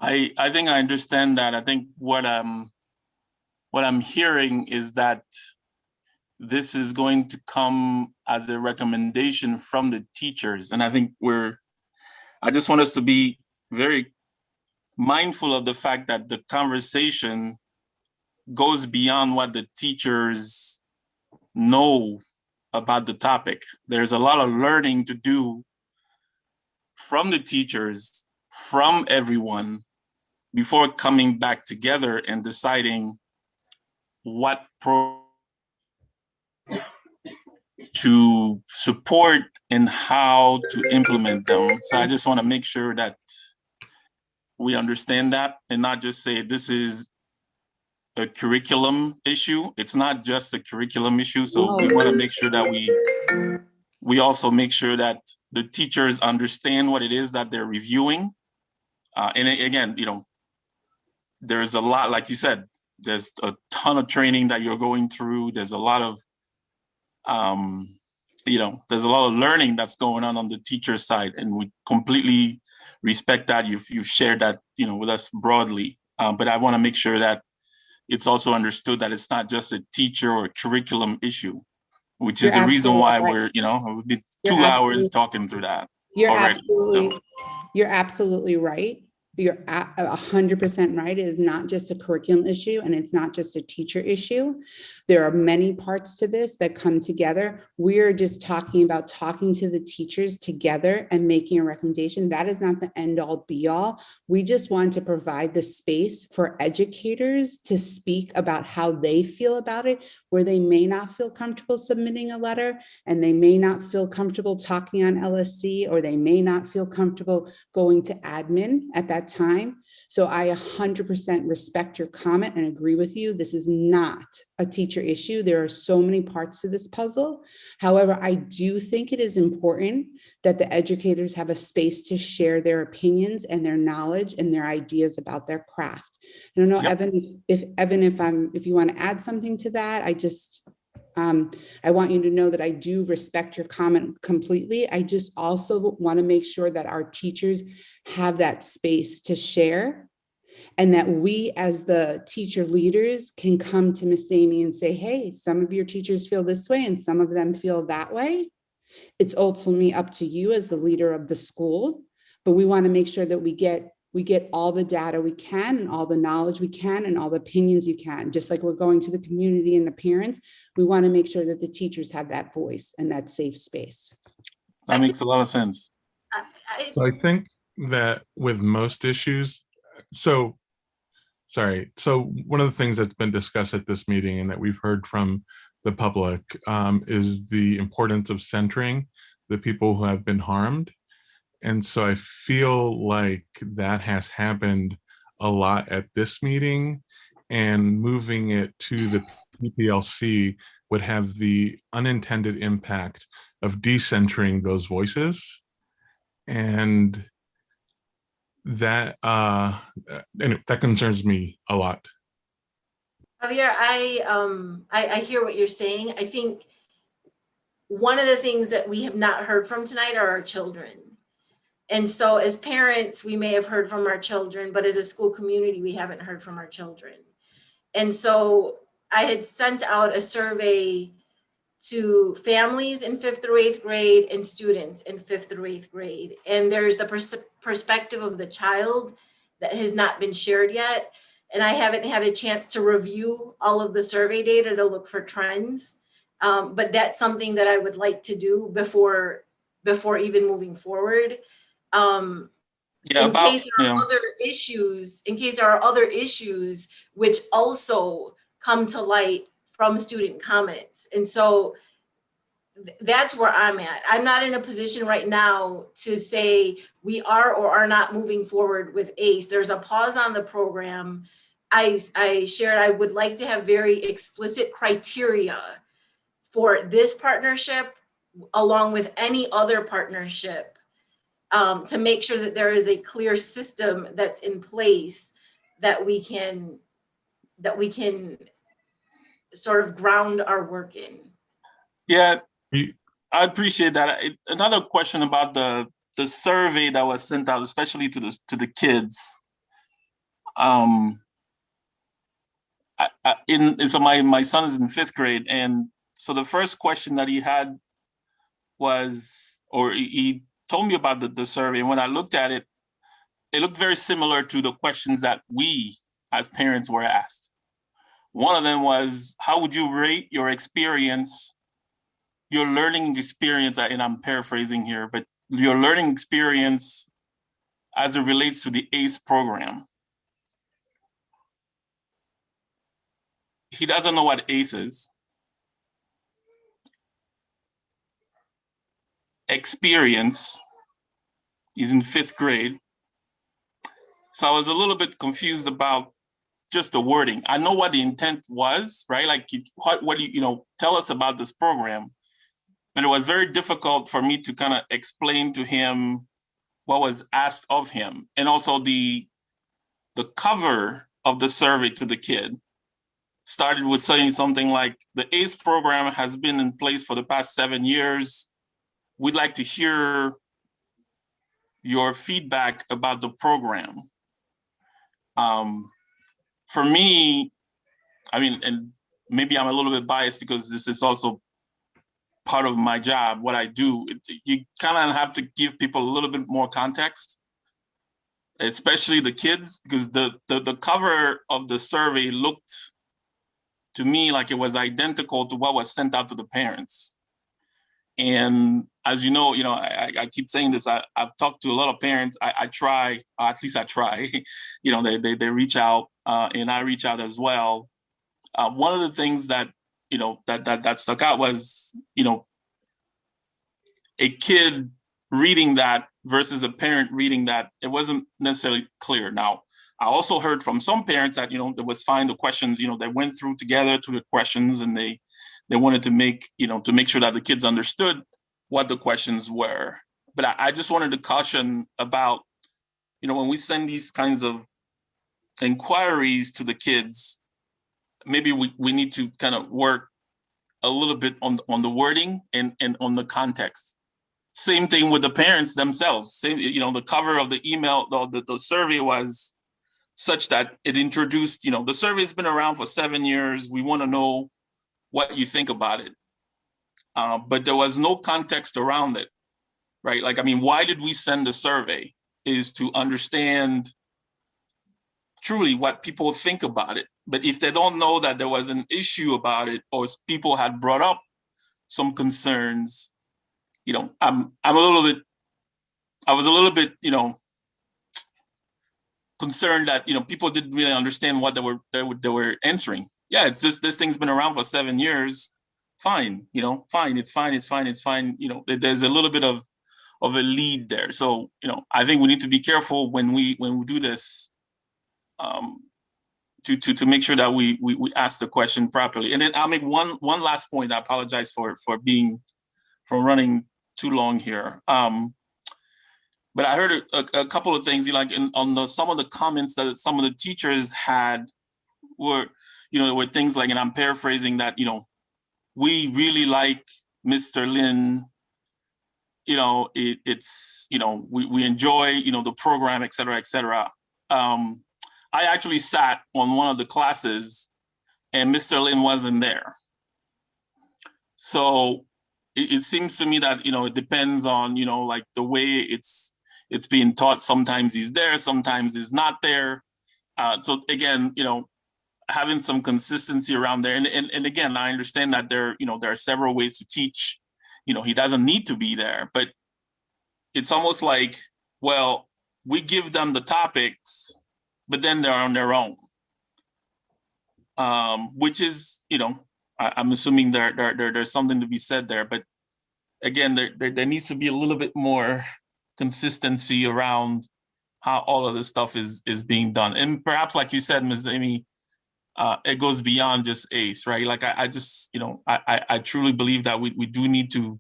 I think I understand that. I think what I'm hearing is that this is going to come as a recommendation from the teachers. And I think I just want us to be very mindful of the fact that the conversation goes beyond what the teachers know about the topic. There's a lot of learning to do from the teachers, from everyone, before coming back together and deciding what to support and how to implement them. So I just want to make sure that we understand that, and not just say this is a curriculum issue. It's not just a curriculum issue. So we want to make sure that we also make sure that the teachers understand what it is that they're reviewing. And again, there's a lot, like you said, there's a ton of training that you're going through. There's a lot of there's a lot of learning that's going on the teacher side, and we completely respect that. You've shared that, with us broadly. But I want to make sure that it's also understood that it's not just a teacher or a curriculum issue, which is the reason why we've been 2 hours talking through that already.
You're absolutely right. You're 100% right. It is not just a curriculum issue, and it's not just a teacher issue. There are many parts to this that come together. We're just talking about talking to the teachers together and making a recommendation. That is not the end all be all. We just want to provide the space for educators to speak about how they feel about it, where they may not feel comfortable submitting a letter, and they may not feel comfortable talking on LSC, or they may not feel comfortable going to admin at that time. So I 100% respect your comment and agree with you. This is not a teacher issue. There are so many parts to this puzzle. However, I do think it is important that the educators have a space to share their opinions and their knowledge and their ideas about their craft. I don't know,
Yep.
Evan, if you want to add something to that, I want you to know that I do respect your comment completely. I just also want to make sure that our teachers have that space to share, and that we as the teacher leaders can come to Miss Amy and say, hey, some of your teachers feel this way and some of them feel that way. It's ultimately up to you as the leader of the school, but we want to make sure that we get all the data we can and all the knowledge we can and all the opinions you can. Just like we're going to the community and the parents, we want to make sure that the teachers have that voice and that safe space.
That makes a lot of sense.
So I think that with most issues, so one of the things that's been discussed at this meeting and that we've heard from the public is the importance of centering the people who have been harmed. And so I feel like that has happened a lot at this meeting, and moving it to the PPLC would have the unintended impact of decentering those voices. And that that concerns me a lot.
Javier, I hear what you're saying. I think one of the things that we have not heard from tonight are our children. And so as parents, we may have heard from our children, but as a school community, we haven't heard from our children. And so I had sent out a survey to families in 5th through 8th grade and students in 5th through 8th grade. And there's the perspective of the child that has not been shared yet. And I haven't had a chance to review all of the survey data to look for trends. But that's something that I would like to do before even moving forward. In case there are other issues which also come to light from student comments. And so that's where I'm at. I'm not in a position right now to say we are or are not moving forward with ACE. There's a pause on the program. I shared I would like to have very explicit criteria for this partnership along with any other partnership, to make sure that there is a clear system that's in place that we can sort of ground our work in.
Yeah, I appreciate that. Another question about the survey that was sent out, especially to the kids. So my son is in 5th grade, and so the first question that he had was, or he told me about the survey, and when I looked at it, it looked very similar to the questions that we as parents were asked. One of them was, how would you rate your experience, your learning experience, and I'm paraphrasing here, but your learning experience as it relates to the ACE program? He doesn't know what ACE is. Experience, he's in 5th grade. So I was a little bit confused about just the wording. I know what the intent was, right? Like, what do you tell us about this program? But it was very difficult for me to kind of explain to him what was asked of him. And also the cover of the survey to the kid started with saying something like, the ACE program has been in place for the past 7 years. We'd like to hear your feedback about the program. For me, I mean, and maybe I'm a little bit biased because this is also part of my job, what I do. You kind of have to give people a little bit more context, especially the kids, because the cover of the survey looked to me like it was identical to what was sent out to the parents. And as you know, I keep saying this, I've talked to a lot of parents. I try, or at least I try, they reach out and I reach out as well. One of the things that, that stuck out was, a kid reading that versus a parent reading that, it wasn't necessarily clear. Now, I also heard from some parents that, it was fine, the questions, they went through together to the questions, and they wanted to make, to make sure that the kids understood what the questions were. But I just wanted to caution about, when we send these kinds of inquiries to the kids, maybe we need to kind of work a little bit on the wording and on the context. Same thing with the parents themselves. Same, the cover of the email, the survey was such that it introduced, the survey's been around for 7 years. We want to know what you think about it. But there was no context around it, right? Like, I mean, why did we send the survey? Is to understand truly what people think about it. But if they don't know that there was an issue about it, or people had brought up some concerns, I was a little bit, concerned that, people didn't really understand what they were answering. Yeah, it's just, this thing's been around for 7 years. Fine, fine, it's fine. There's a little bit of a lead there. So, I think we need to be careful when we do this, to make sure that we ask the question properly. And then I'll make one last point. I apologize for running too long here. But I heard a couple of things, like on some of the comments that some of the teachers had were things like, and I'm paraphrasing that, we really like Mr. Lin, it's, we enjoy, the program, et cetera, et cetera. I actually sat on one of the classes and Mr. Lin wasn't there. So it seems to me that, it depends on, like the way it's being taught. Sometimes he's there, sometimes he's not there. So again, having some consistency around there. And again, I understand that there are several ways to teach. He doesn't need to be there, but it's almost like, well, we give them the topics, but then they're on their own. Which is, I'm assuming there's something to be said there. But again, there needs to be a little bit more consistency around how all of this stuff is being done. And perhaps, like you said, Ms. Amy, it goes beyond just ACE, right? Like I just, I truly believe that we do need to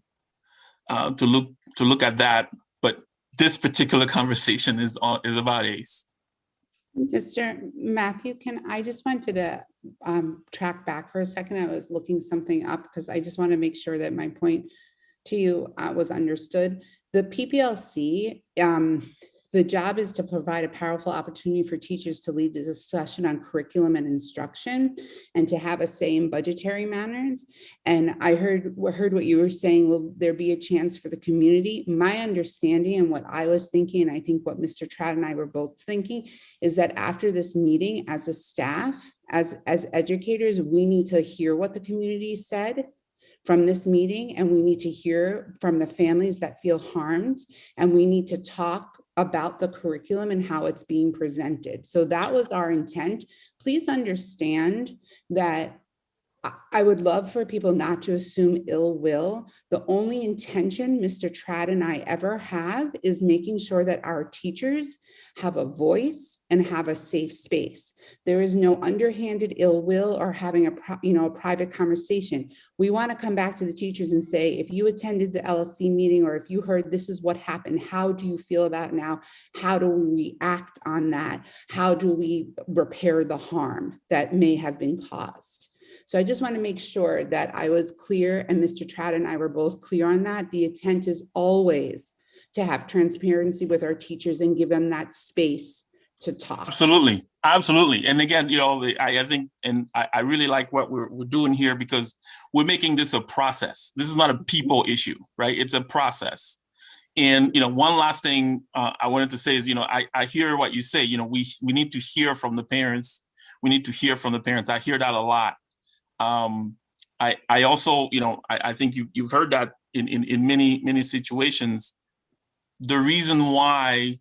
look at that. But this particular conversation is about ACE.
Mr. Matthew, I just wanted to track back for a second. I was looking something up because I just want to make sure that my point to you was understood. The PPLC, the job is to provide a powerful opportunity for teachers to lead the discussion on curriculum and instruction and to have a say in budgetary matters. And I heard what you were saying, will there be a chance for the community? My understanding and what I was thinking, and I think what Mr. Tratt and I were both thinking, is that after this meeting, as a staff, as educators, we need to hear what the community said from this meeting, and we need to hear from the families that feel harmed, and we need to talk about the curriculum and how it's being presented. So that was our intent. Please understand that I would love for people not to assume ill will. The only intention Mr. Tratt and I ever have is making sure that our teachers have a voice and have a safe space. There is no underhanded ill will or having a private conversation. We want to come back to the teachers and say, if you attended the LSC meeting or if you heard this is what happened, how do you feel about it now? How do we react on that? How do we repair the harm that may have been caused? So I just want to make sure that I was clear, and Mr. Tratt and I were both clear on that. The intent is always to have transparency with our teachers and give them that space to talk.
Absolutely. Absolutely. And again, I think, and I really like what we're doing here, because we're making this a process. This is not a people issue, right? It's a process. And, one last thing I wanted to say is, I hear what you say, we need to hear from the parents. We need to hear from the parents. I hear that a lot. I also, I think you've heard that in many situations. The reason why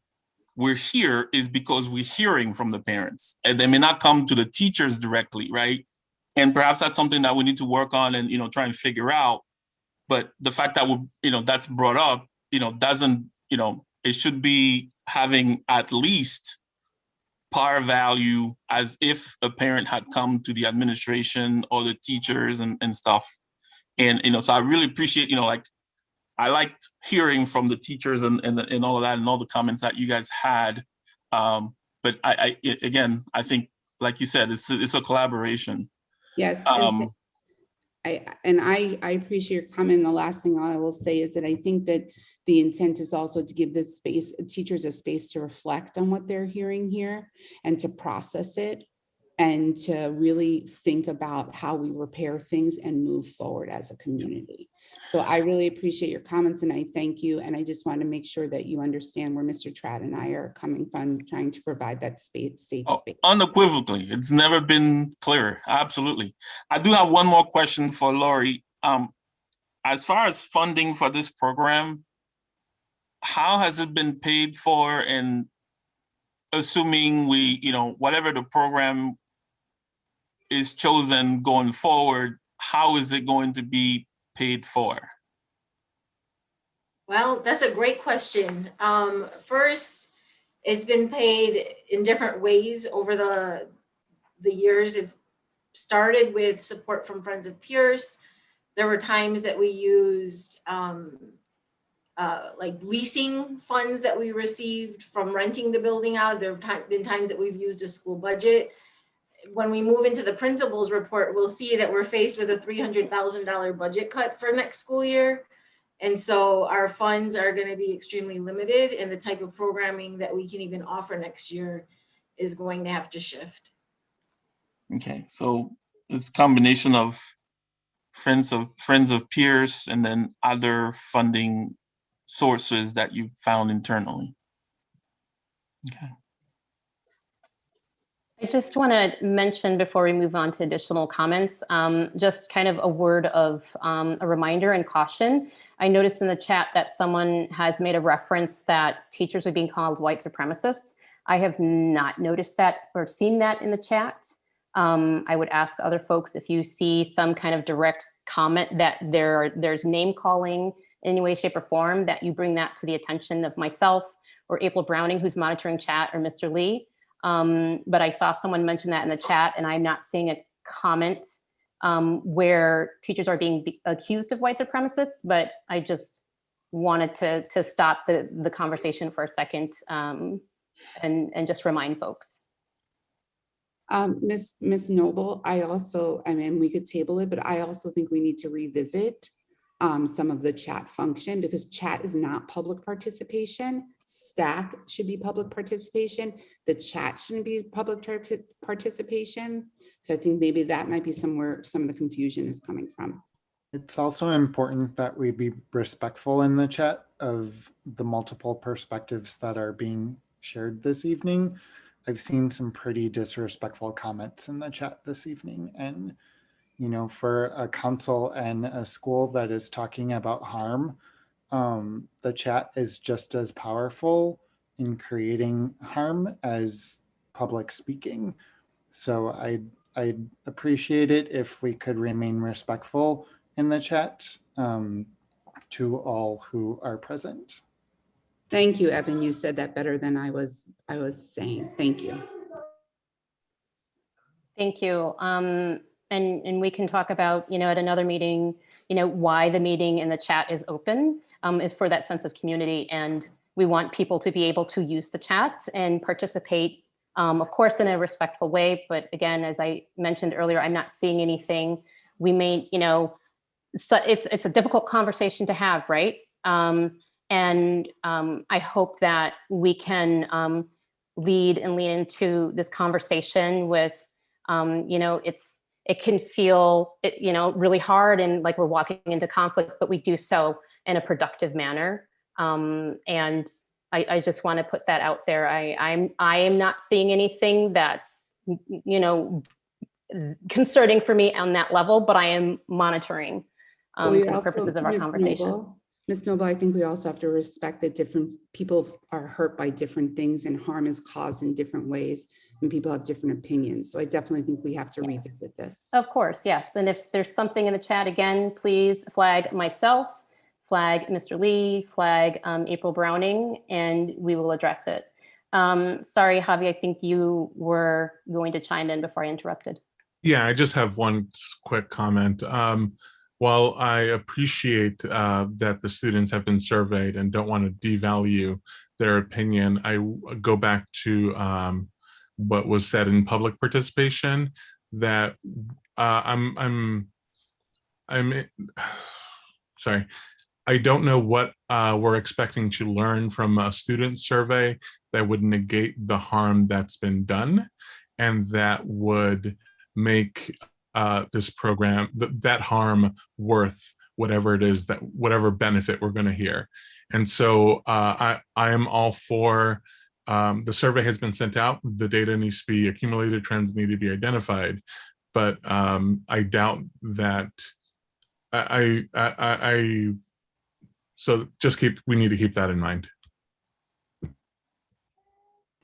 we're here is because we're hearing from the parents, and they may not come to the teachers directly, right? And perhaps that's something that we need to work on and, try and figure out. But the fact that that's brought up, doesn't, it should be having at least par value as if a parent had come to the administration or the teachers and stuff. And, so I really appreciate, like, I liked hearing from the teachers and all of that and all the comments that you guys had. But again, I think, like you said, it's a collaboration.
Yes. I appreciate your comment. The last thing I will say is that I think that the intent is also to give this space, teachers a space to reflect on what they're hearing here and to process it and to really think about how we repair things and move forward as a community. So I really appreciate your comments and I thank you. And I just want to make sure that you understand where Mr. Tratt and I are coming from, trying to provide that safe space.
Unequivocally, it's never been clearer. Absolutely. I do have one more question for Lori. As far as funding for this program, how has it been paid for? And assuming whatever the program is chosen going forward, how is it going to be paid for?
Well, that's a great question. First, it's been paid in different ways over the years. It's started with support from Friends of Peirce. There were times that we used like leasing funds that we received from renting the building out. There have been times that we've used a school budget. When we move into the principal's report, we'll see that we're faced with a $300,000 budget cut for next school year. And so our funds are going to be extremely limited, and the type of programming that we can even offer next year is going to have to shift.
Okay, so it's a combination of Friends of Peirce and then other funding sources that you found internally. Okay.
I just want to mention before we move on to additional comments, just kind of a word of a reminder and caution. I noticed in the chat that someone has made a reference that teachers are being called white supremacists. I have not noticed that or seen that in the chat. I would ask other folks if you see some kind of direct comment that there's name calling in any way, shape, or form, that you bring that to the attention of myself or April Browning, who's monitoring chat, or Mr. Lee. But I saw someone mention that in the chat, and I'm not seeing a comment where teachers are being accused of white supremacists, but I just wanted to stop the conversation for a second and just remind folks.
Ms. Noble, I mean, we could table it, but I also think we need to revisit some of the chat function, because chat is not public participation. Stack should be public participation. The chat shouldn't be public participation. So I think maybe that might be somewhere some of the confusion is coming from.
It's also important that we be respectful in the chat of the multiple perspectives that are being shared this evening. I've seen some pretty disrespectful comments in the chat this evening, and for a council and a school that is talking about harm, the chat is just as powerful in creating harm as public speaking. So I'd appreciate it if we could remain respectful in the chat to all who are present.
Thank you, Evan. You said that better than I was saying. Thank you.
Thank you. And we can talk about, at another meeting, why the meeting in the chat is open, is for that sense of community. And we want people to be able to use the chat and participate, of course, in a respectful way. But again, as I mentioned earlier, I'm not seeing anything. We may, so it's a difficult conversation to have, right? And I hope that we can lead and lean into this conversation with, it can feel, really hard and like we're walking into conflict, but we do so in a productive manner. And I just want to put that out there. I am not seeing anything that's, concerning for me on that level, but I am monitoring for the purposes of our conversation.
Ms. Noble, I think we also have to respect that different people are hurt by different things and harm is caused in different ways and people have different opinions. So I definitely think we have to revisit this.
Of course, yes. And if there's something in the chat, again, please flag myself, flag Mr. Lee, flag April Browning, and we will address it. Sorry, Javi, I think you were going to chime in before I interrupted.
Yeah, I just have one quick comment. While I appreciate that the students have been surveyed and don't want to devalue their opinion, I go back to what was said in public participation, that I'm sorry. I don't know what we're expecting to learn from a student survey that would negate the harm that's been done, and that would make this program, that harm worth whatever it is, that whatever benefit we're going to hear. And so I am all for, the survey has been sent out, the data needs to be accumulated, trends need to be identified, but I doubt that so just we need to keep that in mind.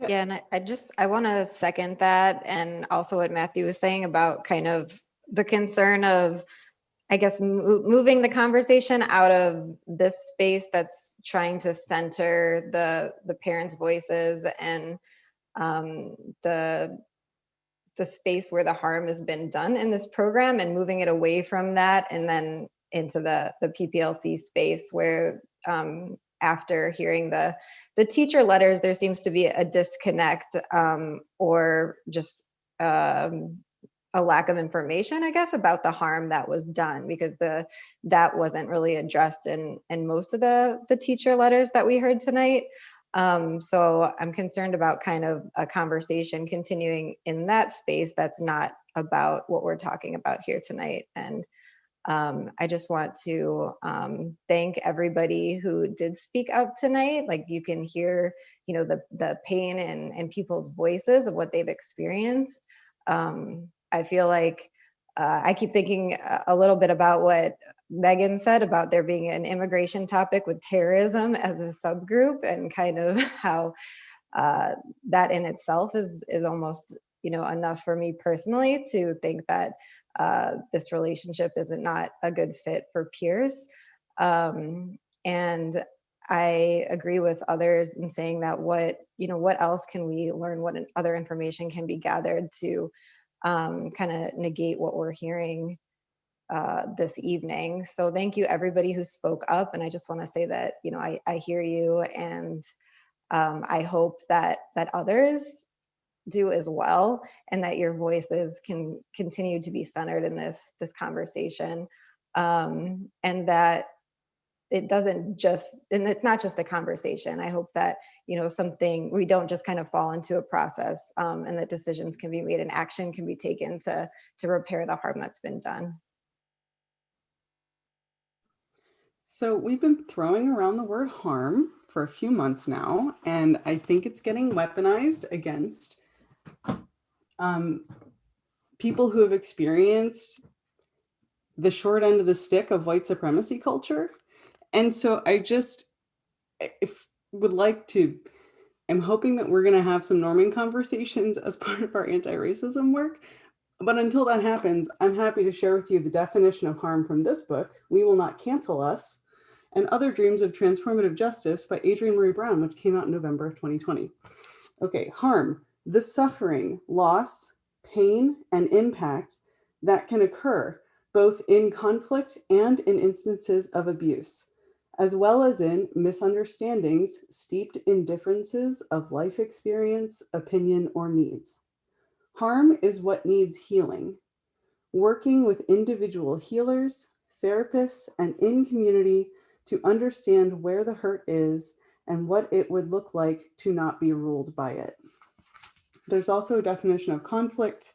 Yeah, and I want to second that, and also what Matthew was saying about kind of the concern of, I guess, moving the conversation out of this space that's trying to center the parents' voices and the space where the harm has been done in this program, and moving it away from that and then into the PPLC space where after hearing the teacher letters, there seems to be a disconnect or just a lack of information, I guess, about the harm that was done, because that wasn't really addressed in most of the teacher letters that we heard tonight. So I'm concerned about kind of a conversation continuing in that space that's not about what we're talking about here tonight. And I just want to thank everybody who did speak up tonight. Like, you can hear, you know, the pain in people's voices of what they've experienced. I feel like I keep thinking a little bit about what Megan said about there being an immigration topic with terrorism as a subgroup, and kind of how that in itself is almost, you know, enough for me personally to think that this relationship is not a good fit for Peirce. And I agree with others in saying that what else can we learn, what other information can be gathered to kind of negate what we're hearing this evening. So thank you everybody who spoke up. And I just want to say that, you know, I hear you, and I hope that others do as well, and that your voices can continue to be centered in this conversation, and that it doesn't just, and it's not just a conversation. I hope that, you know, we don't just kind of fall into a process, and that decisions can be made and action can be taken to repair the harm that's been done.
So we've been throwing around the word harm for a few months now, and I think it's getting weaponized against people who have experienced the short end of the stick of white supremacy culture. And so I'm hoping that we're going to have some norming conversations as part of our anti-racism work. But until that happens, I'm happy to share with you the definition of harm from this book, We Will Not Cancel Us, and Other Dreams of Transformative Justice by Adrienne Maree Brown, which came out in November of 2020. Okay, harm, the suffering, loss, pain, and impact that can occur both in conflict and in instances of abuse, as well as in misunderstandings steeped in differences of life experience, opinion, or needs. Harm is what needs healing. Working with individual healers, therapists, and in community to understand where the hurt is and what it would look like to not be ruled by it. There's also a definition of conflict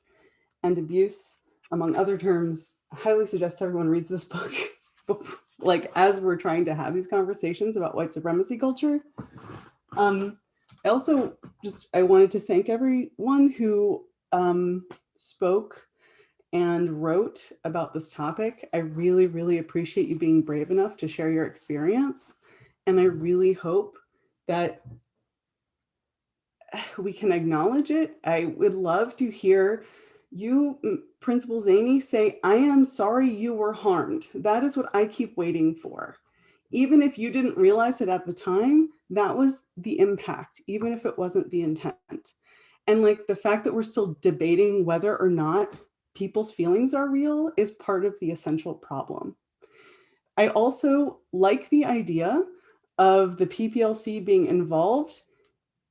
and abuse, among other terms. I highly suggest everyone reads this book, like as we're trying to have these conversations about white supremacy culture. I wanted to thank everyone who spoke and wrote about this topic. I really, really appreciate you being brave enough to share your experience. And I really hope that we can acknowledge it. I would love to hear you, Principal Zaney, say, I am sorry you were harmed. That is what I keep waiting for. Even if you didn't realize it at the time, that was the impact, even if it wasn't the intent. And like the fact that we're still debating whether or not people's feelings are real is part of the essential problem. I also like the idea of the PPLC being involved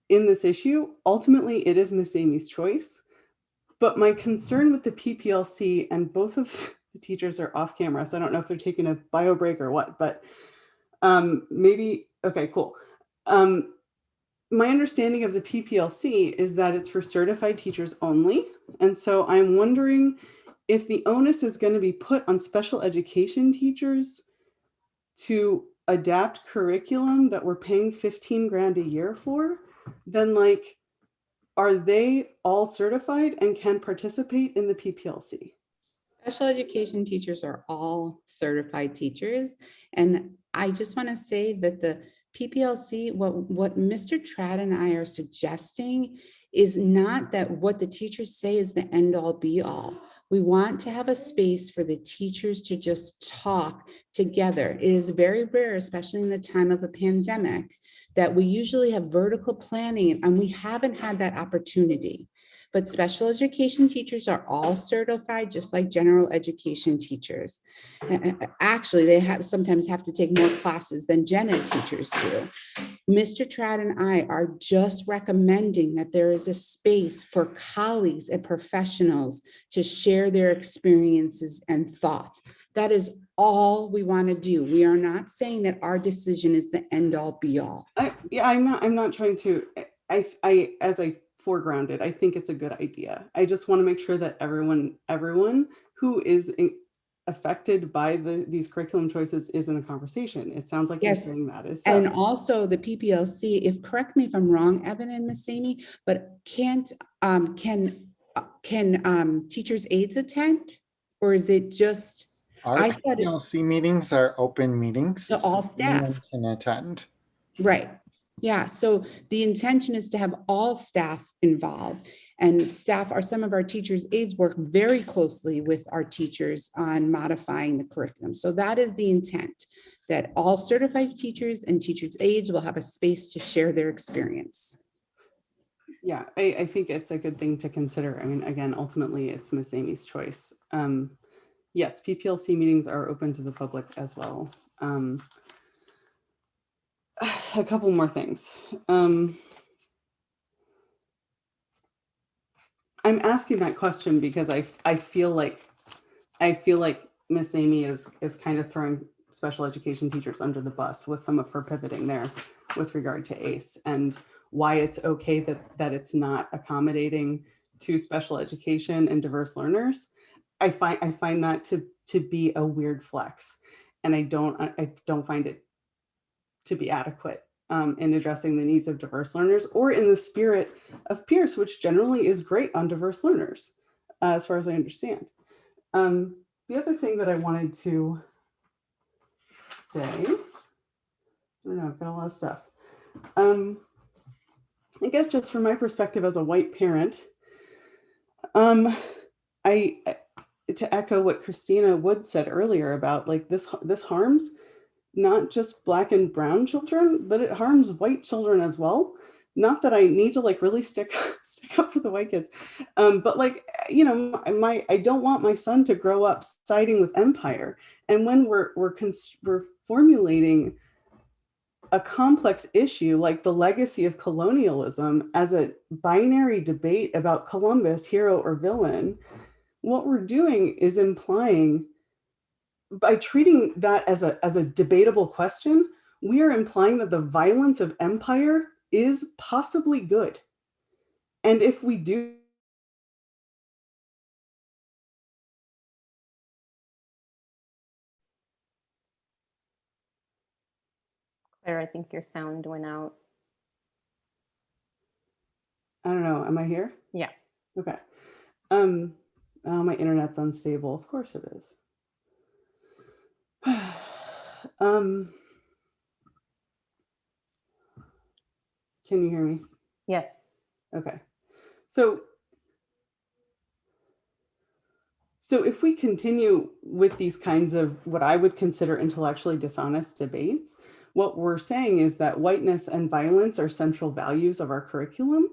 in this issue. Ultimately, it is Miss Amy's choice. But my concern with the PPLC, and both of the teachers are off camera, so I don't know if they're taking a bio break or what, but maybe, okay, cool. My understanding of the PPLC is that it's for certified teachers only. And so I'm wondering if the onus is going to be put on special education teachers to adapt curriculum that we're paying 15 grand a year for, then like, are they all certified and can participate in the PPLC?
Special education teachers are all certified teachers. And I just want to say that the PPLC, what Mr. Tradd and I are suggesting is not that what the teachers say is the end all be all. We want to have a space for the teachers to just talk together. It is very rare, especially in the time of a pandemic, that we usually have vertical planning, and we haven't had that opportunity. But special education teachers are all certified, just like general education teachers. Actually, they sometimes have to take more classes than gen ed teachers do. Mr. Tradd and I are just recommending that there is a space for colleagues and professionals to share their experiences and thoughts. That is all we want to do. We are not saying that our decision is the end all be all.
Yeah, I'm not trying to, as I foregrounded, I think it's a good idea. I just want to make sure that everyone who is affected by these curriculum choices is in the conversation. It sounds like
Yes.
you're saying that is.
And also the PPLC, correct me if I'm wrong, Evan and Miss Amy, but can teachers' aides attend? Or is it just,
Our PPLC meetings are open meetings.
To all staff.
Anyone can attend.
Right. Yeah. So the intention is to have all staff involved, and staff are some of our teachers' aides work very closely with our teachers on modifying the curriculum. So that is the intent, that all certified teachers and teachers' aides will have a space to share their experience.
Yeah, I think it's a good thing to consider. I mean, again, ultimately it's Miss Amy's choice. Yes, PPLC meetings are open to the public as well. A couple more things. I'm asking that question because I feel like Miss Amy is kind of throwing special education teachers under the bus with some of her pivoting there with regard to ACE, and why it's okay that it's not accommodating to special education and diverse learners. I find that to be a weird flex, and I don't find it to be adequate in addressing the needs of diverse learners, or in the spirit of Peirce, which generally is great on diverse learners, as far as I understand. The other thing that I wanted to say, I don't know, I've got a lot of stuff. I guess just from my perspective as a white parent, to echo what Christina Wood said earlier about like this harms not just Black and brown children, but it harms white children as well. Not that I need to like really stick up for the white kids, but like, you know, I don't want my son to grow up siding with empire. And when we're formulating a complex issue like the legacy of colonialism as a binary debate about Columbus, hero or villain, what we're doing is implying, by treating that as a debatable question, we are implying that the violence of empire is possibly good. And if we do,
Claire, I think your sound went out.
I don't know, am I here?
Yeah.
Okay. Oh, my internet's unstable. Of course it is. Can you hear me?
Yes.
Okay. So So if we continue with these kinds of what I would consider intellectually dishonest debates, what we're saying is that whiteness and violence are central values of our curriculum,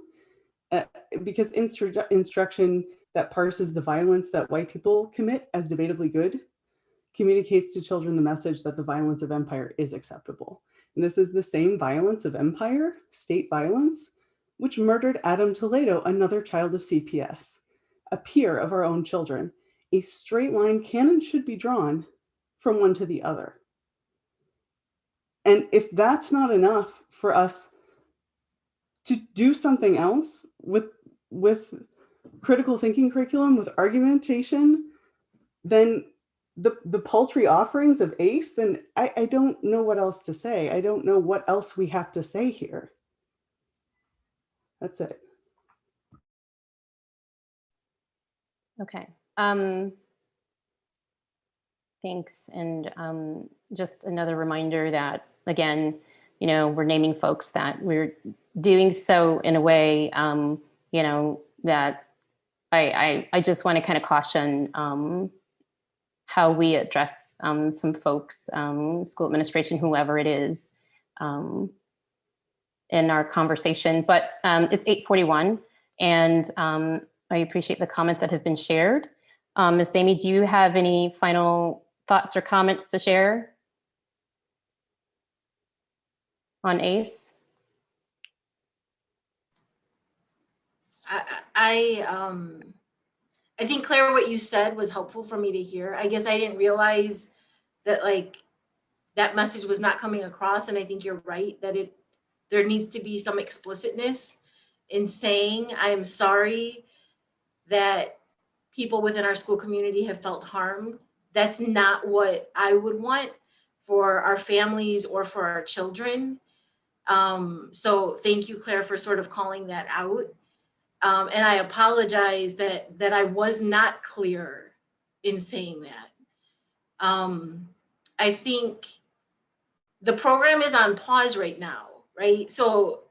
because instruction that parses the violence that white people commit as debatably good communicates to children the message that the violence of empire is acceptable. And this is the same violence of empire, state violence, which murdered Adam Toledo, another child of CPS, a peer of our own children. A straight line canon should be drawn from one to the other. And if that's not enough for us to do something else with critical thinking curriculum, with argumentation, then the paltry offerings of ACE, then I don't know what else to say. I don't know what else we have to say here. That's it.
Okay. Thanks. And just another reminder that, again, you know, we're naming folks that we're doing so in a way, you know, that I just want to kind of caution how we address some folks, school administration, whoever it is, in our conversation. But it's 8:41, and I appreciate the comments that have been shared. Ms. Damey, do you have any final thoughts or comments to share on ACE?
I think, Claire, what you said was helpful for me to hear. I guess I didn't realize that like that message was not coming across. And I think you're right that there needs to be some explicitness in saying, I'm sorry that people within our school community have felt harmed. That's not what I would want for our families or for our children. So thank you, Claire, for sort of calling that out. And I apologize that I was not clear in saying that. I think the program is on pause right now, right? So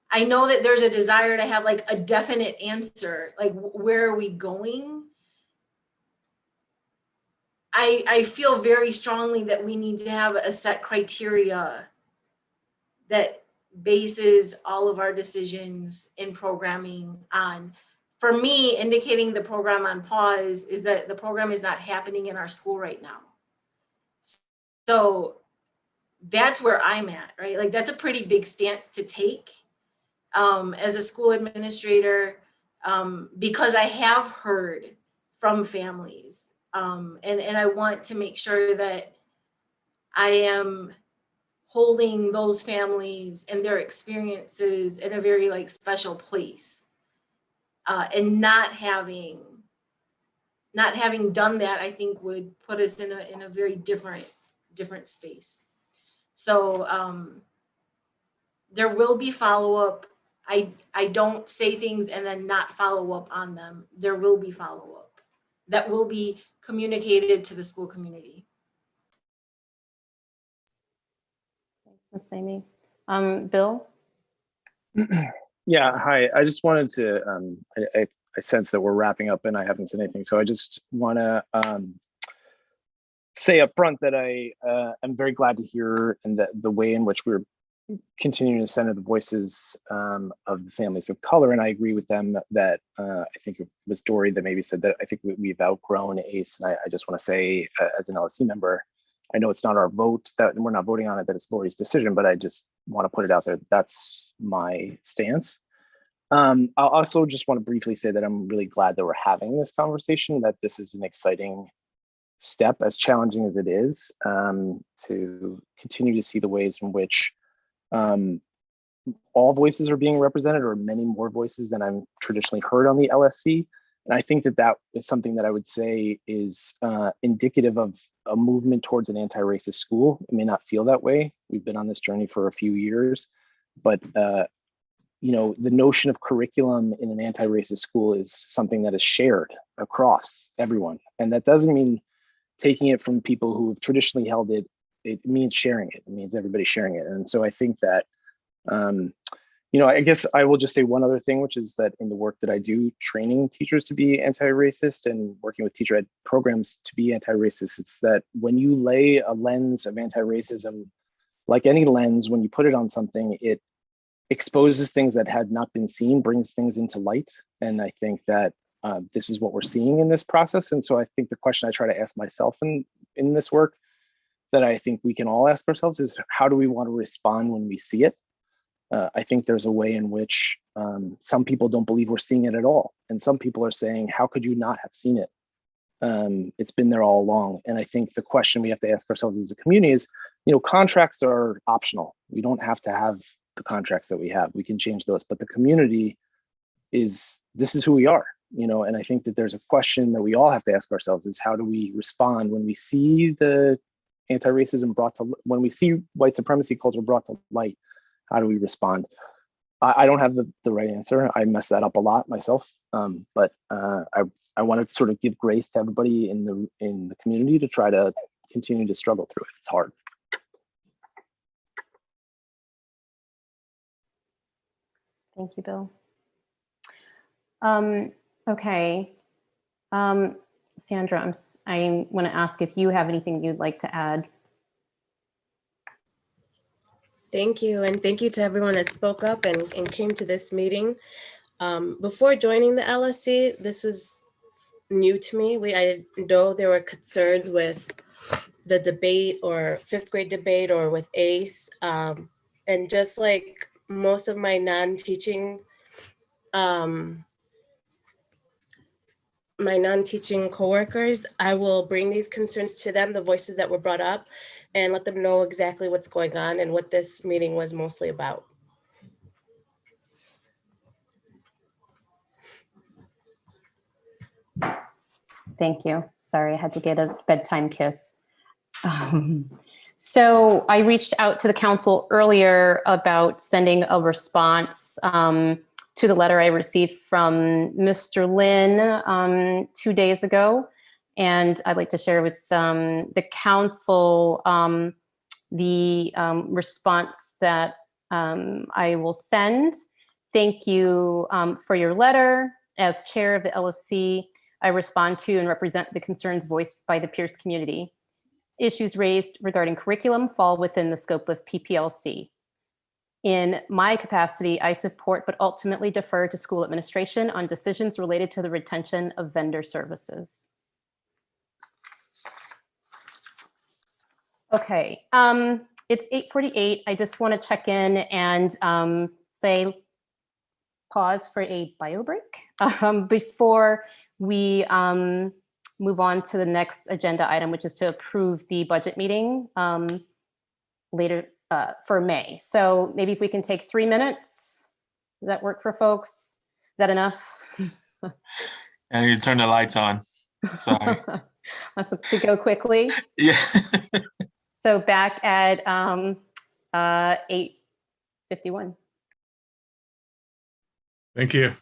I know that there's a desire to have like a definite answer, like where are we going? I feel very strongly that we need to have a set criteria that bases all of our decisions in programming on. For me, indicating the program on pause is that the program is not happening in our school right now. So that's where I'm at, right? Like that's a pretty big stance to take as a school administrator, because I have heard from families, and I want to make sure that I am holding those families and their experiences in a very like special place, and not having done that, I think would put us in a very different space. So there will be follow-up. I don't say things and then not follow up on them. There will be follow-up that will be communicated to the school community.
Thanks, Ms. Amy. Bill?
Yeah, hi. I just wanted to, I sense that we're wrapping up and I haven't said anything. So I just want to say up front that I am very glad to hear and that the way in which we're continuing to center the voices of the families of color. And I agree with them that I think it was Dory that maybe said that I think we've outgrown ACE. And I just want to say as an LSC member, I know it's not our vote, that we're not voting on it, that it's Lori's decision, but I just want to put it out there. That's my stance. I'll also just want to briefly say that I'm really glad that we're having this conversation, that this is an exciting step, as challenging as it is, to continue to see the ways in which all voices are being represented, or many more voices than I'm traditionally heard on the LSC. And I think that that is something that I would say is indicative of a movement towards an anti-racist school. It may not feel that way. We've been on this journey for a few years, but you know, the notion of curriculum in an anti-racist school is something that is shared across everyone. And that doesn't mean taking it from people who have traditionally held it. It means sharing it. It means everybody sharing it. And so I think that, I guess I will just say one other thing, which is that in the work that I do, training teachers to be anti-racist and working with teacher ed programs to be anti-racist, it's that when you lay a lens of anti-racism, like any lens, when you put it on something, it exposes things that had not been seen, brings things into light. And I think that this is what we're seeing in this process. And so I think the question I try to ask myself in this work that I think we can all ask ourselves is, how do we want to respond when we see it? I think there's a way in which some people don't believe we're seeing it at all. And some people are saying, how could you not have seen it? It's been there all along. And I think the question we have to ask ourselves as a community is, contracts are optional. We don't have to have the contracts that we have. We can change those, but the community this is who we are, and I think that there's a question that we all have to ask ourselves is, how do we respond when we see the anti-racism when we see white supremacy culture brought to light? How do we respond? I don't have the right answer. I mess that up a lot myself. But I want to sort of give grace to everybody in the community to try to continue to struggle through it. It's hard.
Thank you, Bill. Okay. Sandra, I want to ask if you have anything you'd like to add.
Thank you. And thank you to everyone that spoke up and came to this meeting. Before joining the LSC, this was new to me. I didn't know there were concerns with the debate or fifth grade debate or with ACE. And just like most of my non-teaching coworkers, I will bring these concerns to them, the voices that were brought up, and let them know exactly what's going on and what this meeting was mostly about.
Thank you. Sorry, I had to get a bedtime kiss. So I reached out to the council earlier about sending a response to the letter I received from Mr. Lin 2 days ago. And I'd like to share with the council the response that I will send. Thank you for your letter. As chair of the LSC, I respond to and represent the concerns voiced by the Peirce community. Issues raised regarding curriculum fall within the scope of PPLC. In my capacity, I support but ultimately defer to school administration on decisions related to the retention of vendor services. Okay, it's 8:48. I just want to check in and say pause for a bio break before we move on to the next agenda item, which is to approve the budget meeting later for May. So maybe if we can take 3 minutes, does that work for folks? Is that enough?
I need to turn the lights on. Sorry.
That's to go quickly.
Yeah.
So back at 8:51.
Thank you.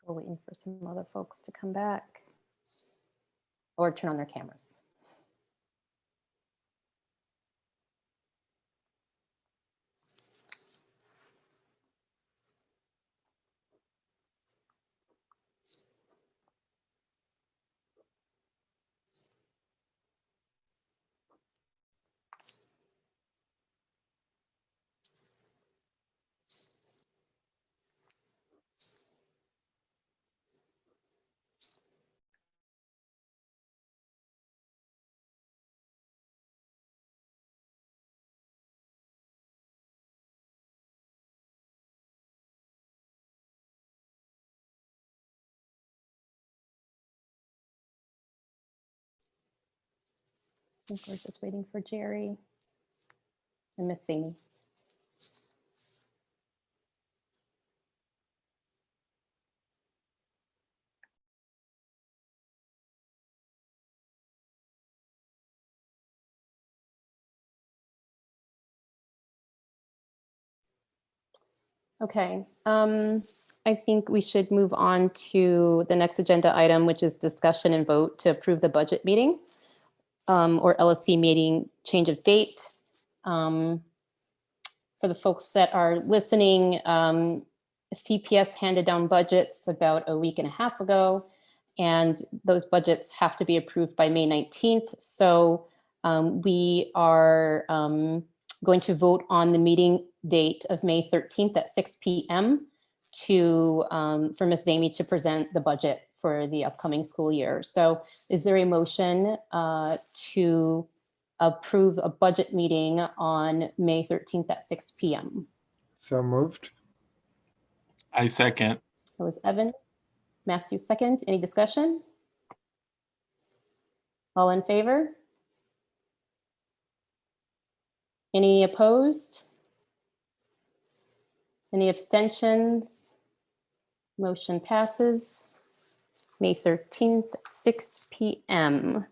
We're waiting for some other folks to come back or turn on their cameras. I think we're just waiting for Jerry and Miss Amy. Okay, I think we should move on to the next agenda item, which is discussion and vote to approve the budget meeting or LSC meeting change of date. For the folks that are listening, CPS handed down budgets about a week and a half ago, and those budgets have to be approved by May 19th. So we are going to vote on the meeting date of May 13th at 6 p.m. for Ms. Amy to present the budget for the upcoming school year. So is there a motion to approve a budget meeting on May 13th at 6 p.m.?
So moved.
I second.
That was Evan. Matthew second. Any discussion? All in favor? Any opposed? Any abstentions? Motion passes. May 13th, 6 p.m.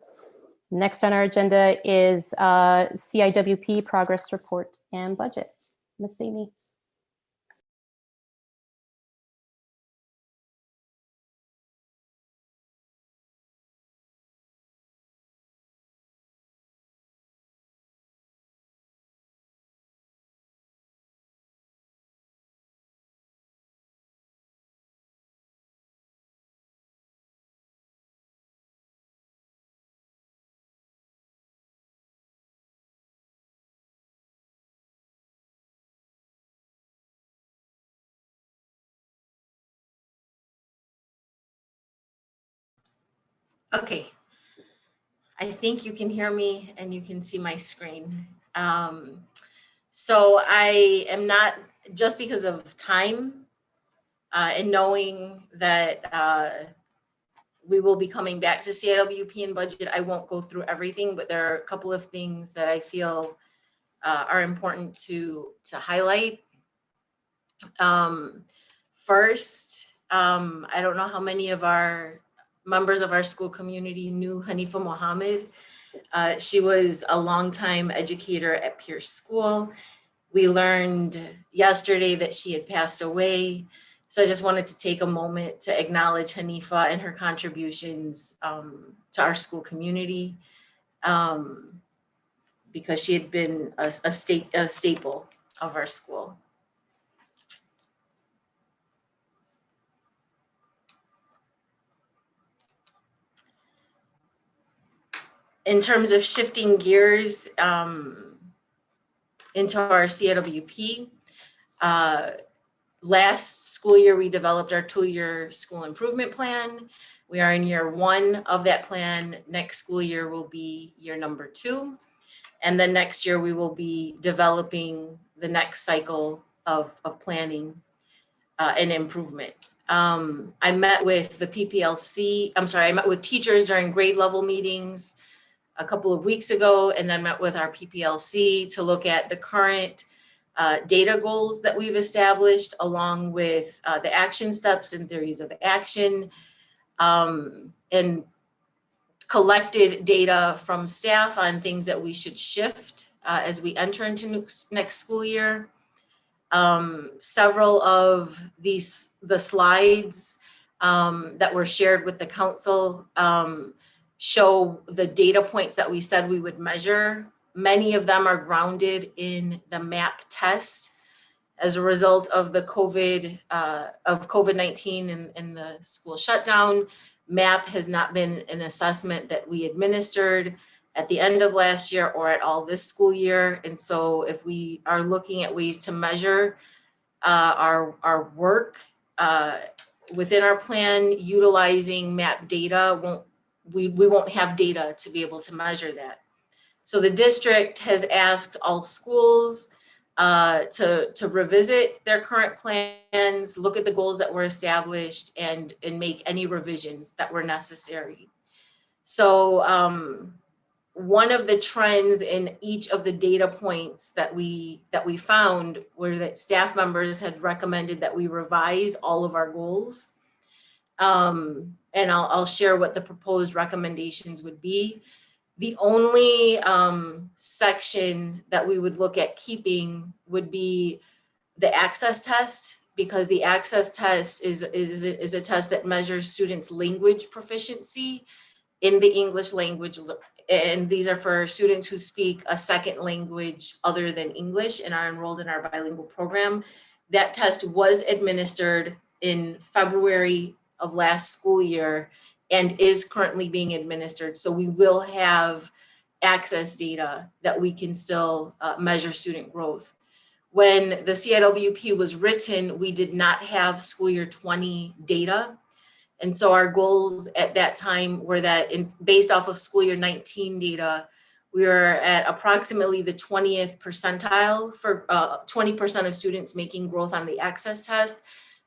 Next on our agenda is CIWP progress report and budget. Ms. Amy.
Okay. I think you can hear me and you can see my screen. So I am not, just because of time and knowing that we will be coming back to CIWP and budget, I won't go through everything, but there are a couple of things that I feel are important to highlight. First, I don't know how many of our members of our school community knew Hanifa Mohammed. She was a longtime educator at Peirce School. We learned yesterday that she had passed away. So I just wanted to take a moment to acknowledge Hanifa and her contributions to our school community because she had been a staple of our school. In terms of shifting gears into our CIWP, last school year, we developed our 2-year school improvement plan. We are in year 1 of that plan. Next school year will be year number 2. And then next year, we will be developing the next cycle of planning and improvement. I met with the PPLC, I met with teachers during grade level meetings a couple of weeks ago, and then met with our PPLC to look at the current data goals that we've established, along with the action steps and theories of action, and collected data from staff on things that we should shift as we enter into next school year. Several of the slides that were shared with the council show the data points that we said we would measure. Many of them are grounded in the MAP test. As a result of the COVID-19 and the school shutdown, MAP has not been an assessment that we administered at the end of last year or at all this school year. And so if we are looking at ways to measure our work within our plan, utilizing MAP data, we won't have data to be able to measure that. So the district has asked all schools to revisit their current plans, look at the goals that were established, and make any revisions that were necessary. So one of the trends in each of the data points that we found were that staff members had recommended that we revise all of our goals. And I'll share what the proposed recommendations would be. The only section that we would look at keeping would be the access test, because the access test is a test that measures students' language proficiency in the English language. And these are for students who speak a second language other than English and are enrolled in our bilingual program. That test was administered in February of last school year and is currently being administered. So we will have access data that we can still measure student growth. When the CIWP was written, we did not have school year 20 data. And so our goals at that time were that based off of school year 19 data, we were at approximately the 20th percentile for 20% of students making growth on the access test.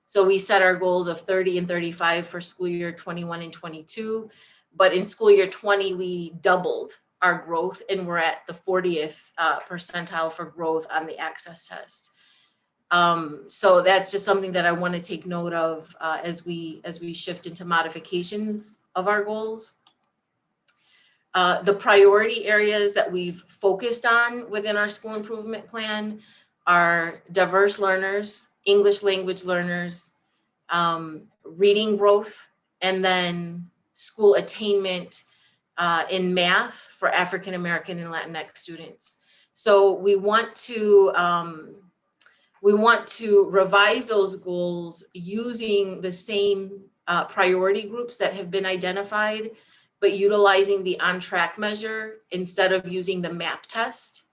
So we set our goals of 30 and 35 for school year 21 and 22. But in school year 20, we doubled our growth and we're at the 40th percentile for growth on the access test. So that's just something that I want to take note of as we shift into modifications of our goals. The priority areas that we've focused on within our school improvement plan are diverse learners, English language learners, reading growth, and then school attainment in math for African American and Latinx students. So we want to revise those goals using the same priority groups that have been identified, but utilizing the on-track measure instead of using the MAP test,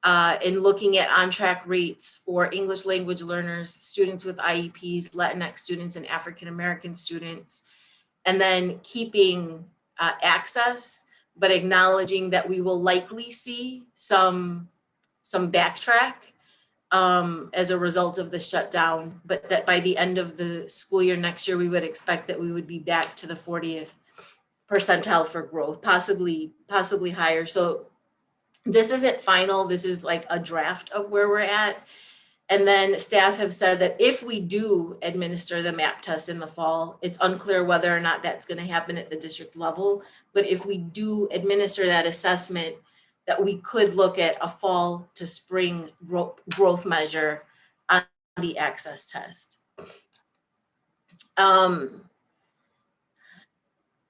and looking at on-track rates for English language learners, students with IEPs, Latinx students, and African American students, and then keeping access, but acknowledging that we will likely see some backtrack as a result of the shutdown, but that by the end of the school year next year, we would expect that we would be back to the 40th percentile for growth, possibly higher. So this isn't final, this is like a draft of where we're at. And then staff have said that if we do administer the MAP test in the fall, it's unclear whether or not that's going to happen at the district level. But if we do administer that assessment, that we could look at a fall to spring growth measure on the access test.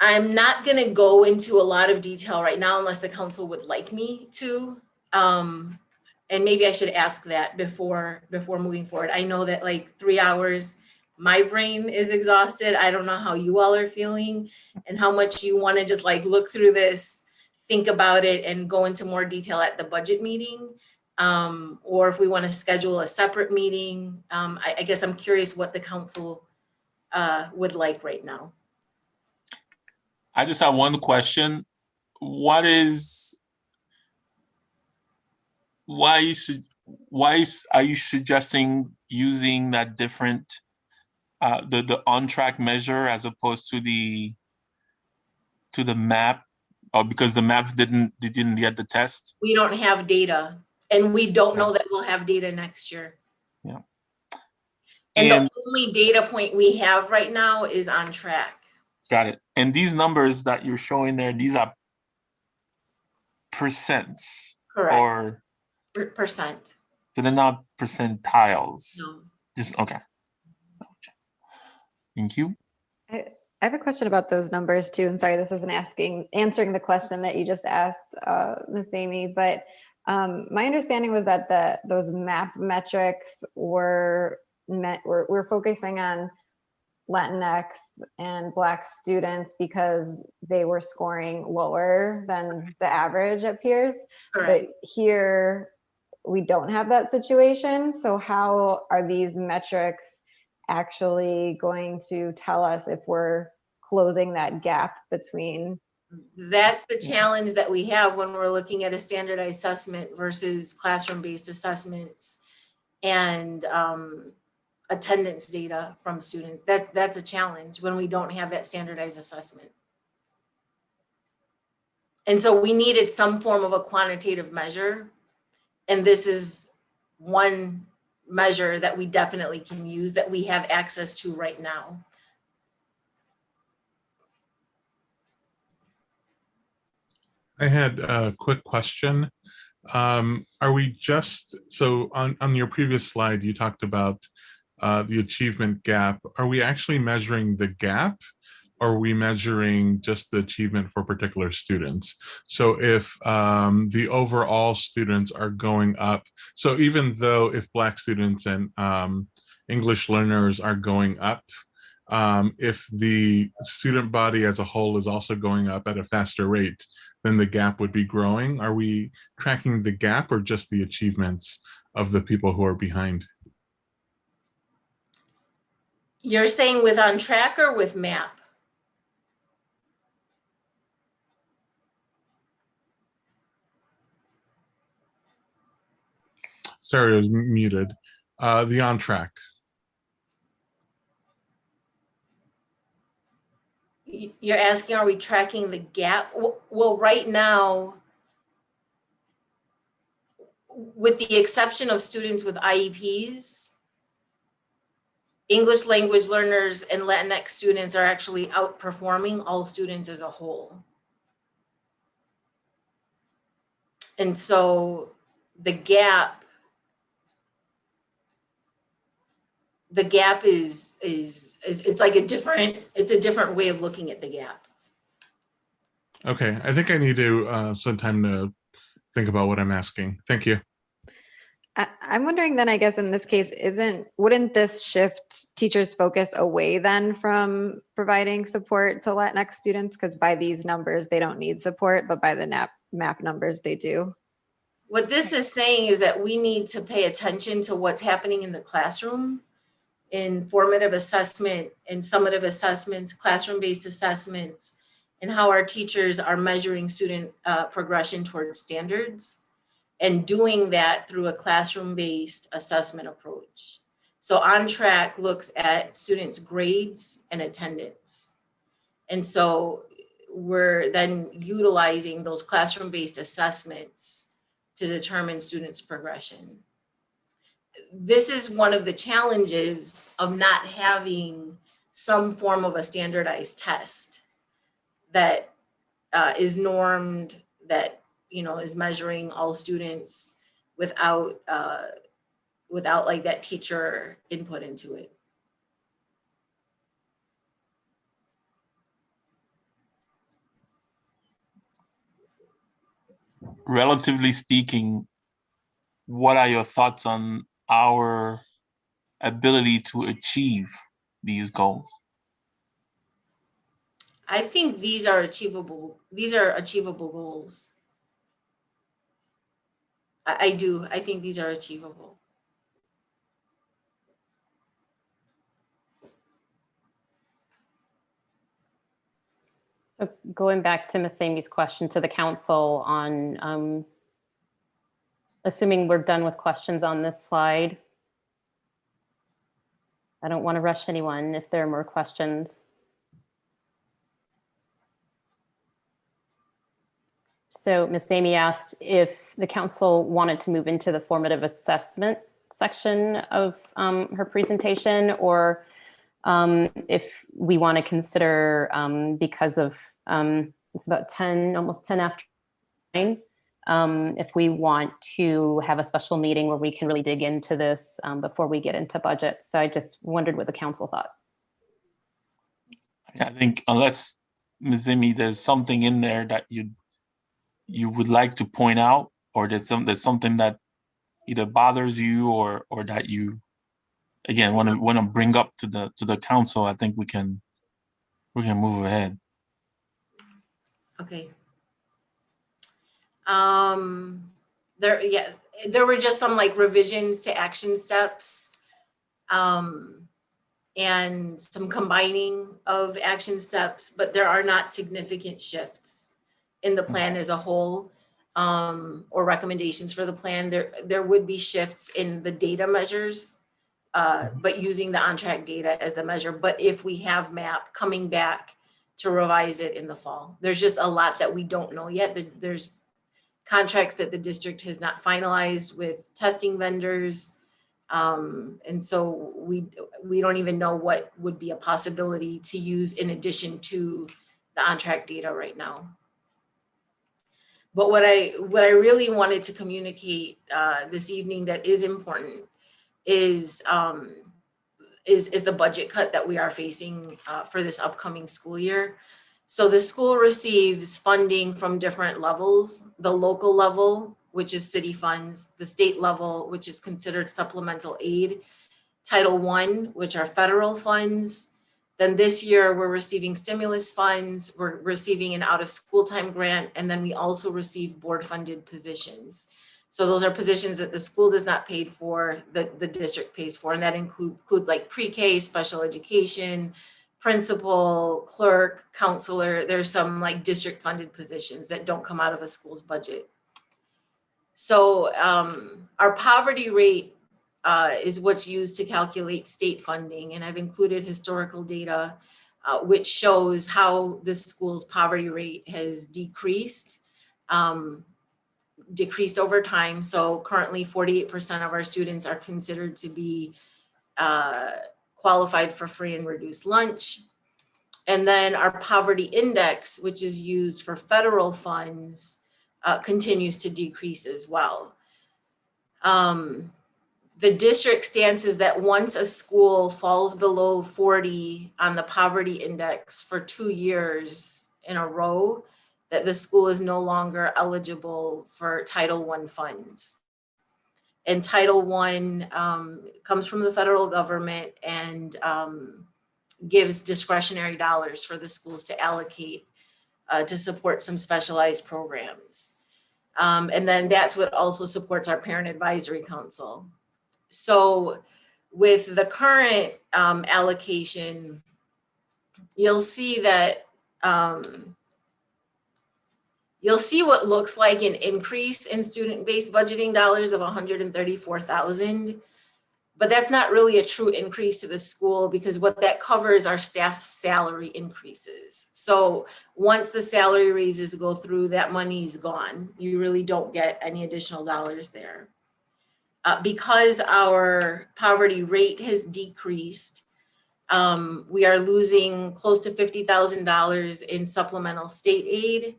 I'm not going to go into a lot of detail right now unless the council would like me to. And maybe I should ask that before moving forward. I know that like 3 hours, my brain is exhausted. I don't know how you all are feeling and how much you want to just like look through this, think about it, and go into more detail at the budget meeting. Or if we want to schedule a separate meeting. I guess I'm curious what the council would like right now.
I just have one question. Why are you suggesting using that different the on-track measure as opposed to the MAP? Or because the MAP didn't get the test?
We don't have data, and we don't know that we'll have data next year.
Yeah.
And the only data point we have right now is on track.
Got it. And these numbers that you're showing there, these are percents.
Correct.
Or
percent.
So they're not percentiles.
No.
Just okay. Thank you.
I have a question about those numbers too. And sorry, this isn't answering the question that you just asked, Ms. Amy, but my understanding was that those MAP metrics were focusing on Latinx and Black students because they were scoring lower than the average at Peirce. But here we don't have that situation. So how are these metrics actually going to tell us if we're closing that gap between?
That's the challenge that we have when we're looking at a standardized assessment versus classroom-based assessments and attendance data from students. That's a challenge when we don't have that standardized assessment. And so we needed some form of a quantitative measure. And this is one measure that we definitely can use that we have access to right now.
I had a quick question. Are we just, so on your previous slide, you talked about the achievement gap. Are we actually measuring the gap? Or are we measuring just the achievement for particular students? So if the overall students are going up, so even though if Black students and English learners are going up, if the student body as a whole is also going up at a faster rate, then the gap would be growing. Are we tracking the gap or just the achievements of the people who are behind?
You're saying with On Track or with MAP?
Sorry, I was muted. The On Track.
You're asking, are we tracking the gap? Well, right now, with the exception of students with IEPs, English language learners and Latinx students are actually outperforming all students as a whole. And so the gap is it's like it's a different way of looking at the gap.
Okay, I think I need to some time to think about what I'm asking. Thank you.
I'm wondering then, I guess in this case, wouldn't this shift teachers' focus away then from providing support to Latinx students? Because by these numbers, they don't need support, but by the MAP numbers, they do.
What this is saying is that we need to pay attention to what's happening in the classroom in formative assessment and summative assessments, classroom-based assessments, and how our teachers are measuring student progression towards standards, and doing that through a classroom-based assessment approach. So On Track looks at students' grades and attendance. And so we're then utilizing those classroom-based assessments to determine students' progression. This is one of the challenges of not having some form of a standardized test that is normed, that is measuring all students without like that teacher input into it.
Relatively speaking, what are your thoughts on our ability to achieve these goals?
I think these are achievable. These are achievable goals. I do. I think these are achievable.
So going back to Ms. Amy's question to the council on, assuming we're done with questions on this slide. I don't want to rush anyone if there are more questions. So Ms. Amy asked if the council wanted to move into the formative assessment section of her presentation, or if we want to consider, because of it's about 10, almost 10 after 9, if we want to have a special meeting where we can really dig into this before we get into budget. So I just wondered what the council thought.
I think unless Ms. Zimi, there's something in there that you would like to point out, or there's something that either bothers you or that you again want to bring up to the council, I think we can move ahead.
Okay. There were just some like revisions to action steps, and some combining of action steps, but there are not significant shifts in the plan as a whole, or recommendations for the plan. There would be shifts in the data measures, but using the on-track data as the measure. But if we have MAP coming back to revise it in the fall, there's just a lot that we don't know yet. There's contracts that the district has not finalized with testing vendors. And so we don't even know what would be a possibility to use in addition to the on-track data right now. But what I really wanted to communicate this evening that is important is the budget cut that we are facing for this upcoming school year. So the school receives funding from different levels: the local level, which is city funds; the state level, which is considered supplemental aid; Title I, which are federal funds. Then this year we're receiving stimulus funds, we're receiving an out of school time grant, and then we also receive board funded positions. So those are positions that the school does not pay for, that the district pays for, and that includes like pre-K, special education, principal, clerk, counselor. There's some like district funded positions that don't come out of a school's budget. So our poverty rate is what's used to calculate state funding. And I've included historical data which shows how the school's poverty rate has decreased over time. So currently 48% of our students are considered to be qualified for free and reduced lunch. And then our poverty index, which is used for federal funds, continues to decrease as well. The district stance is that once a school falls below 40 on the poverty index for 2 years in a row, that the school is no longer eligible for Title I funds. And Title I comes from the federal government and gives discretionary dollars for the schools to allocate to support some specialized programs. And then that's what also supports our Parent Advisory Council. So with the current allocation, you'll see that you'll see what looks like an increase in student-based budgeting dollars of 134,000, but that's not really a true increase to the school, because what that covers are staff salary increases. So once the salary raises go through, that money's gone. You really don't get any additional dollars there. Because our poverty rate has decreased, we are losing close to $50,000 in supplemental state aid.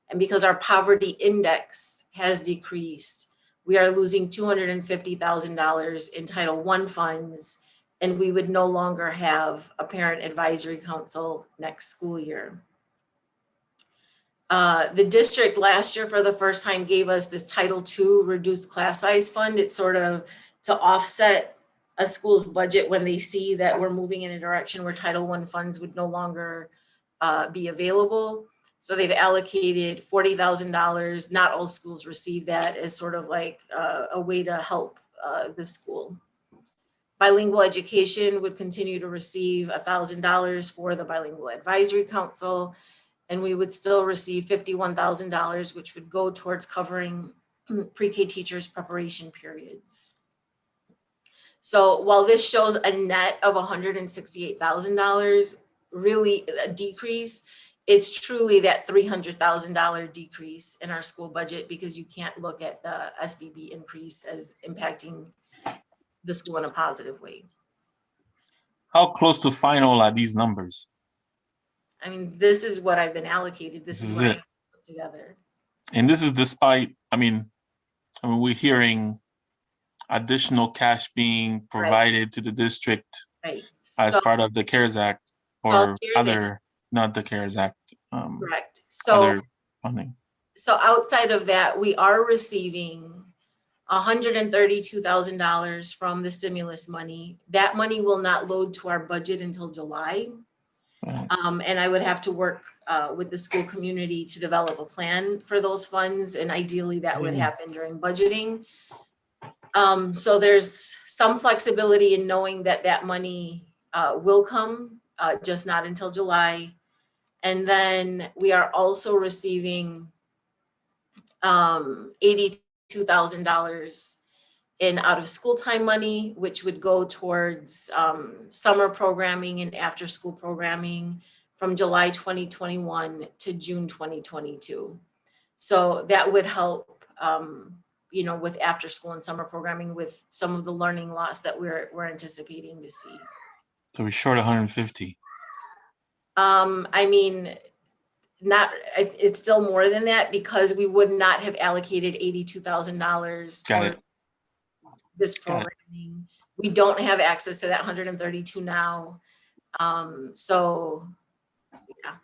And because our poverty index has decreased, we are losing $250,000 in Title I funds, and we would no longer have a Parent Advisory Council next school year. The district last year for the first time gave us this Title II reduced class size fund. It's sort of to offset a school's budget when they see that we're moving in a direction where Title I funds would no longer be available. So they've allocated $40,000. Not all schools receive that as sort of like a way to help the school. Bilingual education would continue to receive $1,000 for the Bilingual Advisory Council. And we would still receive $51,000, which would go towards covering pre-K teachers' preparation periods. So while this shows a net of $168,000, really a decrease, it's truly that $300,000 decrease in our school budget, because you can't look at the SBB increase as impacting the school in a positive way.
How close to final are these numbers?
I mean, this is what I've been allocated. This is what I put together.
And this is despite, I mean, we're hearing additional cash being provided to the district as part of the CARES Act. or
share that.
other, not the CARES Act,
Correct. So,
other funding?
so outside of that, we are receiving $132,000 from the stimulus money. That money will not load to our budget until July. And I would have to work with the school community to develop a plan for those funds. And ideally that would happen during budgeting. So there's some flexibility in knowing that that money will come, just not until July. And then we are also receiving $82,000 in out of school time money, which would go towards summer programming and after school programming from July 2021 to June 2022. So that would help, you know, with after school and summer programming with some of the learning loss that we're anticipating to see.
So we're short 150.
I mean, it's still more than that because we would not have allocated $82,000 for this programming. We don't have access to that 132 now. So yeah.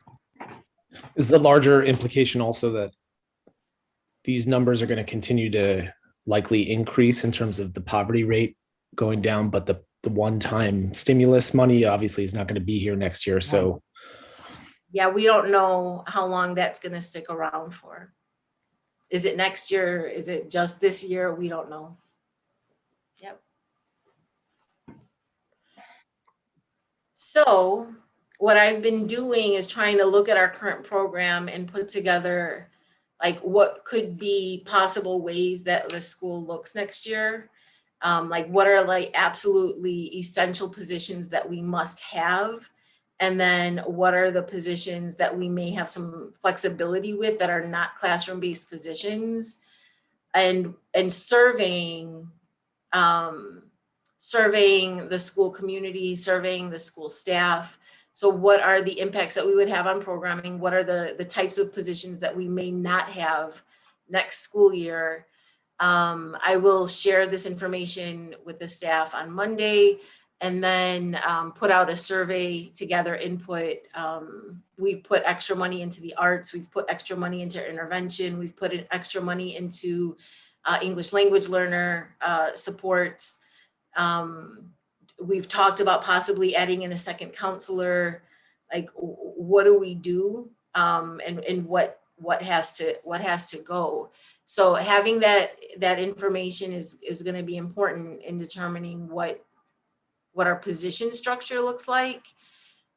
Is the larger implication also that these numbers are going to continue to likely increase in terms of the poverty rate going down, but the one-time stimulus money obviously is not going to be here next year. So
yeah, we don't know how long that's going to stick around for. Is it next year? Is it just this year? We don't know. Yep. So what I've been doing is trying to look at our current program and put together like what could be possible ways that the school looks next year. Like what are like absolutely essential positions that we must have? And then what are the positions that we may have some flexibility with that are not classroom-based positions, and surveying the school community, surveying the school staff. So what are the impacts that we would have on programming? What are the types of positions that we may not have next school year? I will share this information with the staff on Monday, and then put out a survey to gather input. We've put extra money into the arts. We've put extra money into intervention. We've put extra money into English language learner supports. We've talked about possibly adding in a second counselor. Like, what do we do? And what has to go? So having that information is going to be important in determining what our position structure looks like.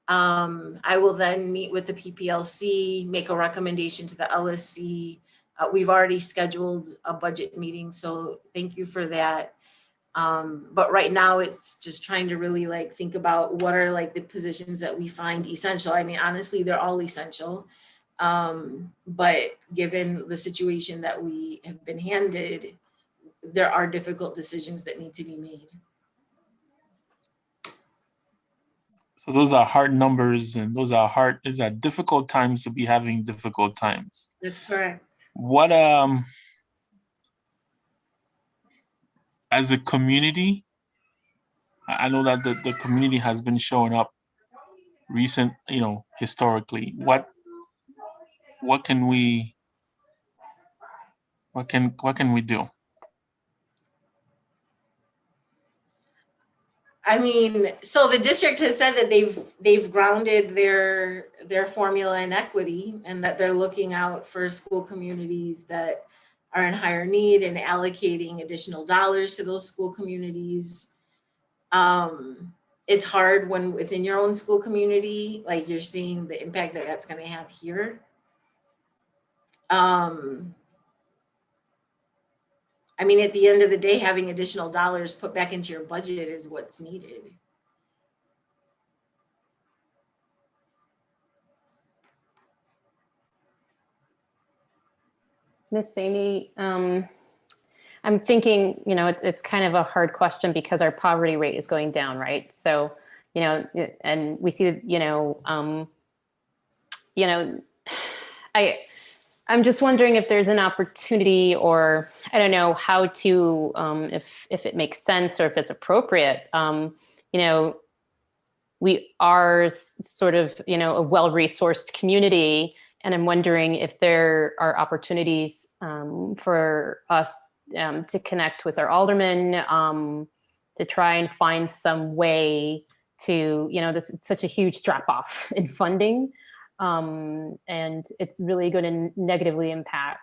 I will then meet with the PPLC, make a recommendation to the LSC. We've already scheduled a budget meeting, so thank you for that. But right now it's just trying to really like think about what are like the positions that we find essential. I mean, honestly, they're all essential. But given the situation that we have been handed, there are difficult decisions that need to be made.
So those are hard numbers, and those are difficult times to be having difficult times.
That's correct.
What as a community, I know that the community has been showing up historically. What can we do?
I mean, so the district has said that they've grounded their formula in equity, and that they're looking out for school communities that are in higher need and allocating additional dollars to those school communities. It's hard when within your own school community, like you're seeing the impact that that's going to have here. I mean, at the end of the day, having additional dollars put back into your budget is what's needed.
Miss Amy, I'm thinking, it's kind of a hard question because our poverty rate is going down, right? So, and we see, I'm just wondering if there's an opportunity, or I don't know how to, if it makes sense or if it's appropriate, we are sort of, a well-resourced community. And I'm wondering if there are opportunities for us to connect with our aldermen, to try and find some way to, this it's such a huge drop off in funding. And it's really going to negatively impact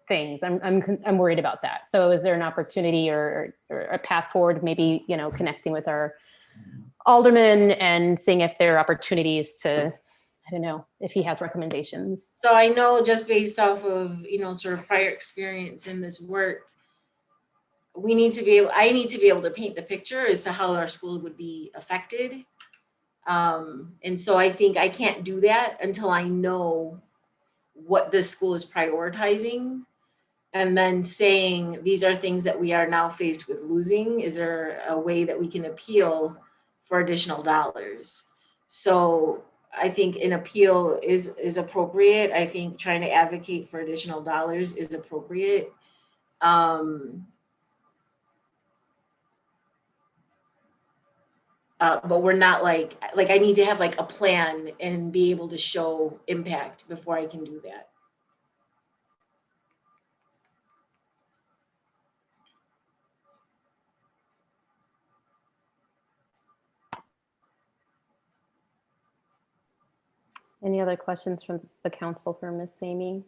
things. I'm worried about that. So is there an opportunity or a path forward, maybe, connecting with our alderman and seeing if there are opportunities to, I don't know, if he has recommendations.
So I know, just based off of, sort of prior experience in this work, I need to be able to paint the picture as to how our school would be affected. And so I think I can't do that until I know what the school is prioritizing, and then saying, these are things that we are now faced with losing. Is there a way that we can appeal for additional dollars? So I think an appeal is appropriate. I think trying to advocate for additional dollars is appropriate. But we're not like I need to have like a plan and be able to show impact before I can do that.
Any other questions from the council for Ms. Samey?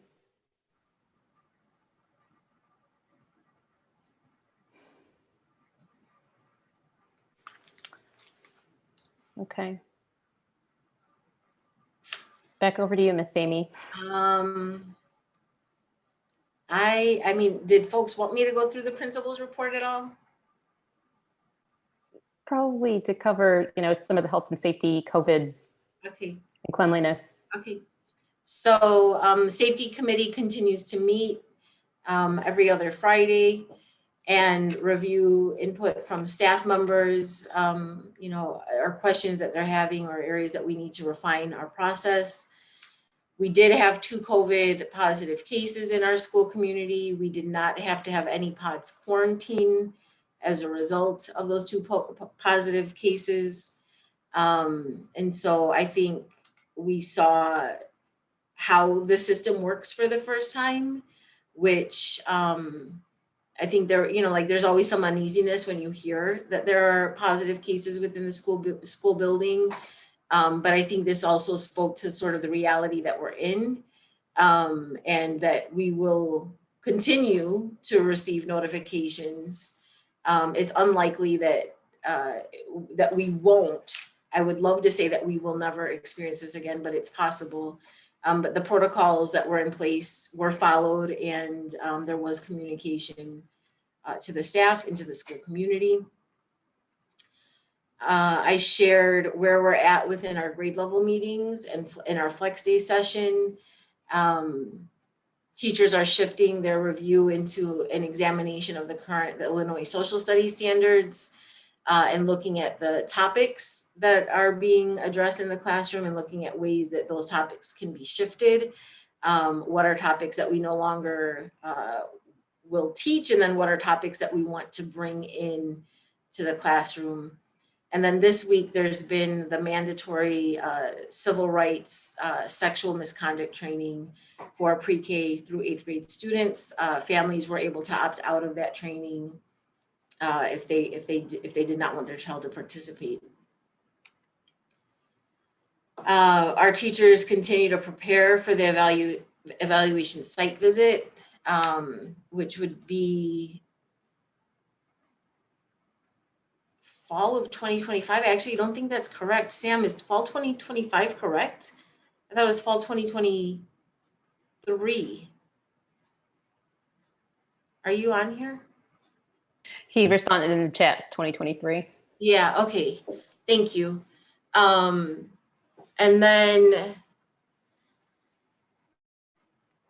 Okay. Back over to you, Ms. Samey.
I mean, did folks want me to go through the principal's report at all?
Probably to cover, some of the health and safety, COVID,
okay,
and cleanliness.
Okay. So safety committee continues to meet every other Friday and review input from staff members, or questions that they're having or areas that we need to refine our process. We did have 2 COVID positive cases in our school community. We did not have to have any pods quarantine as a result of those 2 positive cases. And so I think we saw how the system works for the first time, which I think there's always some uneasiness when you hear that there are positive cases within the school building. But I think this also spoke to sort of the reality that we're in, and that we will continue to receive notifications. It's unlikely that that we won't. I would love to say that we will never experience this again, but it's possible. But the protocols that were in place were followed, and there was communication to the staff and to the school community. I shared where we're at within our grade level meetings and in our flex day session. Teachers are shifting their review into an examination of the Illinois social studies standards, and looking at the topics that are being addressed in the classroom and looking at ways that those topics can be shifted. What are topics that we no longer will teach, and then what are topics that we want to bring in to the classroom. And then this week, there's been the mandatory civil rights, sexual misconduct training for pre-K through 8th grade students. Families were able to opt out of that training if they did not want their child to participate. Our teachers continue to prepare for the evaluation site visit, which would be fall of 2025. I actually don't think that's correct. Sam, is fall 2025 correct? I thought it was fall 2023. Are you on here?
He responded in the chat, 2023.
Yeah, okay, thank you. And then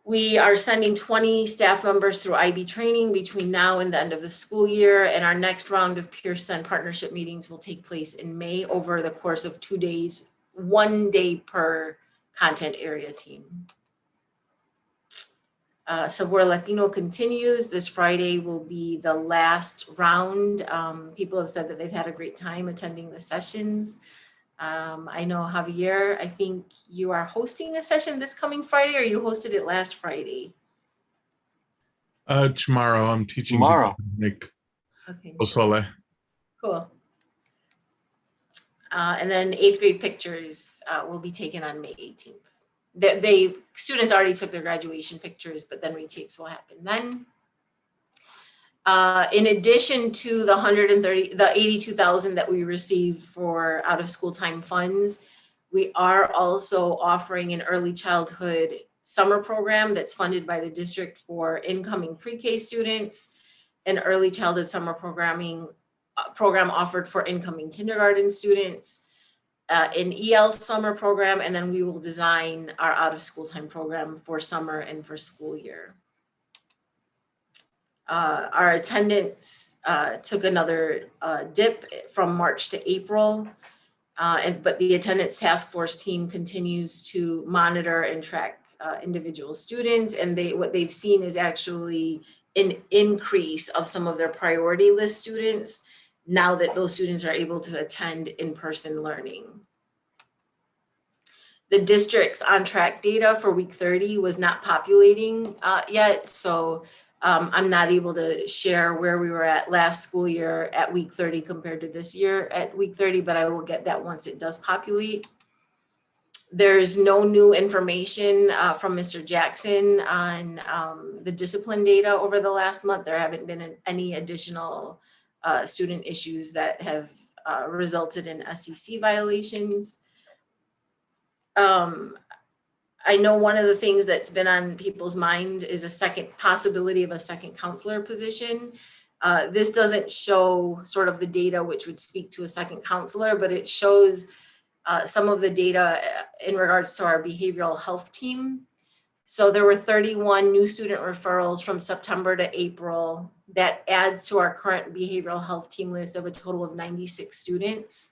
we are sending 20 staff members through IB training between now and the end of the school year. And our next round of Peirce partnership meetings will take place in May over the course of 2 days, 1 day per content area team. Sabor Latino continues. This Friday will be the last round. People have said that they've had a great time attending the sessions. I know Javier, I think you are hosting a session this coming Friday, or you hosted it last Friday?
Tomorrow I'm teaching
Tomorrow.
Nick
Okay,
Osole.
cool. And then 8th grade pictures will be taken on May 18th. Students already took their graduation pictures, but then retakes will happen then. In addition to the 82,000 that we received for out of school time funds, we are also offering an early childhood summer program that's funded by the district for incoming pre-K students, an early childhood summer program offered for incoming kindergarten students, an EL summer program, and then we will design our out of school time program for summer and for school year. Our attendance took another dip from March to April, but the attendance task force team continues to monitor and track individual students, and what they've seen is actually an increase of some of their priority list students now that those students are able to attend in-person learning. The district's on-track data for week 30 was not populating yet, so I'm not able to share where we were at last school year at week 30 compared to this year at week 30, but I will get that once it does populate. There's no new information from Mr. Jackson on the discipline data over the last month. There haven't been any additional student issues that have resulted in SEC violations. I know one of the things that's been on people's minds is a possibility of a second counselor position. This doesn't show sort of the data which would speak to a second counselor, but it shows some of the data in regards to our behavioral health team. So there were 31 new student referrals from September to April. That adds to our current behavioral health team list of a total of 96 students.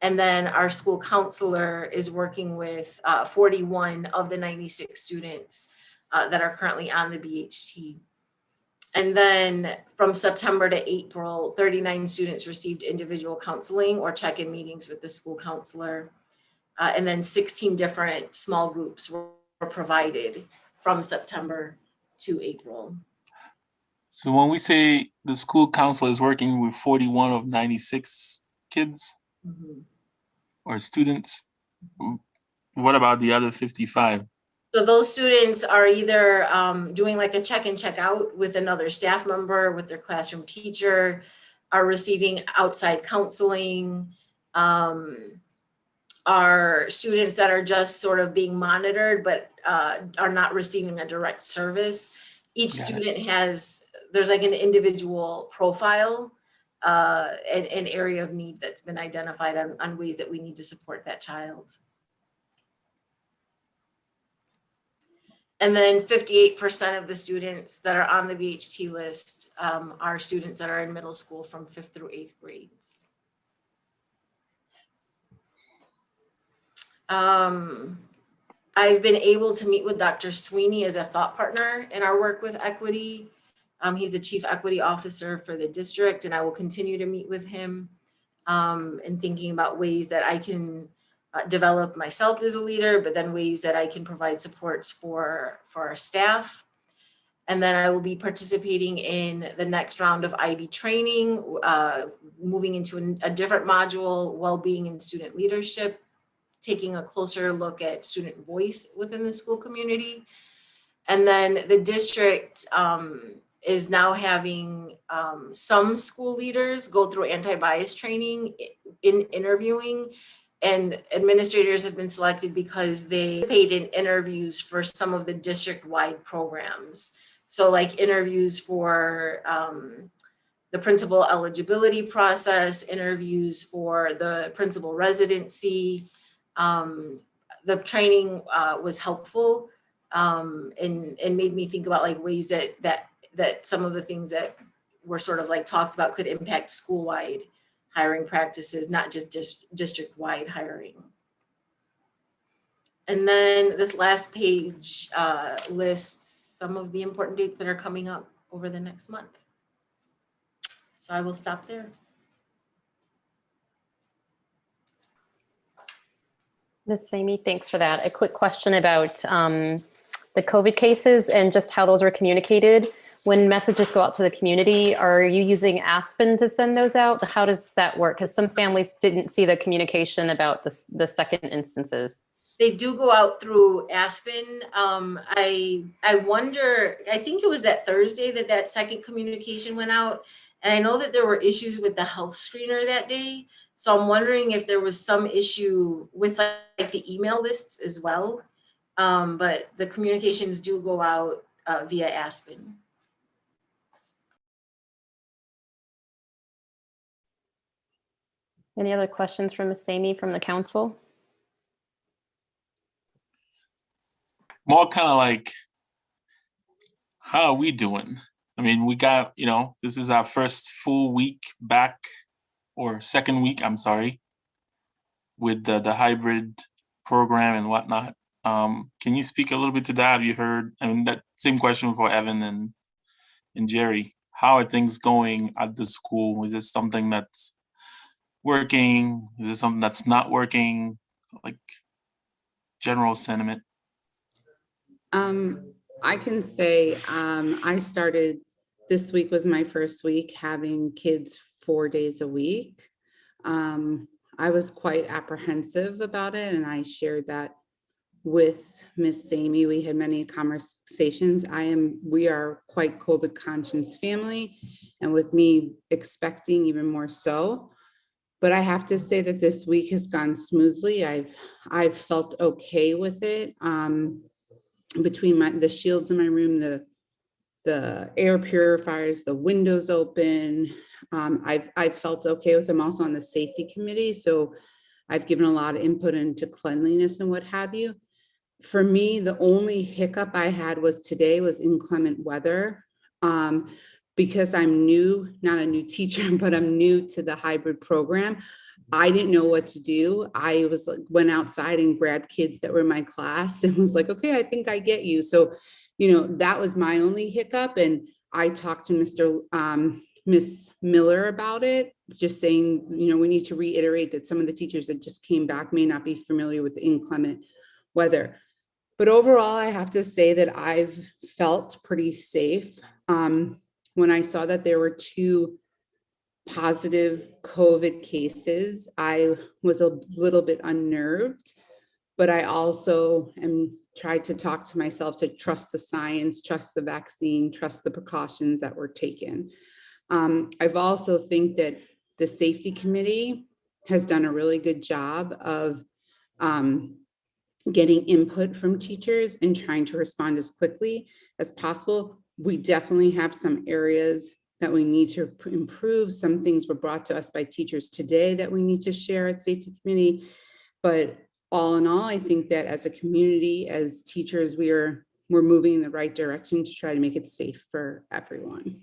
And then our school counselor is working with 41 of the 96 students that are currently on the BHT. And then from September to April, 39 students received individual counseling or check-in meetings with the school counselor. And then 16 different small groups were provided from September to April.
So when we say the school counselor is working with 41 of 96 kids,
Mm-hmm.
or students, what about the other 55?
So those students are either doing like a check in, check out with another staff member, with their classroom teacher, are receiving outside counseling, are students that are just sort of being monitored, but are not receiving a direct service. Each student there's like an individual profile, an area of need that's been identified on ways that we need to support that child. And then 58% of the students that are on the BHT list are students that are in middle school from 5th through 8th grades. I've been able to meet with Dr. Sweeney as a thought partner in our work with equity. He's the chief equity officer for the district, and I will continue to meet with him and thinking about ways that I can develop myself as a leader, but then ways that I can provide supports for our staff. And then I will be participating in the next round of IB training, moving into a different module, well-being and student leadership, taking a closer look at student voice within the school community. And then the district is now having some school leaders go through anti-bias training in interviewing, and administrators have been selected because they paid in interviews for some of the district-wide programs. So like interviews for the principal eligibility process, interviews for the principal residency. The training was helpful and made me think about like ways that some of the things that were sort of like talked about could impact school-wide hiring practices, not just district-wide hiring. And then this last page lists some of the important dates that are coming up over the next month. So I will stop there.
Ms. Amy, thanks for that. A quick question about the COVID cases and just how those are communicated. When messages go out to the community, are you using Aspen to send those out? How does that work? Because some families didn't see the communication about the second instances.
They do go out through Aspen. I wonder, I think it was that Thursday that second communication went out. And I know that there were issues with the health screener that day. So I'm wondering if there was some issue with like the email lists as well. But the communications do go out via Aspen.
Any other questions from Ms. Amy from the council?
More kind of like, how are we doing? I mean, we got, this is our first full week back, or second week, I'm sorry, with the hybrid program and whatnot. Can you speak a little bit to that? Have you heard, that same question for Evan and Jerry. How are things going at the school? Is this something that's working? Is this something that's not working? Like general sentiment.
I can say this week was my first week having kids 4 days a week. I was quite apprehensive about it, and I shared that with Miss Amy. We had many conversations. We are quite COVID conscious family, and with me expecting even more so. But I have to say that this week has gone smoothly. I've felt okay with it. Between the shields in my room, the air purifiers, the windows open, I've felt okay with them. Also on the safety committee, so I've given a lot of input into cleanliness and what have you. For me, the only hiccup I had today was inclement weather. Because I'm new, not a new teacher, but I'm new to the hybrid program. I didn't know what to do. I went outside and grabbed kids that were in my class and was like, okay, I think I get you. So, that was my only hiccup. And I talked to Miss Miller about it. It's just saying, we need to reiterate that some of the teachers that just came back may not be familiar with the inclement weather. But overall, I have to say that I've felt pretty safe. When I saw that there were 2 positive COVID cases, I was a little bit unnerved, but I also tried to talk to myself to trust the science, trust the vaccine, trust the precautions that were taken. I've also think that the safety committee has done a really good job of getting input from teachers and trying to respond as quickly as possible. We definitely have some areas that we need to improve. Some things were brought to us by teachers today that we need to share at safety committee. But all in all, I think that as a community, as teachers, we're moving in the right direction to try to make it safe for everyone.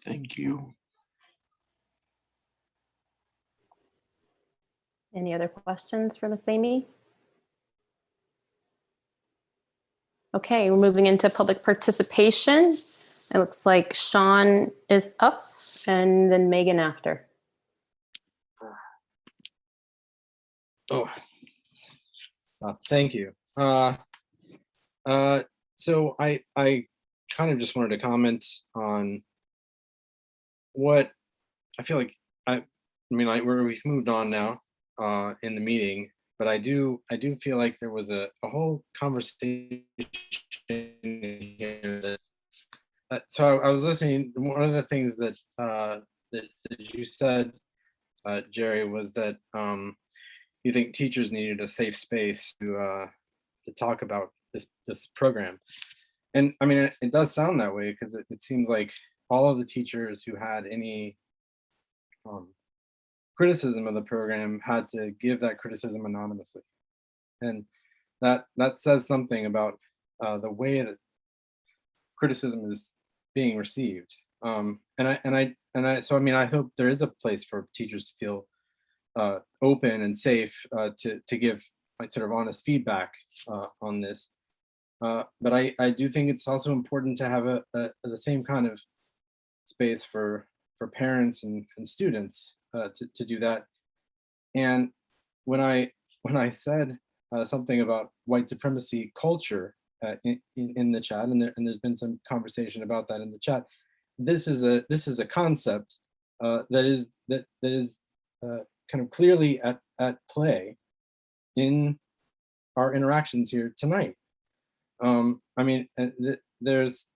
Thank you.
Any other questions for Ms. Amy? Okay, we're moving into public participation. It looks like Sean is up and then Megan after.
Thank you. So I kind of just wanted to comment on what I feel like. We've moved on now in the meeting, but I do feel like there was a whole conversation here so I was listening. One of the things that that you said, Jerry, was that you think teachers needed a safe space to talk about this program, and I mean it does sound that way because it seems like all of the teachers who had any criticism of the program had to give that criticism anonymously, and that says something about the way that criticism is being received. So I mean, I hope there is a place for teachers to feel open and safe to give sort of honest feedback on this. But I do think it's also important to have the same kind of space for parents and students to do that. And when I said something about white supremacy culture in the chat, and there's been some conversation about that in the chat, this is a concept that is kind of clearly at play in our interactions here tonight. I mean, there's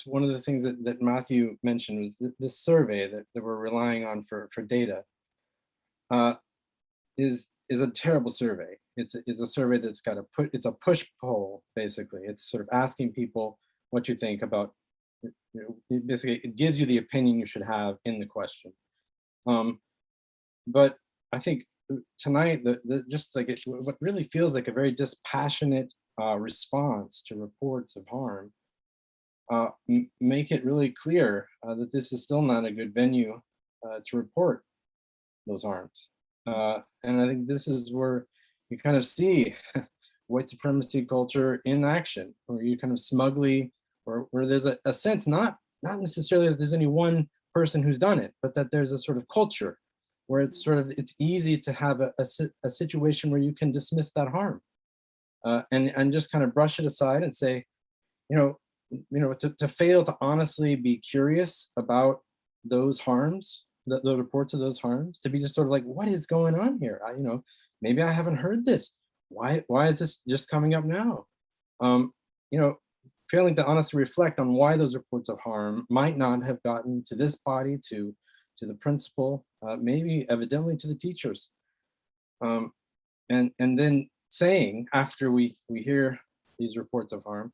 one of the things that Matthew mentioned was this survey that we're relying on for data is a terrible survey. It's a survey that's got it's a push poll, basically. It's sort of asking people what you think about, basically it gives you the opinion you should have in the question. But I think tonight, just like what really feels like a very dispassionate response to reports of harm, make it really clear that this is still not a good venue to report those harms. And I think this is where you kind of see white supremacy culture in action, where you kind of smugly, or where there's a sense, not necessarily that there's any one person who's done it, but that there's a sort of culture where it's easy to have a situation where you can dismiss that harm and just kind of brush it aside and say, to fail to honestly be curious about those harms, the reports of those harms, to be just sort of like, what is going on here? Maybe I haven't heard this. Why is this just coming up now? Failing to honestly reflect on why those reports of harm might not have gotten to this body, to the principal, maybe evidently to the teachers. And then saying, after we hear these reports of harm,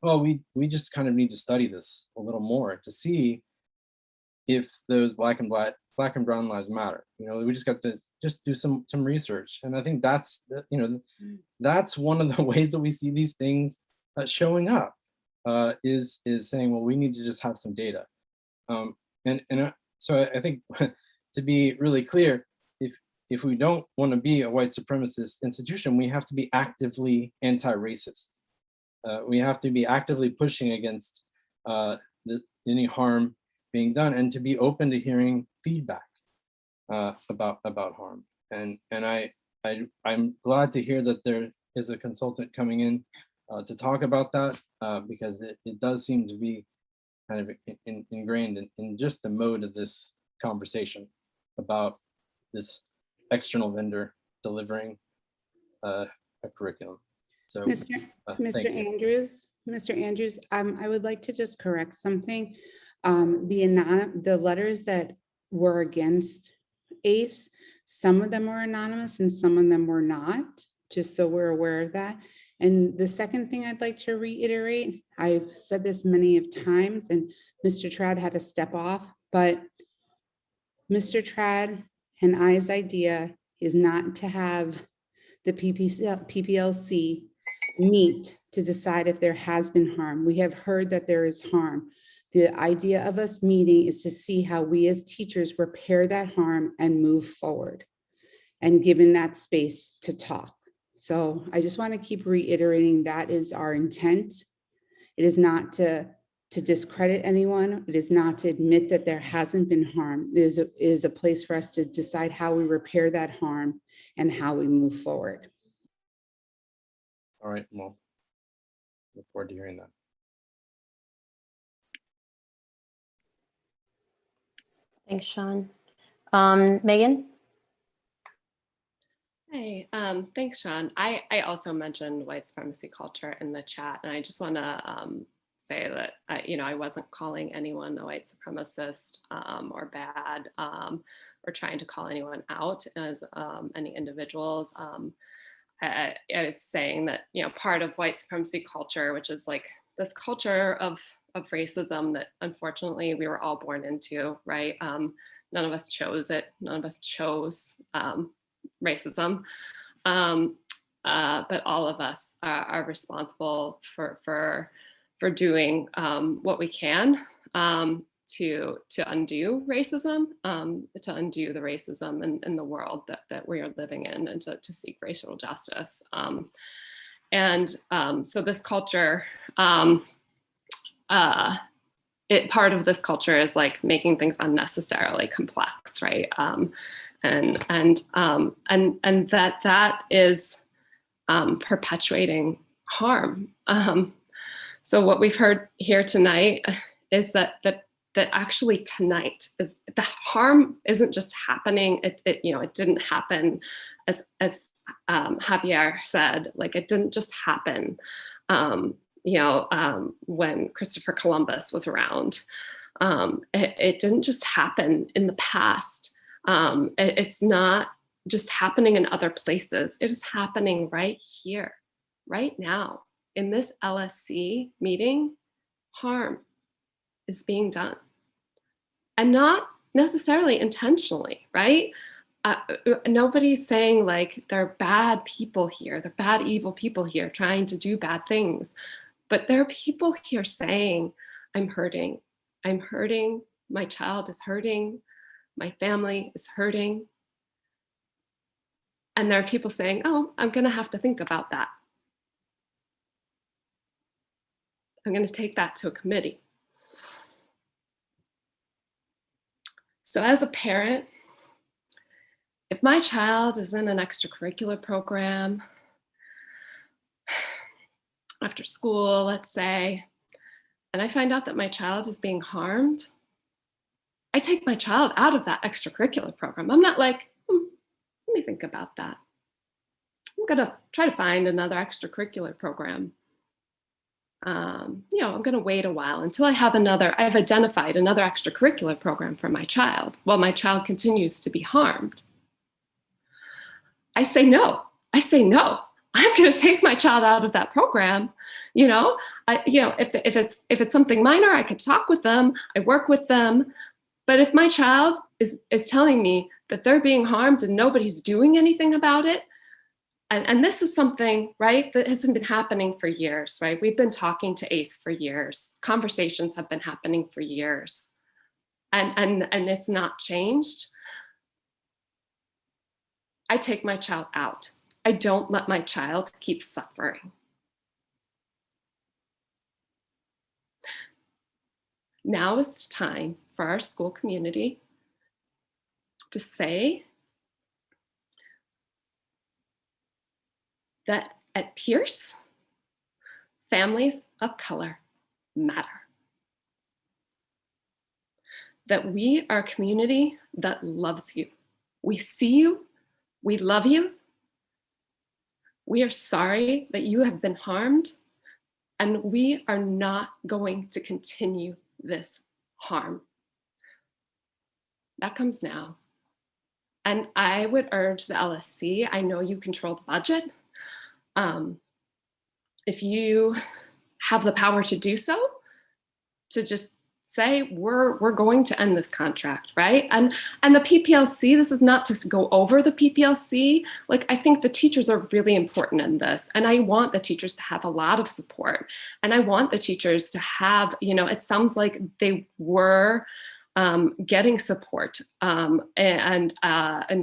well, we just kind of need to study this a little more to see if those black and brown lives matter. We just got to just do some research. And I think that's one of the ways that we see these things showing up, is saying, well, we need to just have some data. So I think, to be really clear, if we don't want to be a white supremacist institution, we have to be actively anti-racist. We have to be actively pushing against any harm being done, and to be open to hearing feedback about harm. And I'm glad to hear that there is a consultant coming in to talk about that, because it does seem to be kind of ingrained in just the mode of this conversation about this external vendor delivering a curriculum. So,
Mr. Andrews, I would like to just correct something. The letters that were against ACE, some of them were anonymous and some of them were not, just so we're aware of that. And the second thing I'd like to reiterate, I've said this many of times, and Mr. Trad had to step off, but Mr. Trad and I's idea is not to have the PPLC meet to decide if there has been harm. We have heard that there is harm. The idea of us meeting is to see how we as teachers repair that harm and move forward, and given that space to talk. So I just want to keep reiterating that is our intent. It is not to discredit anyone. It is not to admit that there hasn't been harm. It is a place for us to decide how we repair that harm and how we move forward.
All right, well, look forward to hearing that.
Thanks, Sean. Megan?
Hey, thanks, Sean. I also mentioned white supremacy culture in the chat, and I just want to say that I wasn't calling anyone a white supremacist or bad, or trying to call anyone out as any individuals. I was saying that part of white supremacy culture, which is like this culture of racism that unfortunately we were all born into, right? None of us chose it. None of us chose racism, but all of us are responsible for doing what we can to undo racism, to undo the racism in the world that we are living in, and to seek racial justice. So this culture, part of this culture is like making things unnecessarily complex, right? And that is perpetuating harm. So what we've heard here tonight is that actually tonight is the harm isn't just happening. It didn't happen as Javier said, like it didn't just happen. When Christopher Columbus was around, it didn't just happen in the past. It's not just happening in other places. It is happening right here, right now, in this LSC meeting. Harm is being done, and not necessarily intentionally, right? Nobody's saying like they're bad people here, they're bad, evil people here trying to do bad things. But there are people here saying, I'm hurting, my child is hurting, my family is hurting. And there are people saying, oh, I'm gonna have to think about that. I'm gonna take that to a committee. So as a parent, if my child is in an extracurricular program, after school, let's say, and I find out that my child is being harmed, I take my child out of that extracurricular program. I'm not like, let me think about that. I'm gonna try to find another extracurricular program. I'm gonna wait a while until I've identified another extracurricular program for my child while my child continues to be harmed. I say no. I'm going to take my child out of that program. If it's something minor, I could talk with them. I work with them. But if my child is telling me that they're being harmed and nobody's doing anything about it, and this is something, right, that hasn't been happening for years, right? We've been talking to ACE for years. Conversations have been happening for years, and it's not changed. I take my child out. I don't let my child keep suffering. Now is the time for our school community to say that at Peirce, families of color matter. That we are a community that loves you. We see you, we love you. We are sorry that you have been harmed, and we are not going to continue this harm. That comes now. And I would urge the LSC, I know you control the budget. If you have the power to do so, to just say, we're going to end this contract, right? And the PPLC, this is not to go over the PPLC. Like, I think the teachers are really important in this. And I want the teachers to have a lot of support. And I want the teachers to have, it sounds like they were getting support and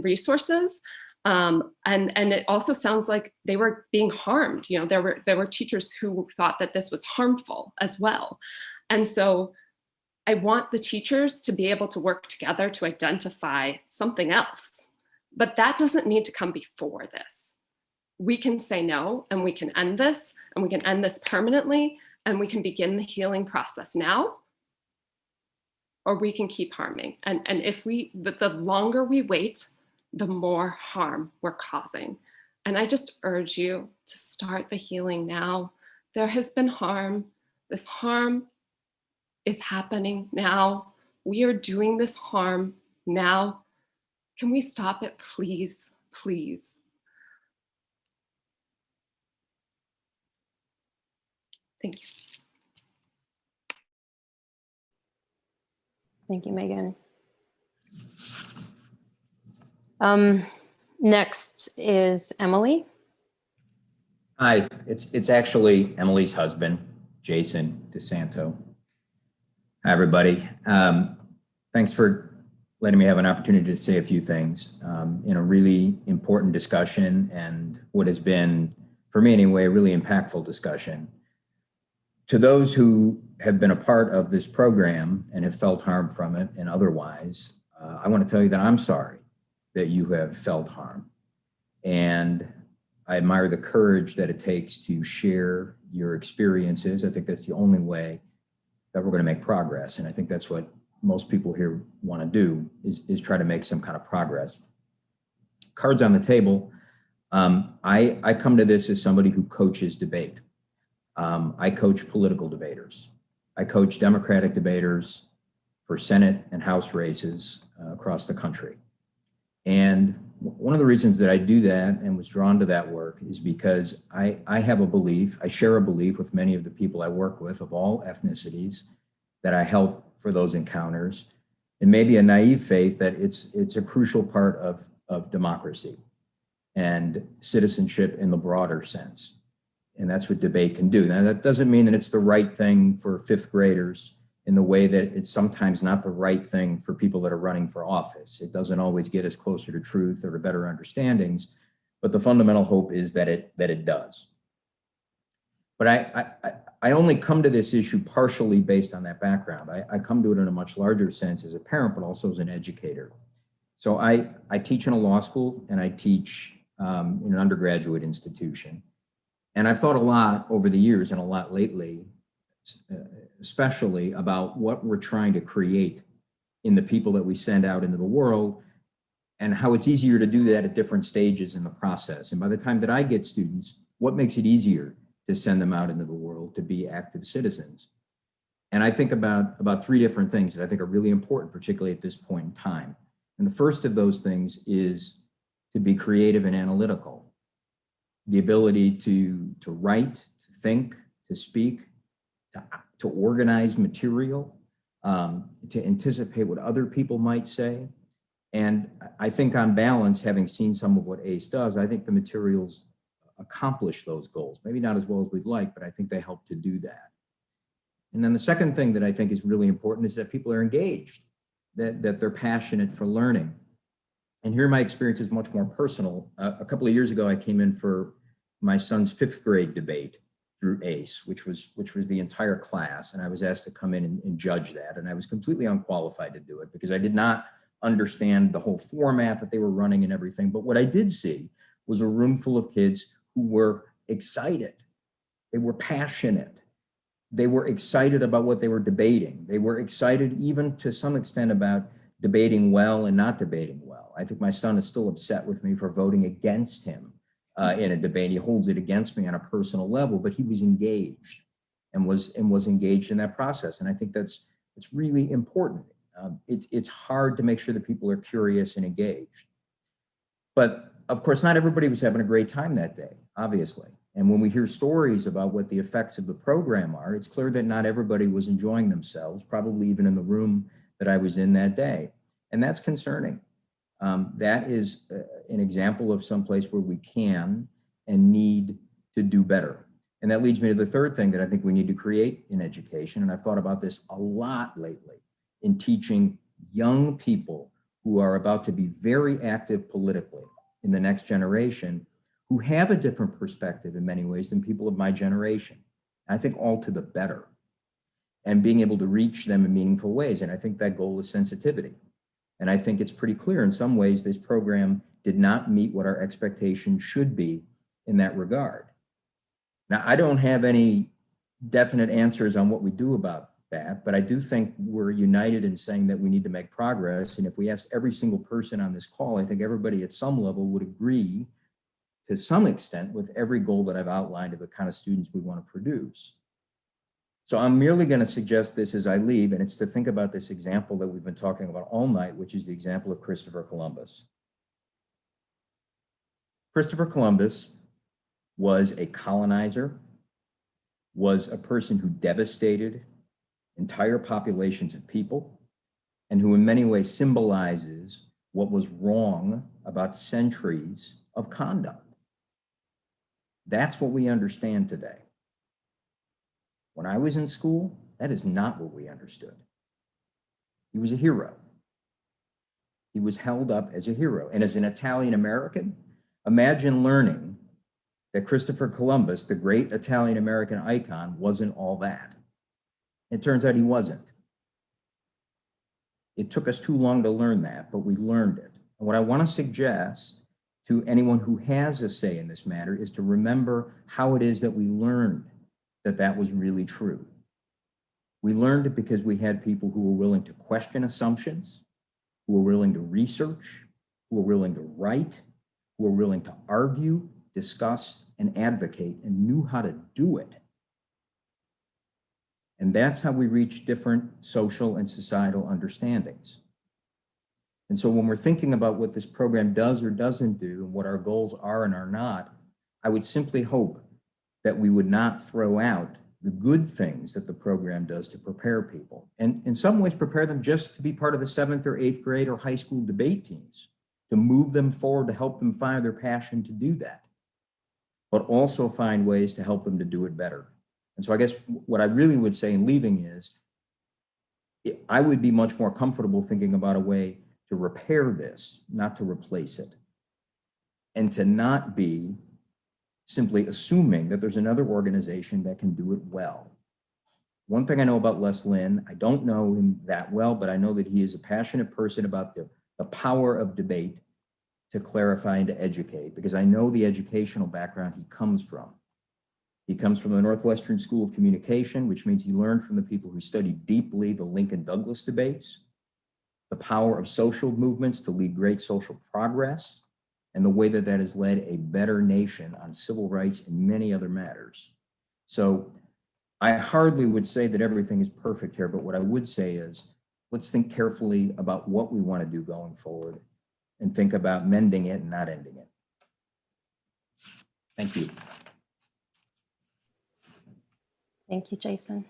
resources. And it also sounds like they were being harmed. There were teachers who thought that this was harmful as well. And so I want the teachers to be able to work together to identify something else, but that doesn't need to come before this. We can say no, and we can end this, and we can end this permanently, and we can begin the healing process now, or we can keep harming. And the longer we wait, the more harm we're causing. And I just urge you to start the healing now. There has been harm. This harm is happening now. We are doing this harm now. Can we stop it, please, please? Thank you.
Thank you, Megan. Next is Emily.
Hi, it's actually Emily's husband, Jason DeSanto. Hi, everybody. Thanks for letting me have an opportunity to say a few things in a really important discussion and what has been, for me anyway, a really impactful discussion. To those who have been a part of this program and have felt harm from it and otherwise, I want to tell you that I'm sorry that you have felt harm. And I admire the courage that it takes to share your experiences. I think that's the only way that we're going to make progress. And I think that's what most people here want to do is try to make some kind of progress. Cards on the table. I come to this as somebody who coaches debate. I coach political debaters. I coach Democratic debaters for Senate and House races across the country. And one of the reasons that I do that and was drawn to that work is because I have a belief, I share a belief with many of the people I work with of all ethnicities that I help for those encounters. It may be a naive faith that it's a crucial part of democracy and citizenship in the broader sense. And that's what debate can do. Now, that doesn't mean that it's the right thing for fifth graders in the way that it's sometimes not the right thing for people that are running for office. It doesn't always get us closer to truth or to better understandings, but the fundamental hope is that it does. But I only come to this issue partially based on that background. I come to it in a much larger sense as a parent, but also as an educator. So I teach in a law school and I teach in an undergraduate institution. And I've thought a lot over the years and a lot lately, especially about what we're trying to create in the people that we send out into the world and how it's easier to do that at different stages in the process. And by the time that I get students, what makes it easier to send them out into the world to be active citizens? And I think about three different things that I think are really important, particularly at this point in time. And the first of those things is to be creative and analytical. The ability to write, to think, to speak, to organize material, to anticipate what other people might say. And I think on balance, having seen some of what ACE does, I think the materials accomplish those goals. Maybe not as well as we'd like, but I think they help to do that. And then the second thing that I think is really important is that people are engaged, that they're passionate for learning. And here my experience is much more personal. A couple of years ago, I came in for my son's fifth grade debate through ACE, which was the entire class. And I was asked to come in and judge that. And I was completely unqualified to do it because I did not understand the whole format that they were running and everything. But what I did see was a room full of kids who were excited. They were passionate. They were excited about what they were debating. They were excited even to some extent about debating well and not debating well. I think my son is still upset with me for voting against him in a debate. He holds it against me on a personal level, but he was engaged and was engaged in that process. And I think it's really important. It's hard to make sure that people are curious and engaged. But of course, not everybody was having a great time that day, obviously. And when we hear stories about what the effects of the program are, it's clear that not everybody was enjoying themselves, probably even in the room that I was in that day. And that's concerning. That is an example of some place where we can and need to do better. And that leads me to the third thing that I think we need to create in education. And I've thought about this a lot lately in teaching young people who are about to be very active politically in the next generation, who have a different perspective in many ways than people of my generation. I think all to the better, and being able to reach them in meaningful ways. And I think that goal is sensitivity. And I think it's pretty clear in some ways this program did not meet what our expectations should be in that regard. Now, I don't have any definite answers on what we do about that, but I do think we're united in saying that we need to make progress. And if we ask every single person on this call, I think everybody at some level would agree to some extent with every goal that I've outlined of the kind of students we want to produce. So I'm merely going to suggest this as I leave, and it's to think about this example that we've been talking about all night, which is the example of Christopher Columbus. Christopher Columbus was a colonizer, was a person who devastated entire populations of people, and who in many ways symbolizes what was wrong about centuries of conduct. That's what we understand today. When I was in school, that is not what we understood. He was a hero. He was held up as a hero. And as an Italian American, imagine learning that Christopher Columbus, the great Italian American icon, wasn't all that. It turns out he wasn't. It took us too long to learn that, but we learned it. And what I want to suggest to anyone who has a say in this matter is to remember how it is that we learned that that was really true. We learned it because we had people who were willing to question assumptions, who were willing to research, who were willing to write, who were willing to argue, discuss, and advocate, and knew how to do it. And that's how we reach different social and societal understandings. And so when we're thinking about what this program does or doesn't do, and what our goals are and are not, I would simply hope that we would not throw out the good things that the program does to prepare people, and in some ways prepare them just to be part of the 7th or 8th grade or high school debate teams, to move them forward, to help them find their passion to do that, but also find ways to help them to do it better. And so I guess what I really would say in leaving is, I would be much more comfortable thinking about a way to repair this, not to replace it, and to not be simply assuming that there's another organization that can do it well. One thing I know about Les Lynn, I don't know him that well, but I know that he is a passionate person about the power of debate to clarify and to educate, because I know the educational background he comes from. He comes from the Northwestern School of Communication, which means he learned from the people who studied deeply the Lincoln Douglas debates, the power of social movements to lead great social progress, and the way that that has led a better nation on civil rights and many other matters. So I hardly would say that everything is perfect here, but what I would say is, let's think carefully about what we want to do going forward and think about mending it and not ending it. Thank you.
Thank you, Jason.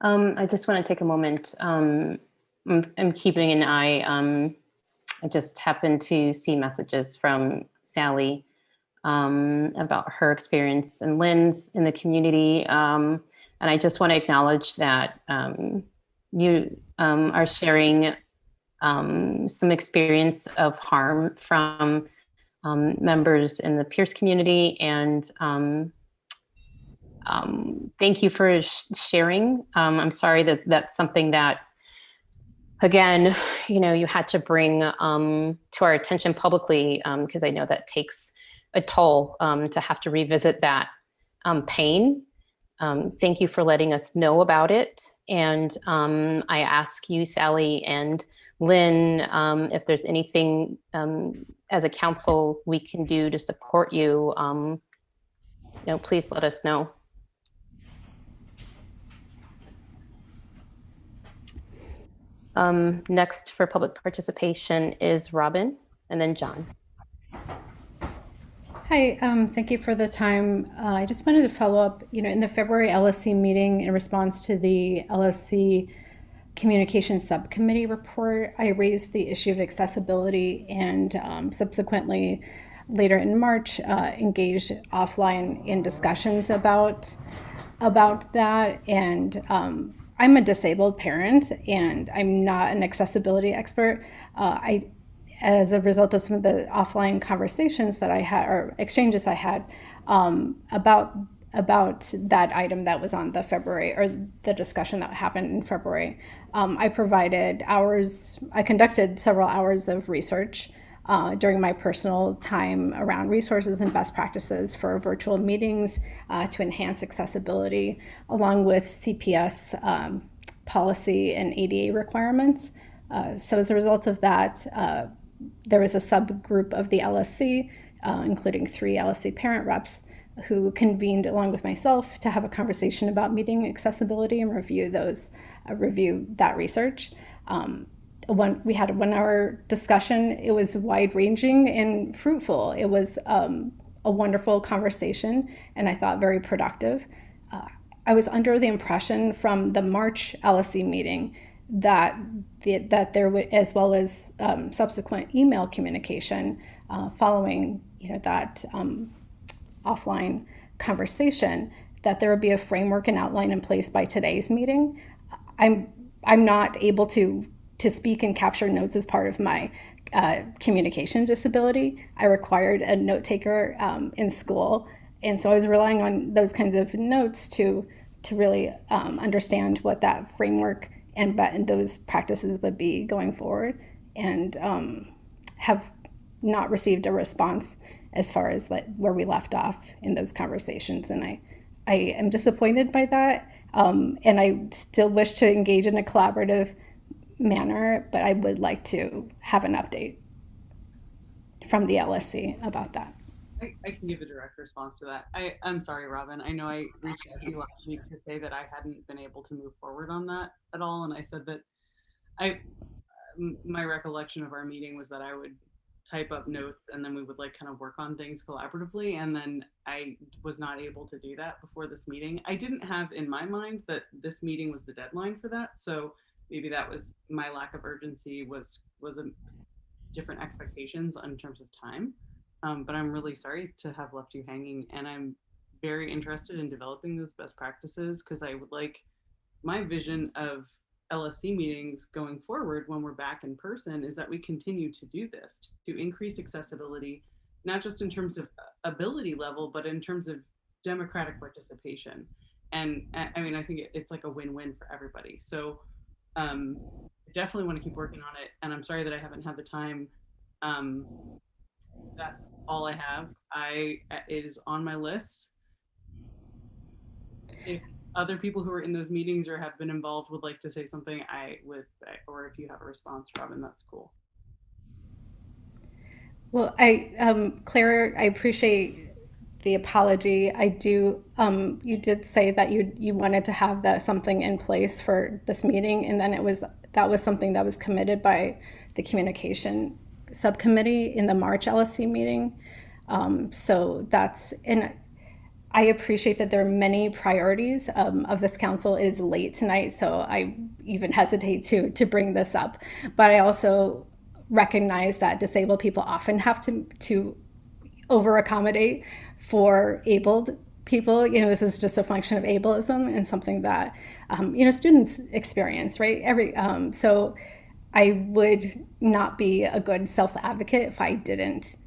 I just want to take a moment. I'm keeping an eye. I just happened to see messages from Sally about her experience and Lynn's in the community. And I just want to acknowledge that you are sharing some experience of harm from members in the Peirce community. And thank you for sharing. I'm sorry that that's something that, again, you had to bring to our attention publicly, because I know that takes a toll to have to revisit that pain. Thank you for letting us know about it. And I ask you, Sally and Lynn, if there's anything as a council we can do to support you, please let us know. Next for public participation is Robin, and then John.
Hi, thank you for the time. I just wanted to follow up, in the February LSC meeting in response to the LSC Communication Subcommittee report, I raised the issue of accessibility and subsequently later in March engaged offline in discussions about that. And I'm a disabled parent and I'm not an accessibility expert. As a result of some of the offline conversations that I had, or exchanges I had about that item that was on the February, or the discussion that happened in February, I conducted several hours of research during my personal time around resources and best practices for virtual meetings to enhance accessibility, along with CPS policy and ADA requirements. So as a result of that, there was a subgroup of the LSC, including 3 LSC parent reps, who convened along with myself to have a conversation about meeting accessibility and review that research. We had a 1-hour discussion. It was wide-ranging and fruitful. It was a wonderful conversation, and I thought very productive. I was under the impression from the March LSC meeting that there would, as well as subsequent email communication following that offline conversation, that there would be a framework and outline in place by today's meeting. I'm not able to speak and capture notes as part of my communication disability. I required a note taker in school, and so I was relying on those kinds of notes to really understand what that framework and those practices would be going forward, and have not received a response as far as where we left off in those conversations. And I am disappointed by that. And I still wish to engage in a collaborative manner, but I would like to have an update from the LSC about that.
I can give a direct response to that. I'm sorry, Robin. I know I reached out to you last week to say that I hadn't been able to move forward on that at all. And I said that my recollection of our meeting was that I would type up notes and then we would kind of work on things collaboratively. And then I was not able to do that before this meeting. I didn't have in my mind that this meeting was the deadline for that. So maybe that was my lack of urgency, was a different expectations in terms of time. But I'm really sorry to have left you hanging, and I'm very interested in developing those best practices, because I would like my vision of LSC meetings going forward when we're back in person is that we continue to do this to increase accessibility, not just in terms of ability level, but in terms of democratic participation. And I mean, I think it's like a win-win for everybody. So definitely want to keep working on it. And I'm sorry that I haven't had the time. That's all I have. It is on my list. If other people who are in those meetings or have been involved would like to say something, or if you have a response, Robin, that's cool.
Well, Claire, I appreciate the apology. I do, you did say that you wanted to have something in place for this meeting, and then that was something that was committed by the communication subcommittee in the March LSC meeting. So and I appreciate that there are many priorities of this council. It is late tonight, so I even hesitate to bring this up. But I also recognize that disabled people often have to over accommodate for abled people. This is just a function of ableism and something that students experience, right? So I would not be a good self-advocate if I didn't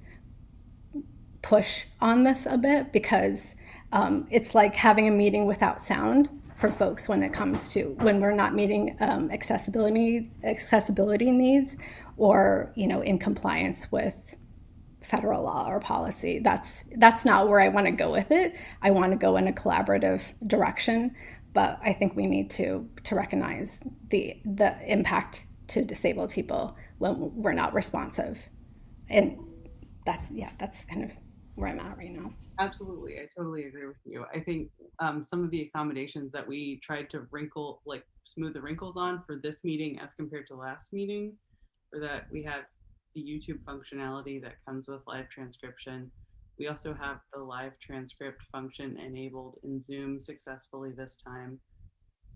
push on this a bit, because it's like having a meeting without sound for folks when we're not meeting accessibility needs, or in compliance with federal law or policy. That's not where I want to go with it. I want to go in a collaborative direction, but I think we need to recognize the impact to disabled people when we're not responsive. And that's kind of where I'm at right now.
Absolutely. I totally agree with you. I think some of the accommodations that we tried to smooth the wrinkles on for this meeting as compared to last meeting, or that we have the YouTube functionality that comes with live transcription. We also have the live transcript function enabled in Zoom successfully this time.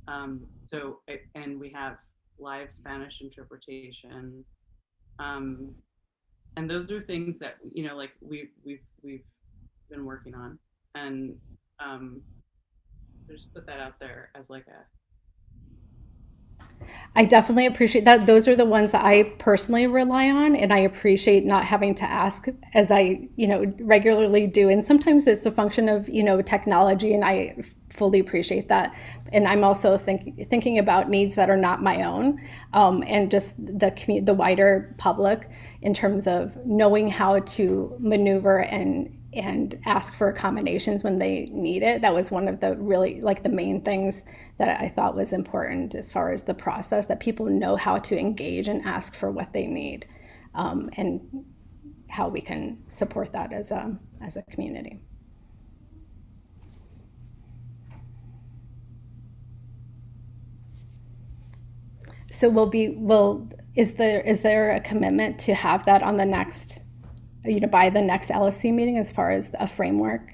And we have live Spanish interpretation. And those are things that, we've been working on, and just put that out there as
I definitely appreciate that. Those are the ones that I personally rely on, and I appreciate not having to ask, as I regularly do. And sometimes it's a function of technology, and I fully appreciate that. And I'm also thinking about needs that are not my own, and just the wider public, in terms of knowing how to maneuver and ask for accommodations when they need it. That was one of the really the main things that I thought was important as far as the process, that people know how to engage and ask for what they need, and how we can support that as a community. So is there a commitment to have that on the next, by the next LSC meeting, as far as a framework?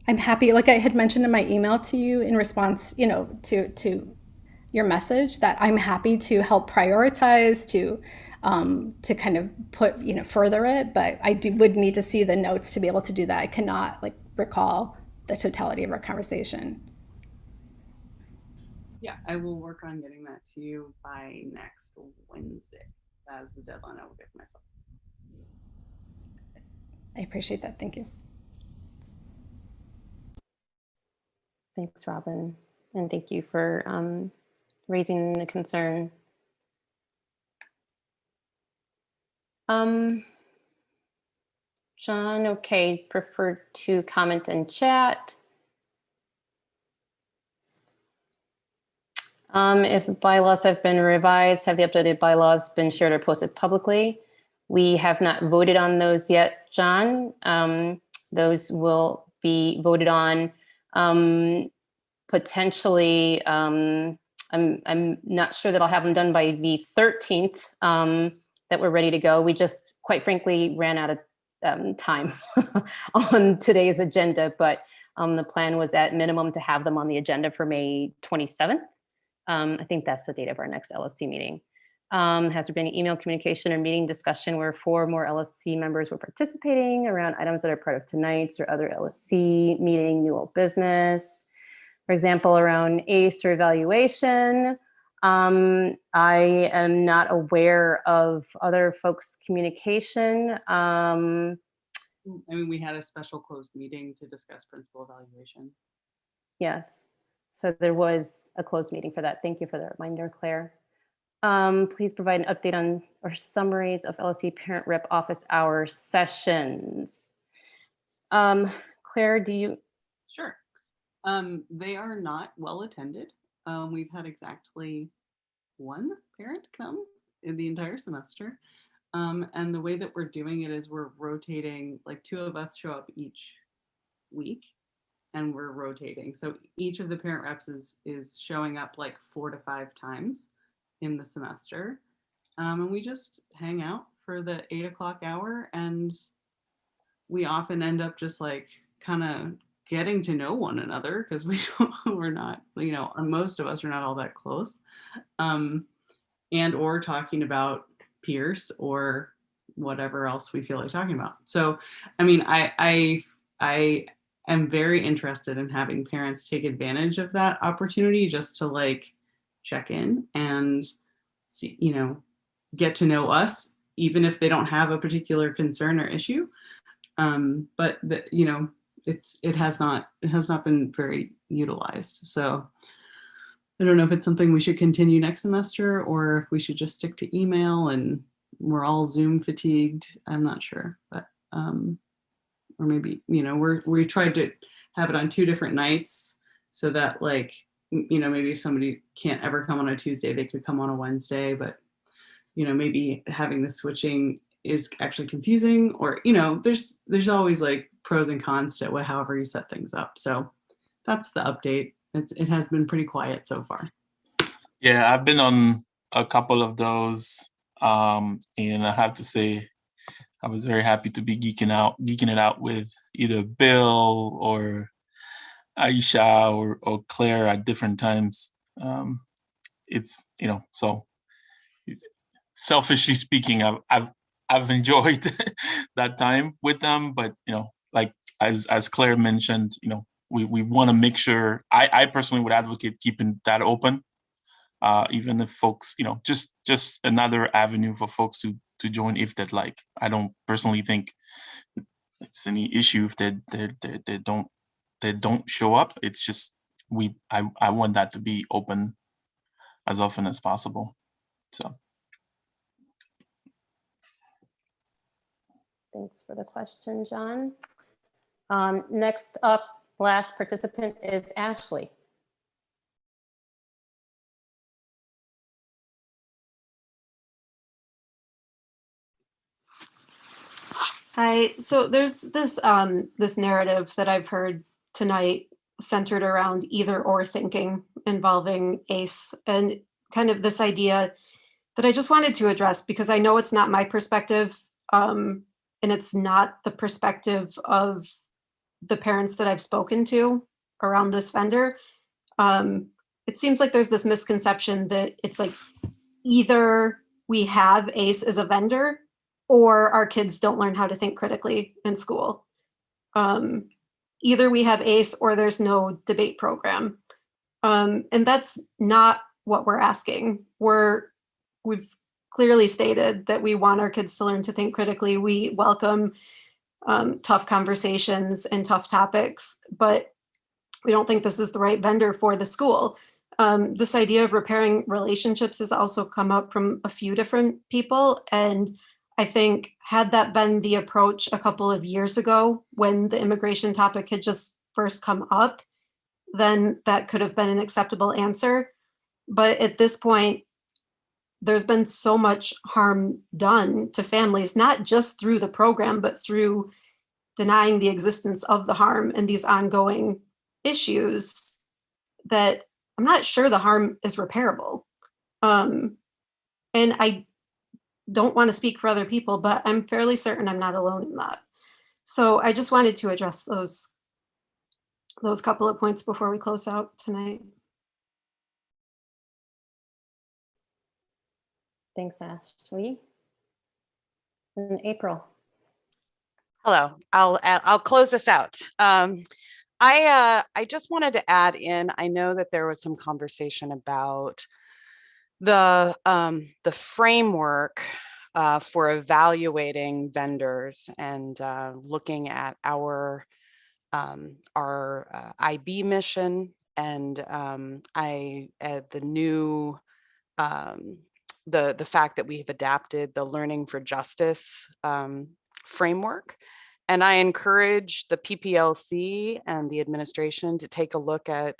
I'm happy, like I had mentioned in my email to you in response, to your message, that I'm happy to help prioritize, to kind of put, further it, but I would need to see the notes to be able to do that. I cannot recall the totality of our conversation.
Yeah, I will work on getting that to you by next Wednesday. That's the deadline I will give myself.
I appreciate that. Thank you.
Thanks, Robin. And thank you for raising the concern. John, okay, prefer to comment and chat. If bylaws have been revised, have the updated bylaws been shared or posted publicly? We have not voted on those yet, John. Those will be voted on potentially. I'm not sure that I'll have them done by the 13th, that we're ready to go. We just, quite frankly, ran out of time on today's agenda, but the plan was at minimum to have them on the agenda for May 27th. I think that's the date of our next LSC meeting. Has there been any email communication or meeting discussion where 4 more LSC members were participating around items that are part of tonight's or other LSC meeting, new old business? For example, around ACE or evaluation. I am not aware of other folks' communication.
I mean, we had a special closed meeting to discuss principal evaluation.
Yes, so there was a closed meeting for that. Thank you for the reminder, Claire. Please provide an update on or summaries of LSC parent rep office hour sessions. Claire, do you?
Sure. They are not well attended. We've had exactly 1 parent come in the entire semester. And the way that we're doing it is we're rotating, like 2 of us show up each week and we're rotating. So each of the parent reps is showing up like 4 to 5 times in the semester. And we just hang out for the 8 o'clock hour, and we often end up just like kind of getting to know one another because we're not, you know, most of us are not all that close, and or talking about Peirce or whatever else we feel like talking about. So, I mean, I am very interested in having parents take advantage of that opportunity just to like check in and see, you know, get to know us, even if they don't have a particular concern or issue. But you know, it has not been very utilized. So I don't know if it's something we should continue next semester or if we should just stick to email and we're all Zoom fatigued. I'm not sure, but or maybe, you know, we tried to have it on 2 different nights so that, like, you know, maybe if somebody can't ever come on a Tuesday, they could come on a Wednesday, but, you know, maybe having the switching is actually confusing, or, you know, there's always like pros and cons to however you set things up. So that's the update. It has been pretty quiet so far.
Yeah, I've been on a couple of those, and I have to say, I was very happy to be geeking it out with either Bill or Aisha or Claire at different times. It's, you know, so selfishly speaking, I've enjoyed that time with them, but, you know, like as Claire mentioned, you know, we want to make sure, I personally would advocate keeping that open, even if folks, you know, just another avenue for folks to join if they'd like. I don't personally think it's any issue if they don't show up. It's just I want that to be open as often as possible. So
Thanks for the question, John. Next up, last participant is Ashley.
Hi. So there's this this narrative that I've heard tonight centered around either or thinking involving ACE, and kind of this idea that I just wanted to address because I know it's not my perspective, and it's not the perspective of the parents that I've spoken to around this vendor. It seems like there's this misconception that it's like either we have ACE as a vendor or our kids don't learn how to think critically in school. Either we have ACE or there's no debate program. And that's not what we're asking. We've clearly stated that we want our kids to learn to think critically. We welcome tough conversations and tough topics, but we don't think this is the right vendor for the school. This idea of repairing relationships has also come up from a few different people. And I think had that been the approach a couple of years ago when the immigration topic had just first come up, then that could have been an acceptable answer. But at this point, there's been so much harm done to families, not just through the program, but through denying the existence of the harm and these ongoing issues, that I'm not sure the harm is repairable. And I don't want to speak for other people, but I'm fairly certain I'm not alone in that. So I just wanted to address those couple of points before we close out tonight.
Thanks, Ashley. And April.
Hello, I'll close this out. I just wanted to add in, I know that there was some conversation about the framework for evaluating vendors and looking at our IB mission and the new the fact that we've adapted the Learning for Justice framework. And I encourage the PPLC and the administration to take a look at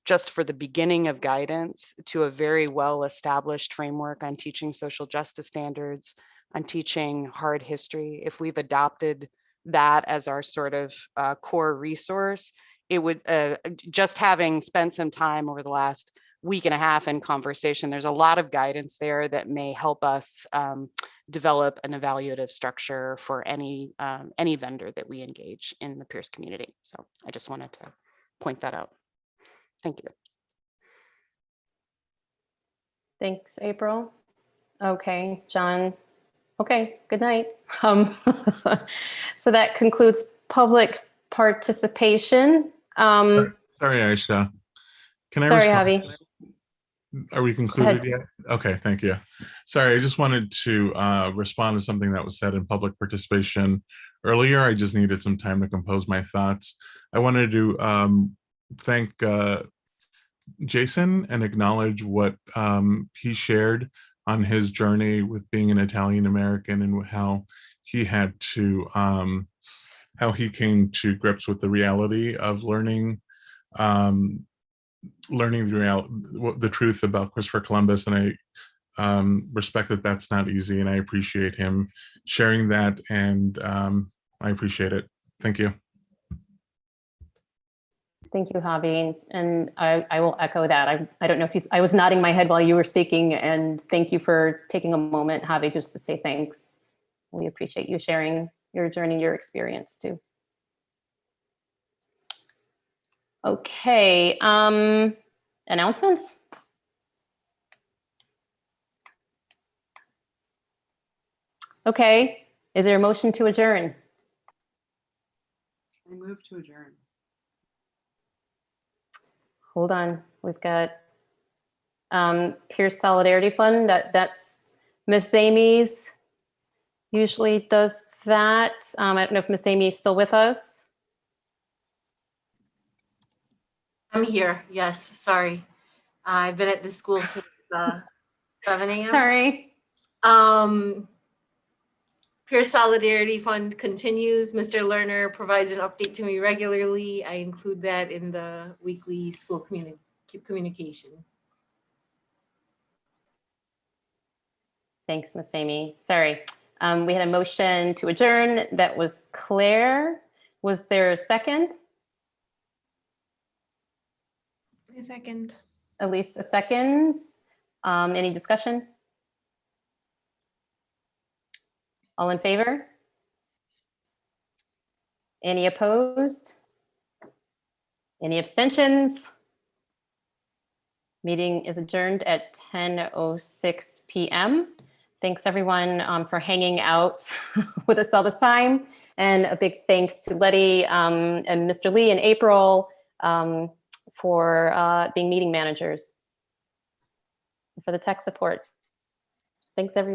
just for the beginning of guidance to a very well-established framework on teaching social justice standards, on teaching hard history. If we've adopted that as our sort of core resource, it would, just having spent some time over the last week and a half in conversation, there's a lot of guidance there that may help us develop an evaluative structure for any vendor that we engage in the Peirce community. So I just wanted to point that out. Thank you.
Thanks, April. Okay, John. Okay, good night. So that concludes public participation.
Sorry, Aisha. Can I
Sorry,
respond?
Javi.
Are we concluded yet? Okay, thank you. Sorry, I just wanted to respond to something that was said in public participation earlier. I just needed some time to compose my thoughts. I wanted to thank Jason and acknowledge what he shared on his journey with being an Italian American and how he had to, how he came to grips with the reality of learning the truth about Christopher Columbus. And I respect that that's not easy, and I appreciate him sharing that, and I appreciate it. Thank you.
Thank you, Javi. And I will echo that. I don't know if I was nodding my head while you were speaking, and thank you for taking a moment, Javi, just to say thanks. We appreciate you sharing your journey, your experience too. Okay, announcements? Okay, is there a motion to adjourn?
I move to adjourn.
Hold on, we've got Peirce Solidarity Fund. That's Miss Amy's usually does that. I don't know if Miss Amy is still with us.
I'm here. Yes, sorry. I've been at the school since 7 a.m.
Sorry.
Peirce Solidarity Fund continues. Mr. Lerner provides an update to me regularly. I include that in the weekly school communication.
Thanks, Miss Amy. Sorry. We had a motion to adjourn. That was Claire. Was there a second?
A second.
Elisa seconds. Any discussion? All in favor? Any opposed? Any abstentions? Meeting is adjourned at 10:06 p.m. Thanks everyone for hanging out with us all this time. And a big thanks to Letty and Mr. Lee and April. for being meeting managers, for the tech support. Thanks, everybody.